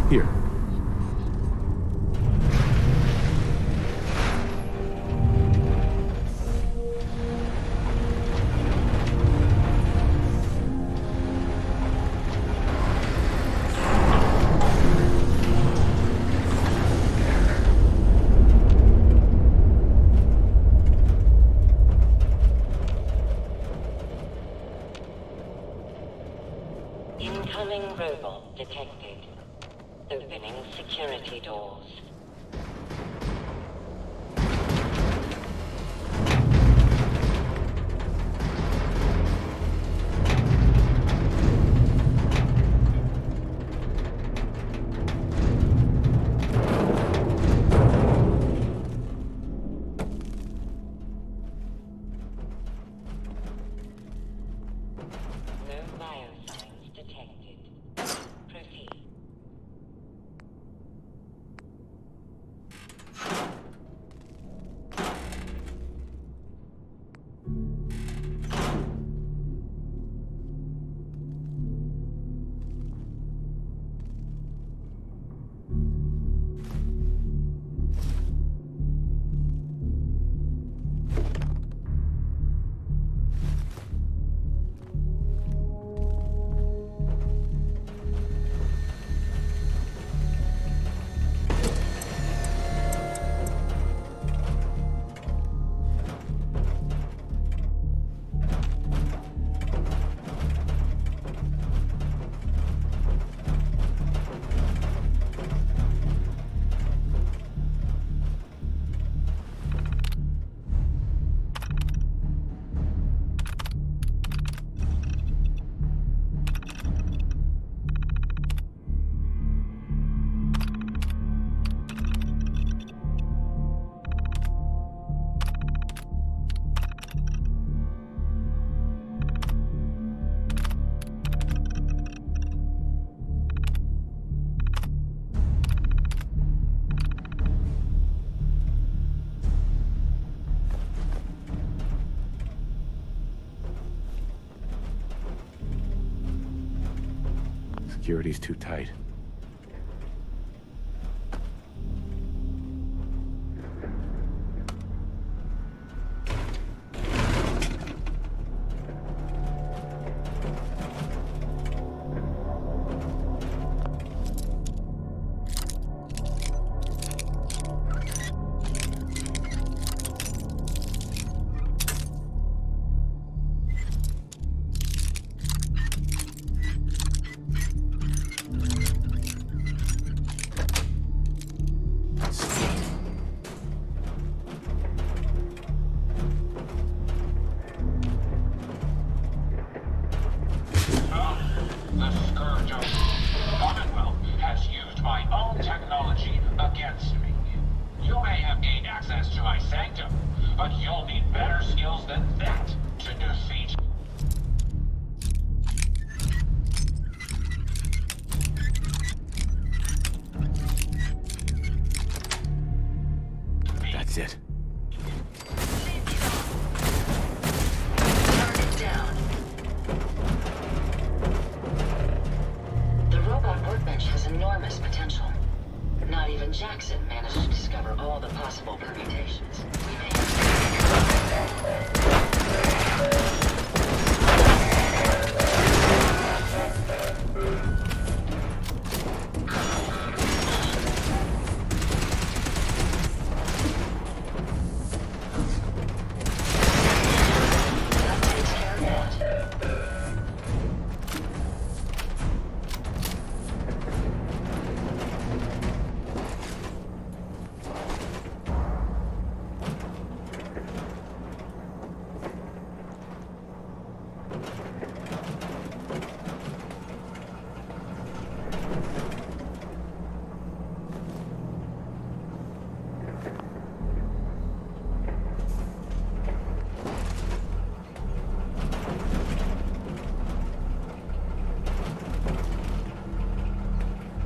Here. Incoming robot detected. Opening security doors. Security's too tight. That's it. Target down. The robot workbench has enormous potential. Not even Jackson managed to discover all the possible permutations. We may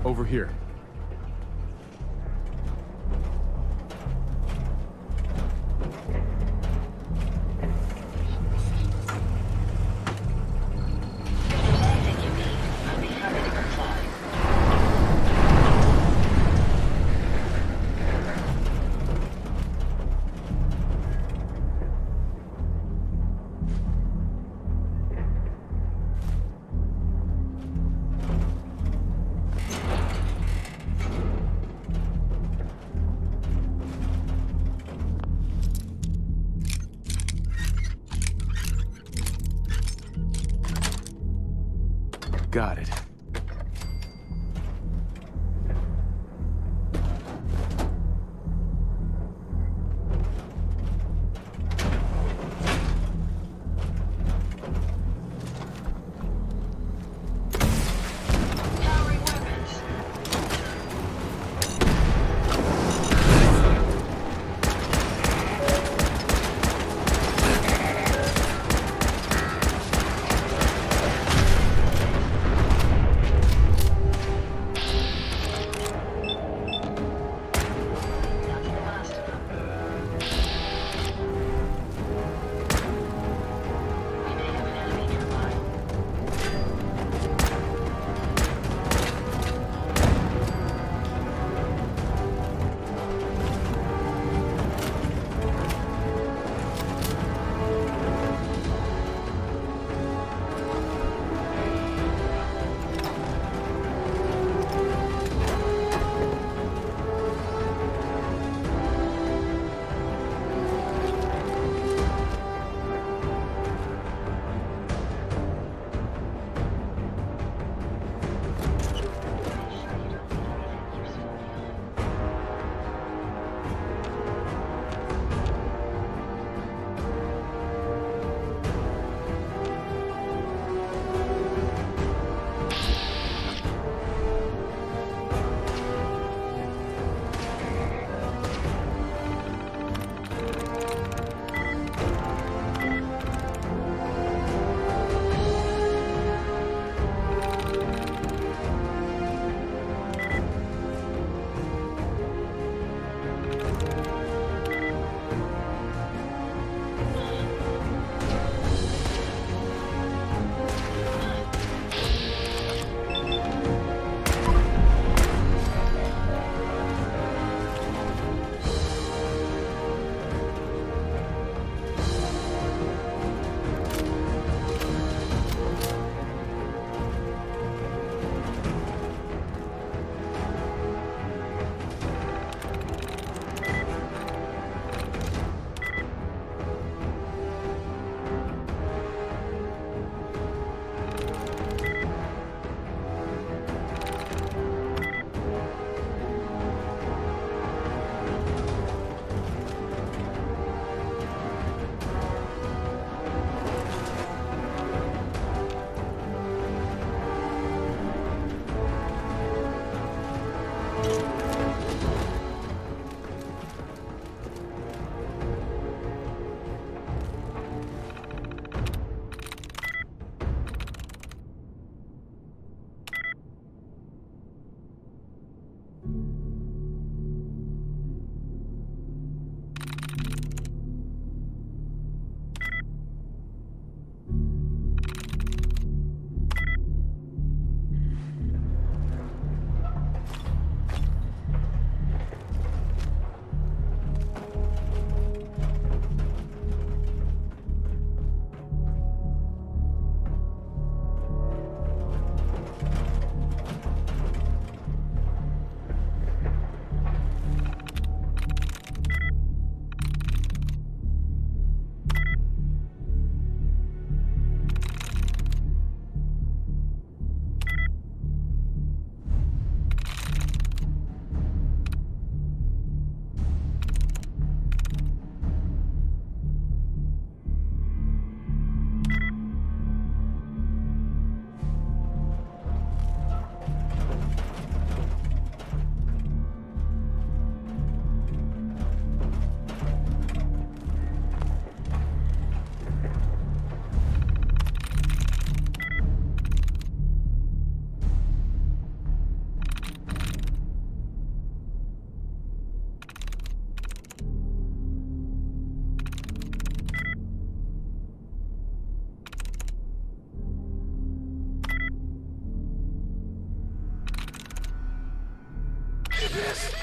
Over here. Got it. this!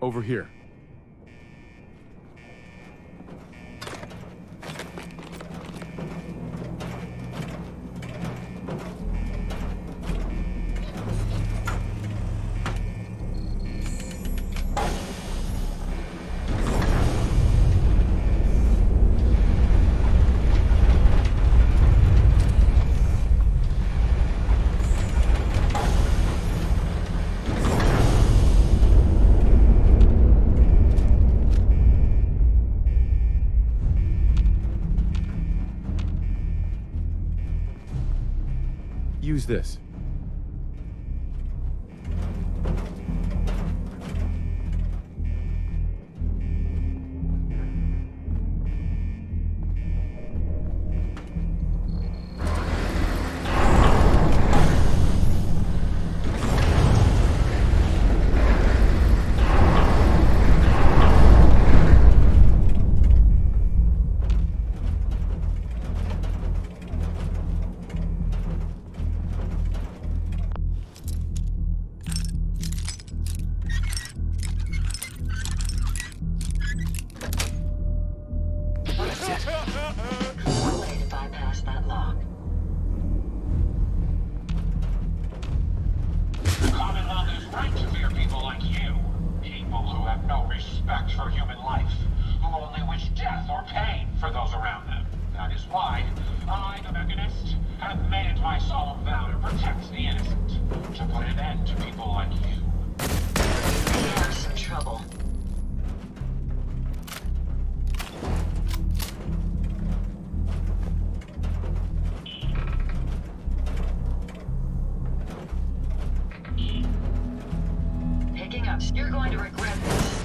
Over here. Use this. One way to bypass that lock. The Commonwealth is right to fear people like you. People who have no respect for human life, who only wish death or pain for those around them. That is why I, the Mechanist, have made it my solemn vow to protect the innocent, to put an end to people like you. We have some trouble. Picking up. You're going to regret this.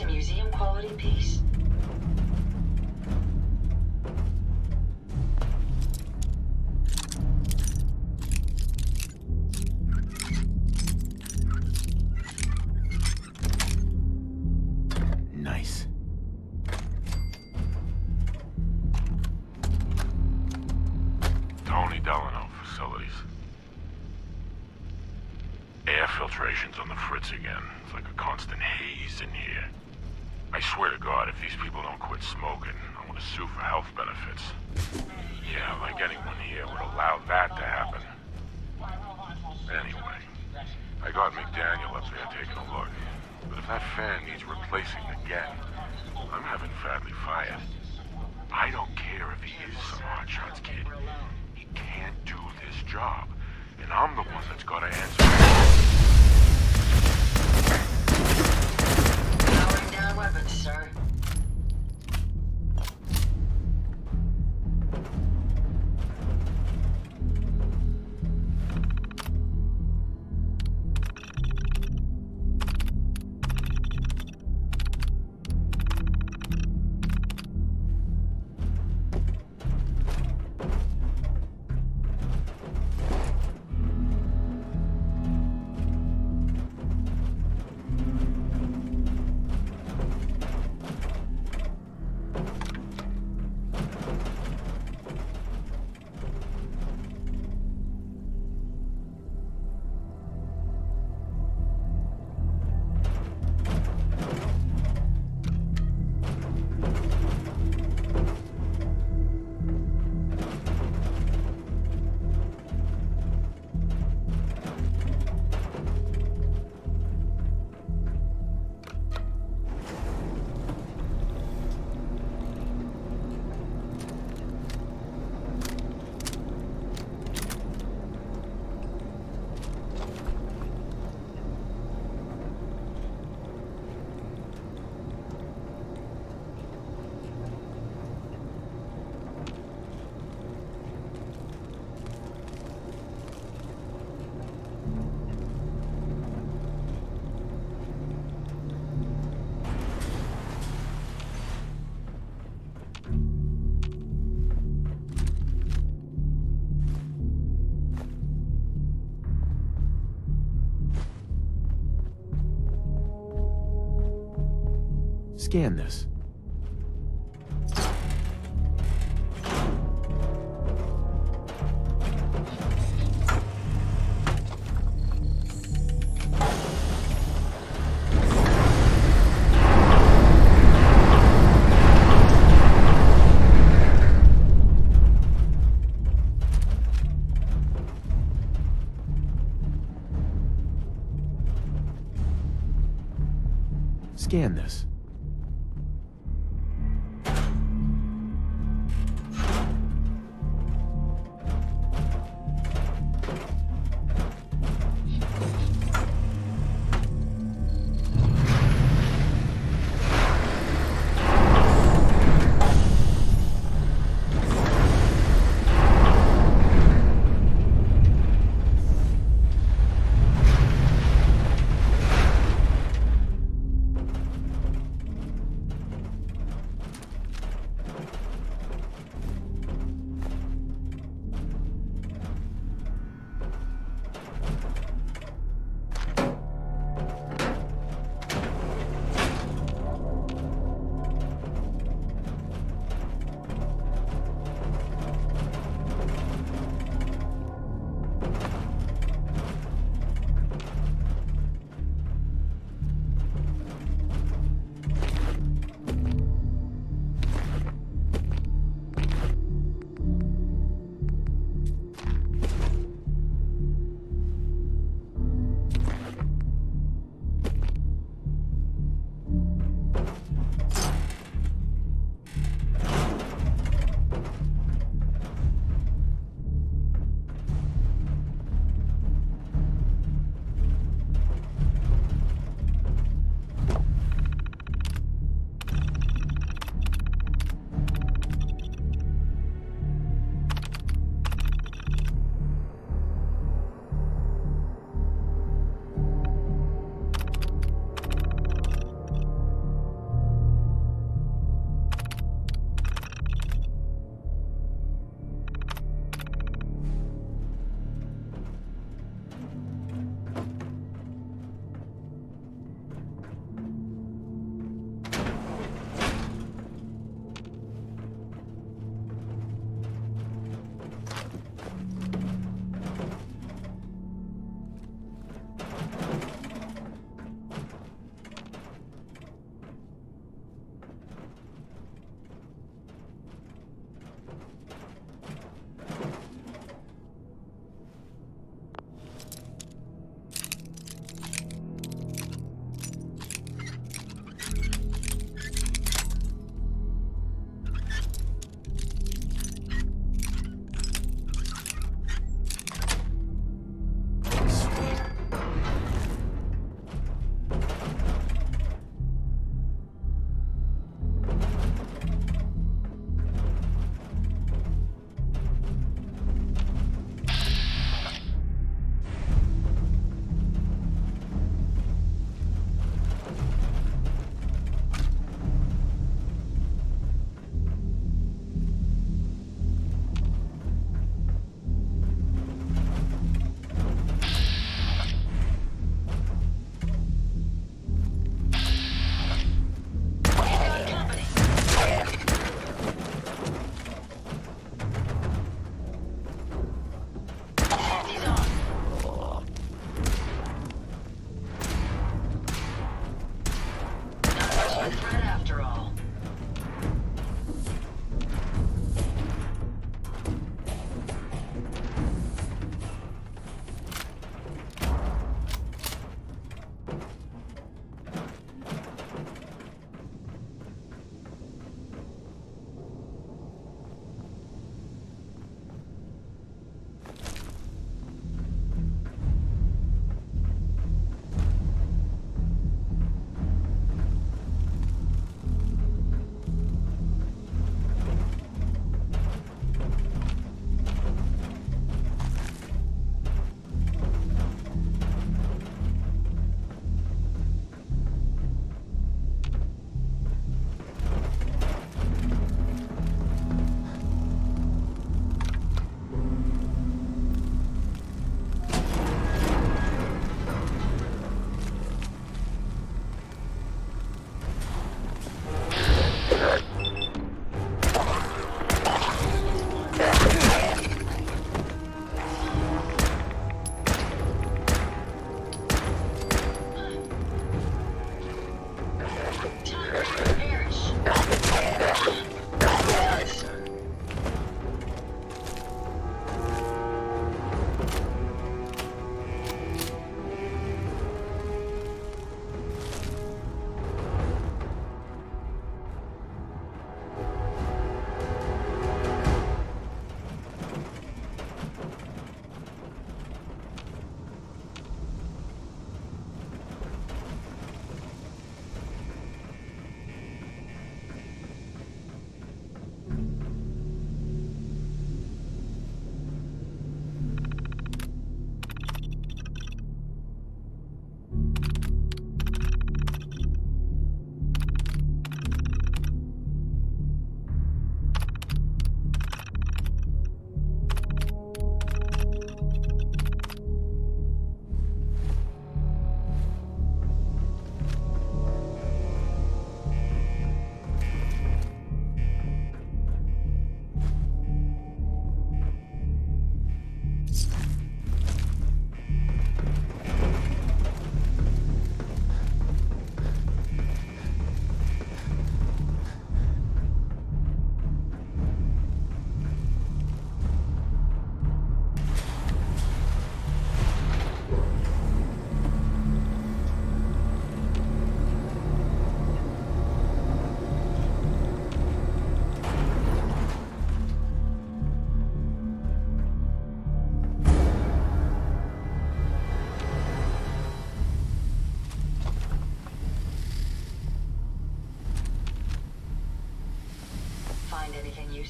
to museum quality piece. Nice. Tony Delano facilities. Air filtration's on the fritz again. It's like a constant haze in here. I swear to God, if these people don't quit smoking, I'm gonna sue for health benefits. Yeah, like anyone here would allow that to happen. Anyway, I got McDaniel up there taking a look. But if that fan needs replacing again, I'm having Fadley fired. I don't care if he is some hotshots kid. He can't do this job. And I'm the one that's gotta answer. Powering down weapons, sir. Scan this. Scan this.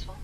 useful?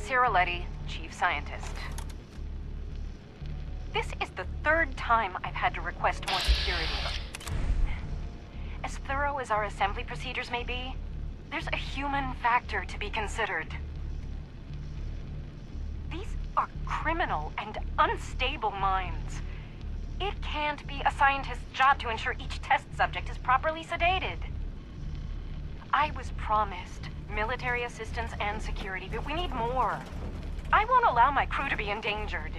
Ciruletti, Chief Scientist. This is the third time I've had to request more security. As thorough as our assembly procedures may be, there's a human factor to be considered. These are criminal and unstable minds. It can't be a scientist's job to ensure each test subject is properly sedated. I was promised military assistance and security, but we need more. I won't allow my crew to be endangered.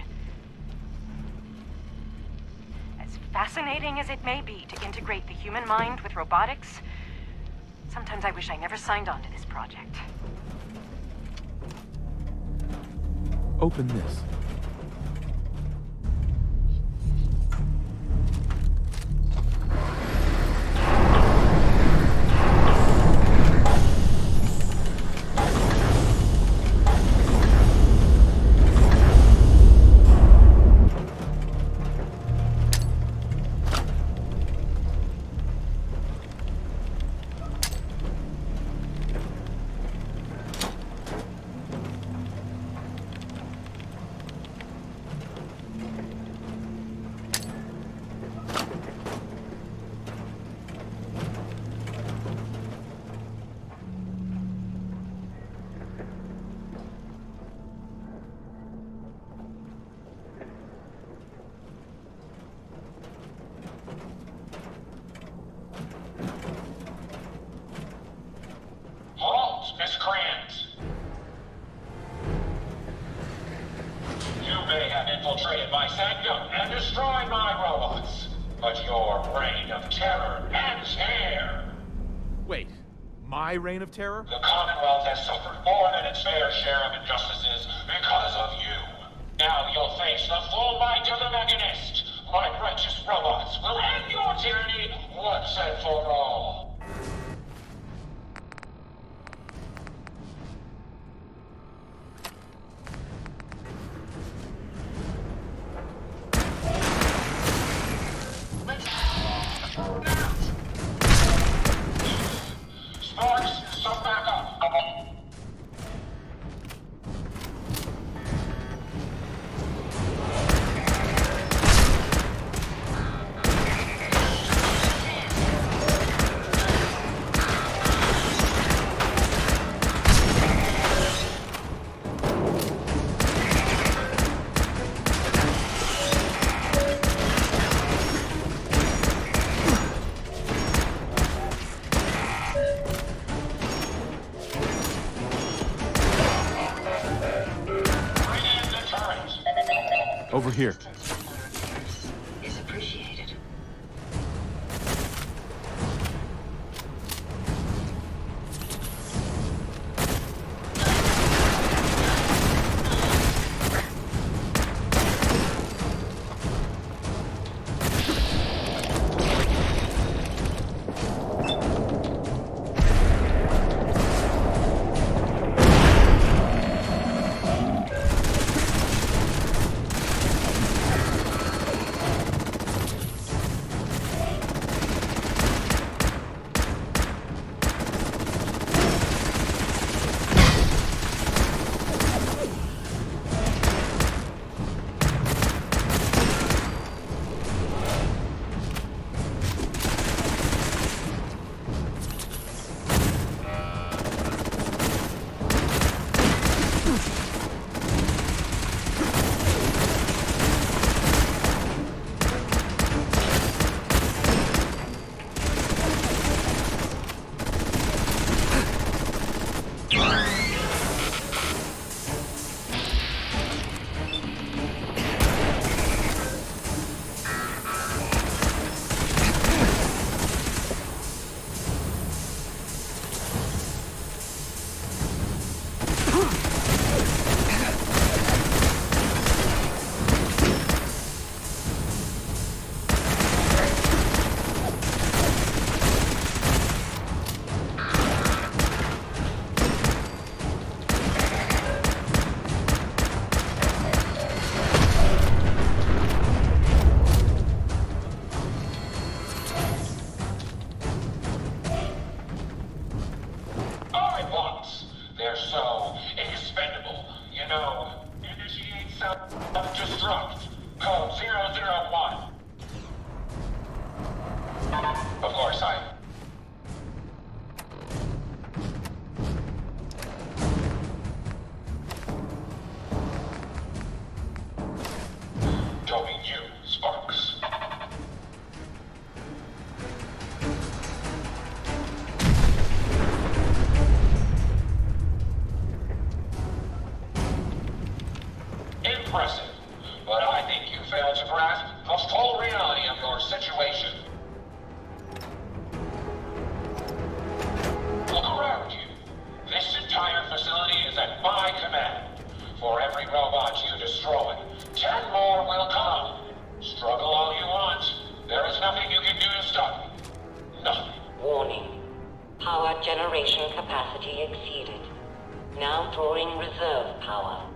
As fascinating as it may be to integrate the human mind with robotics, sometimes I wish I never signed on to this project. Open this. Halt, miscreant! You may have infiltrated my sanctum and destroyed my robots, but your reign of terror ends here! Wait, my reign of terror? The Commonwealth has suffered more than its fair share of injustices because of you. Now you'll face the full might of the Mechanist. My righteous robots will end your tyranny once and for all. Sparks, some backup. Over here. Is appreciated. Construct. Code 001. Of course, don't mean you, Sparks. Impressive. But I think you failed to grasp the full reality of your situation. Look around you. This entire facility is at my command. For every robot you destroy, 10 more will come. Struggle all you want. There is nothing you can do to stop me. Nothing. Warning. Power generation capacity exceeded. Now drawing reserve power.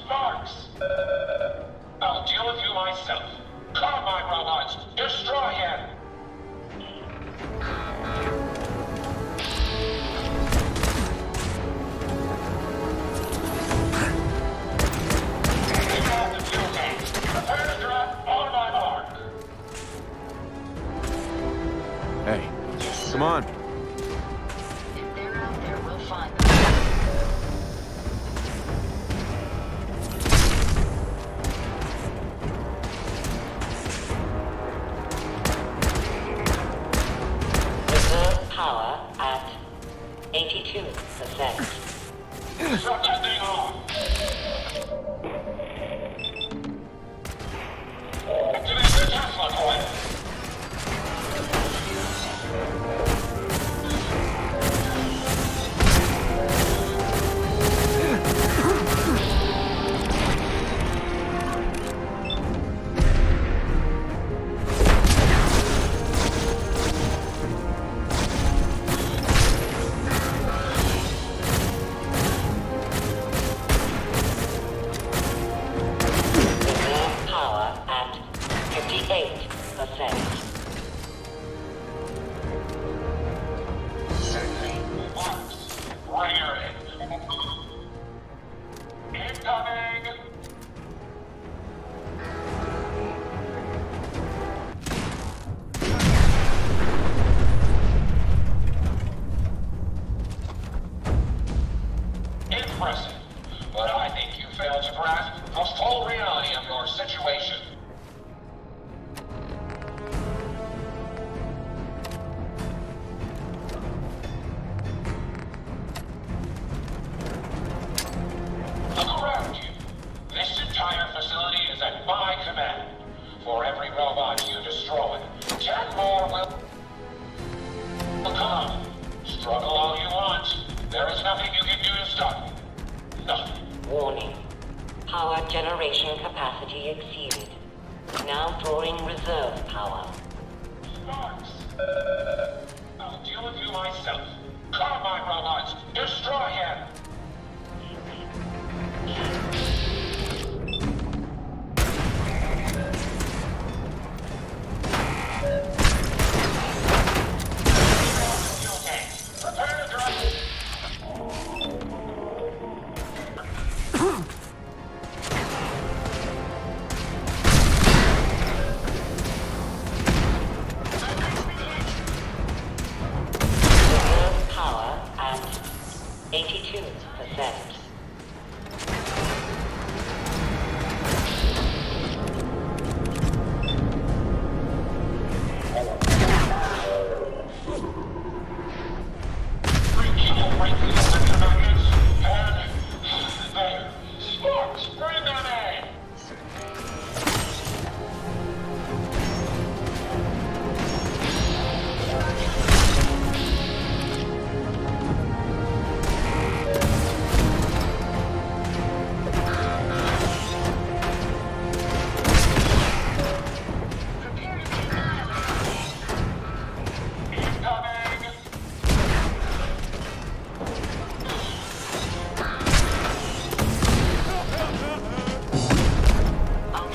Sparks! I'll deal with you myself. Come, my robots! Destroy him! Take off the fuel tanks. Prepare to drop on my mark. Hey, come on. If they're out there, we'll find them. Reserve power at 82%. Shut that thing off! Activate the Tesla coil! Reserve power at 58%. Sparks, bring her in. Incoming! Impressive. But I think you failed to grasp the full reality of your situation. Look around you. This entire facility is at my command. For every robot you destroy, 10 more will come. Struggle all you want. There is nothing you can do to stop me. Nothing. Warning. Power generation capacity exceeded. Now drawing reserve power. Sparks! I'll deal with you myself. Come, my robots! Destroy him! Fuel tanks, prepare to drop. Reserve power at 82%. Sparks, bring them in!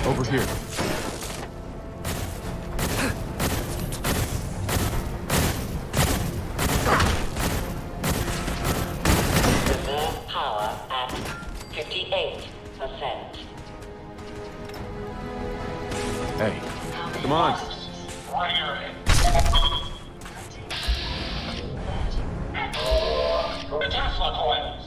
Over here. Reserve power at 58%. Hey, come on. Right here. The Tesla coils.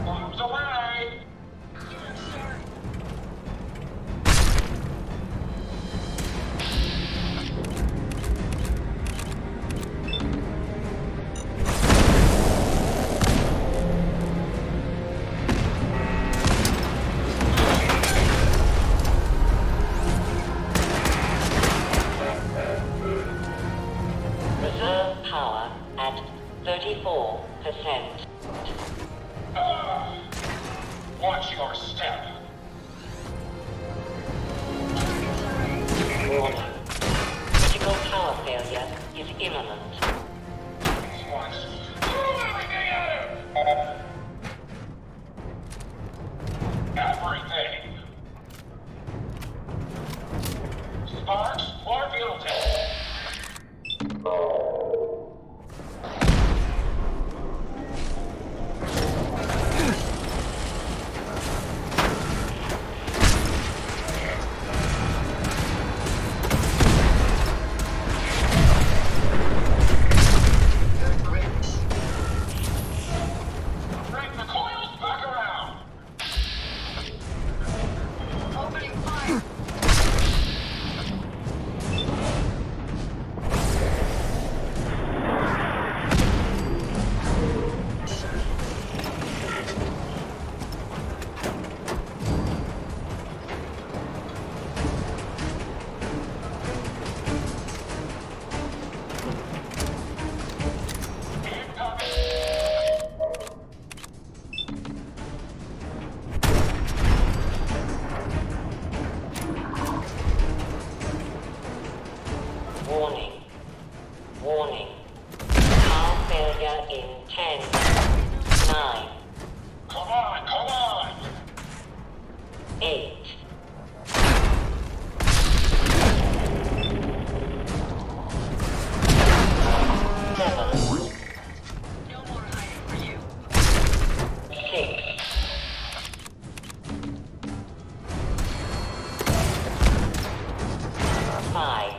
Bombs away! Reserve power at 34%. Watch your step. Warning. Critical power failure is imminent. Everything. Sparks or Gilded? Bring the coils back around. Opening fire. Warning. Warning. Power failure in 10, 9, Come on, come on. 8, 7. No more hiding for you. 6. 5.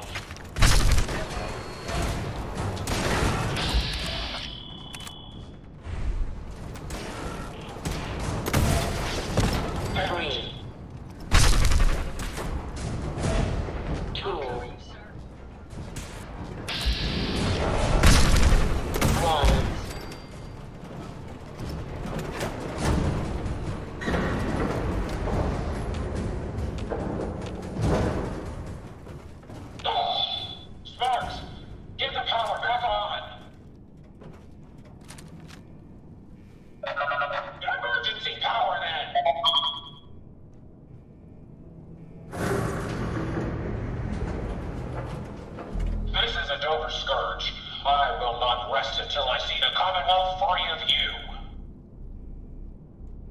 3. 2. 1. Sparks, get the power back on. Emergency power then. This is a Dover Scourge. I will not rest until I see the Commonwealth free of you.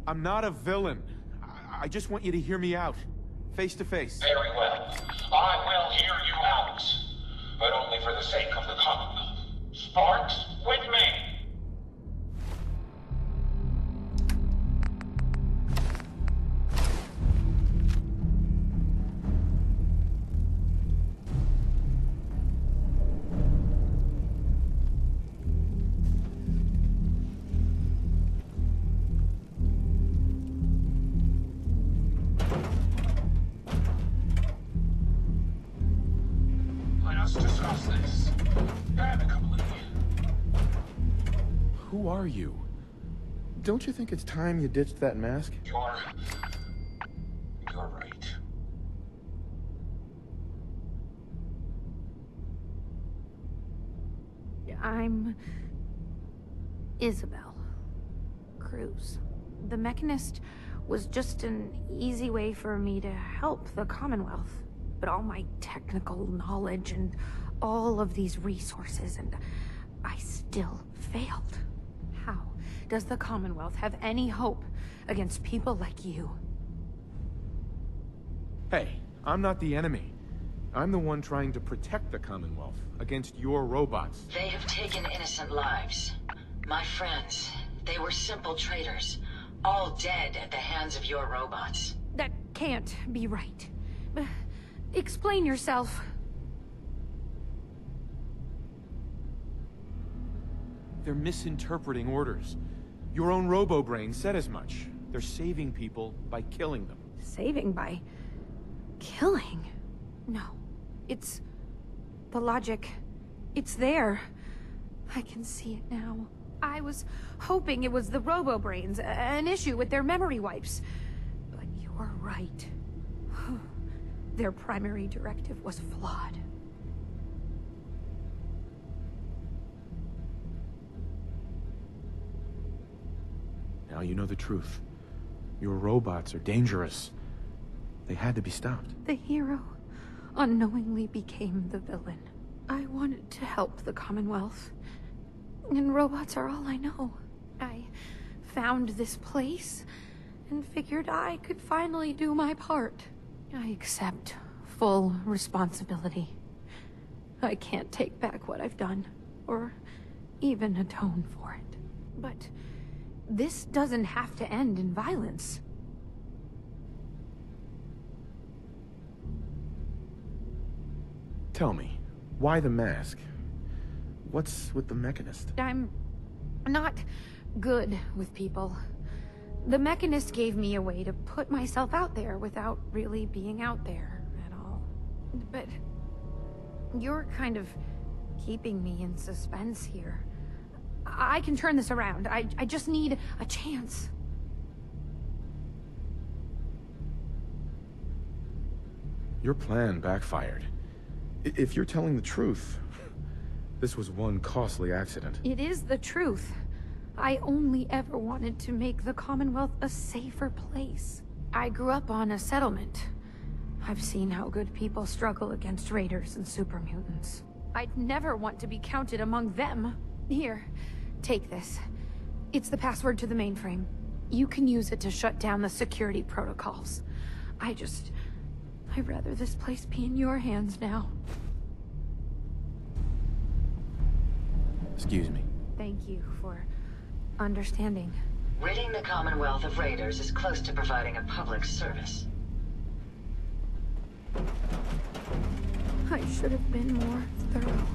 I'm not a villain. I just want you to hear me out. Face to face. Very well. I will hear you out. But only for the sake of the Commonwealth. Sparks, with me. Let us discuss this. Amicably. Who are you? Don't you think it's time you ditched that mask? You're right. I'm Isabel Cruz. The Mechanist was just an easy way for me to help the Commonwealth. But all my technical knowledge and all of these resources, and I still failed. How does the Commonwealth have any hope against people like you? Hey, I'm not the enemy. I'm the one trying to protect the Commonwealth against your robots. They have taken innocent lives. My friends, they were simple traitors, all dead at the hands of your robots. That can't be right. Explain yourself. They're misinterpreting orders. Your own robo-brain said as much. They're saving people by killing them. Saving by killing? No. It's the logic. It's there. I can see it now. I was hoping it was the robo-brains, an issue with their memory wipes. But you're right. Their primary directive was flawed. Now you know the truth. Your robots are dangerous. They had to be stopped. The hero unknowingly became the villain. I wanted to help the Commonwealth, and robots are all I know. I found this place and figured I could finally do my part. I accept full responsibility. I can't take back what I've done, or even atone for it. But this doesn't have to end in violence. Tell me, why the mask? What's with the Mechanist? I'm not good with people. The Mechanist gave me a way to put myself out there without really being out there at all. But you're kind of keeping me in suspense here. I can turn this around. I just need a chance. Your plan backfired. If you're telling the truth, this was one costly accident. It is the truth. I only ever wanted to make the Commonwealth a safer place. I grew up on a settlement. I've seen how good people struggle against raiders and super mutants. I'd never want to be counted among them. Here, take this. It's the password to the mainframe. You can use it to shut down the security protocols. I'd rather this place be in your hands now. Excuse me. Thank you for understanding. Ridding the Commonwealth of raiders is close to providing a public service. I should have been more thorough.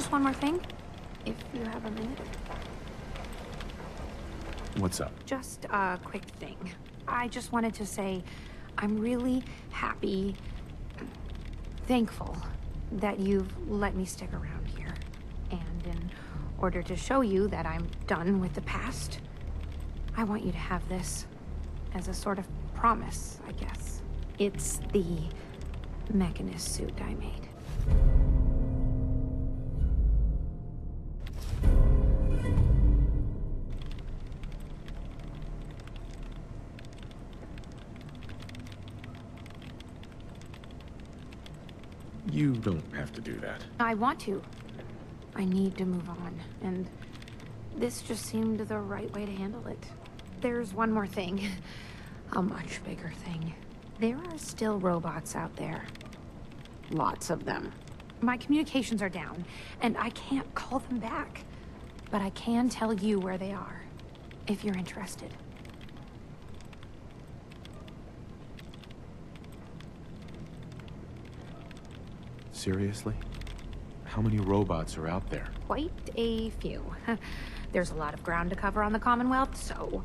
One more thing, if you have a minute. What's up? Just a quick thing. I just wanted to say I'm really happy, thankful that you've let me stick around here. And in order to show you that I'm done with the past, I want you to have this as a sort of promise, I guess. It's the Mechanist suit I made. You don't have to do that. I want to. I need to move on, and this just seemed the right way to handle it. There's one more thing. A much bigger thing. There are still robots out there. Lots of them. My communications are down, and I can't call them back. But I can tell you where they are, if you're interested. Seriously? How many robots are out there? Quite a few. There's a lot of ground to cover on the Commonwealth, so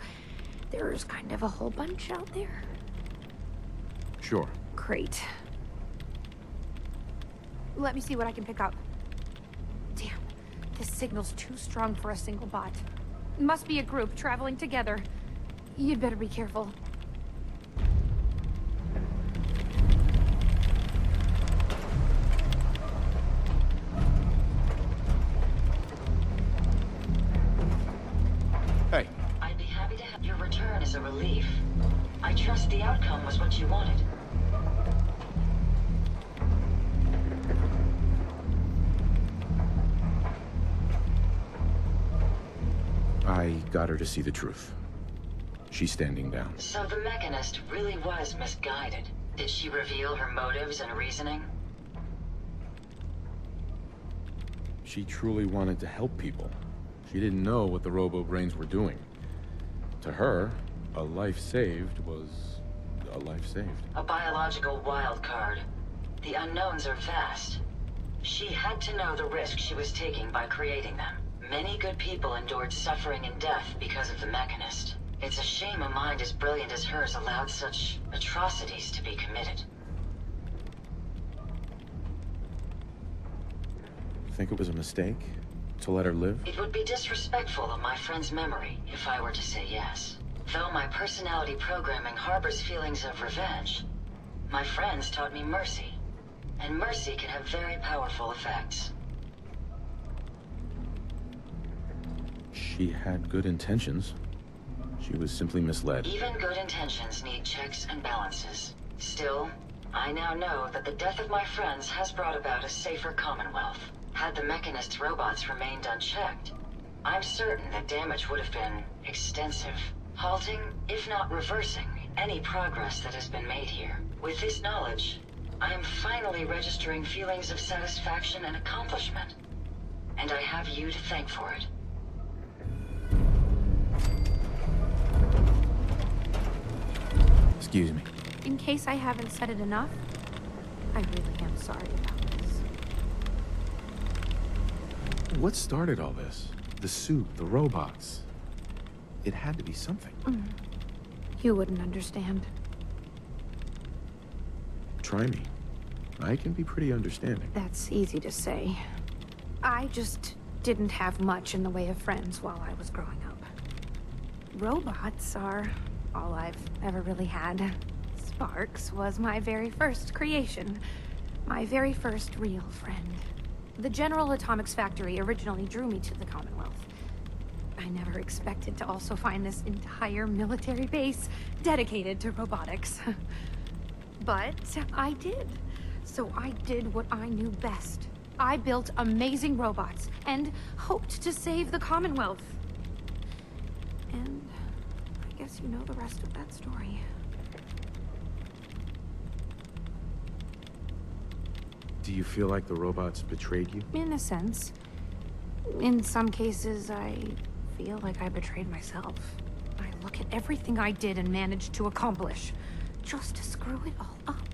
there's kind of a whole bunch out there. Sure. Great. Let me see what I can pick up. Damn, this signal's too strong for a single bot. Must be a group traveling together. You'd better be careful. Hey. I'd be happy to have your return as a relief. I trust the outcome was what you wanted. I got her to see the truth. She's standing down. So the Mechanist really was misguided. Did she reveal her motives and reasoning? She truly wanted to help people. She didn't know what the robo-brains were doing. To her, a life saved was a life saved. A biological wild card. The unknowns are vast. She had to know the risk she was taking by creating them. Many good people endured suffering and death because of the Mechanist. It's a shame a mind as brilliant as hers allowed such atrocities to be committed. Think it was a mistake? To let her live? It would be disrespectful of my friend's memory if I were to say yes. Though my personality programming harbors feelings of revenge, my friends taught me mercy. And mercy can have very powerful effects. She had good intentions. She was simply misled. Even good intentions need checks and balances. Still, I now know that the death of my friends has brought about a safer Commonwealth. Had the Mechanist's robots remained unchecked, I'm certain that damage would have been extensive, halting, if not reversing, any progress that has been made here. With this knowledge, I am finally registering feelings of satisfaction and accomplishment. And I have you to thank for it. Excuse me. In case I haven't said it enough, I really am sorry about this. What started all this? The suit, the robots. It had to be something. You wouldn't understand. Try me. I can be pretty understanding. That's easy to say. I just didn't have much in the way of friends while I was growing up. Robots are all I've ever really had. Sparks was my very first creation. My very first real friend. The General Atomics Factory originally drew me to the Commonwealth. I never expected to also find this entire military base dedicated to robotics. But I did. So I did what I knew best. I built amazing robots and hoped to save the Commonwealth. And I guess you know the rest of that story. Do you feel like the robots betrayed you? In a sense. In some cases, I feel like I betrayed myself. I look at everything I did and managed to accomplish, just to screw it all up.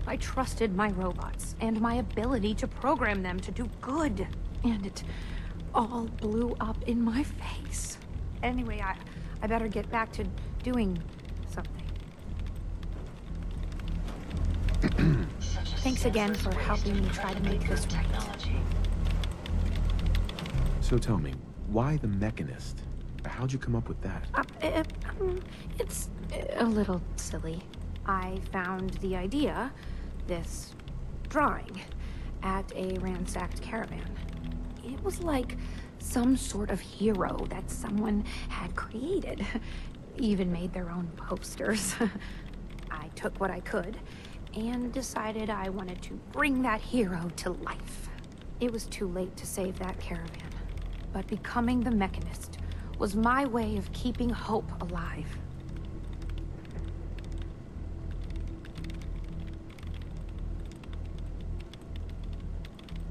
I trusted my robots and my ability to program them to do good, and it all blew up in my face. Anyway, I better get back to doing something. Thanks again for helping me try to make this right. So tell me, why the Mechanist? How'd you come up with that? It's a little silly. I found the idea, this drawing, at a ransacked caravan. It was like some sort of hero that someone had created. Even made their own posters. I took what I could and decided I wanted to bring that hero to life. It was too late to save that caravan, but becoming the Mechanist was my way of keeping hope alive.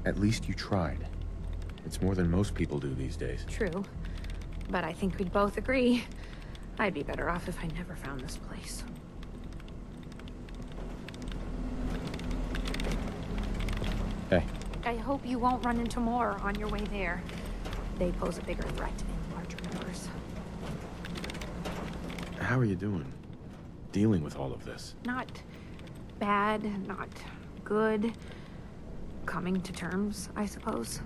At least you tried. It's more than most people do these days. True, but I think we'd both agree I'd be better off if I never found this place. I hope you won't run into more on your way there. They pose a bigger threat in larger numbers. How are you doing? Dealing with all of this? Not bad, not good. Coming to terms, I suppose.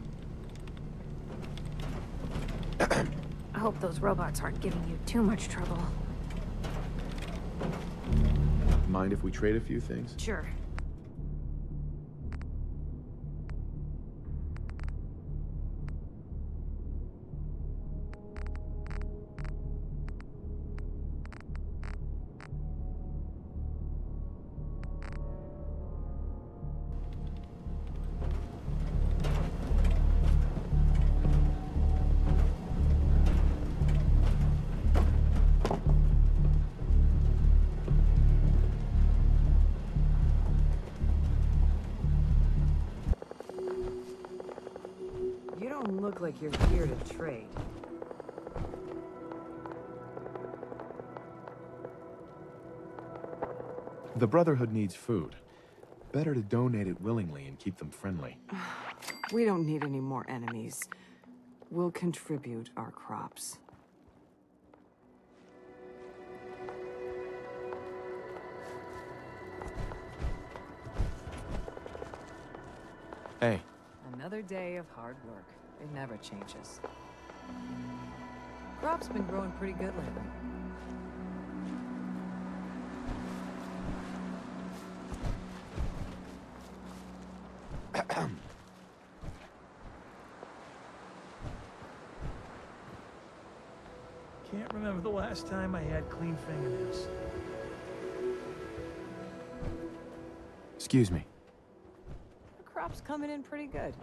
I hope those robots aren't giving you too much trouble. Mind if we trade a few things? Sure. You don't look like you're here to trade. The Brotherhood needs food. Better to donate it willingly and keep them friendly. We don't need any more enemies. We'll contribute our crops. Hey. Another day of hard work. It never changes. Crops been growing pretty good lately. Can't remember the last time I had clean fingernails. Excuse me. The crop's coming in pretty good.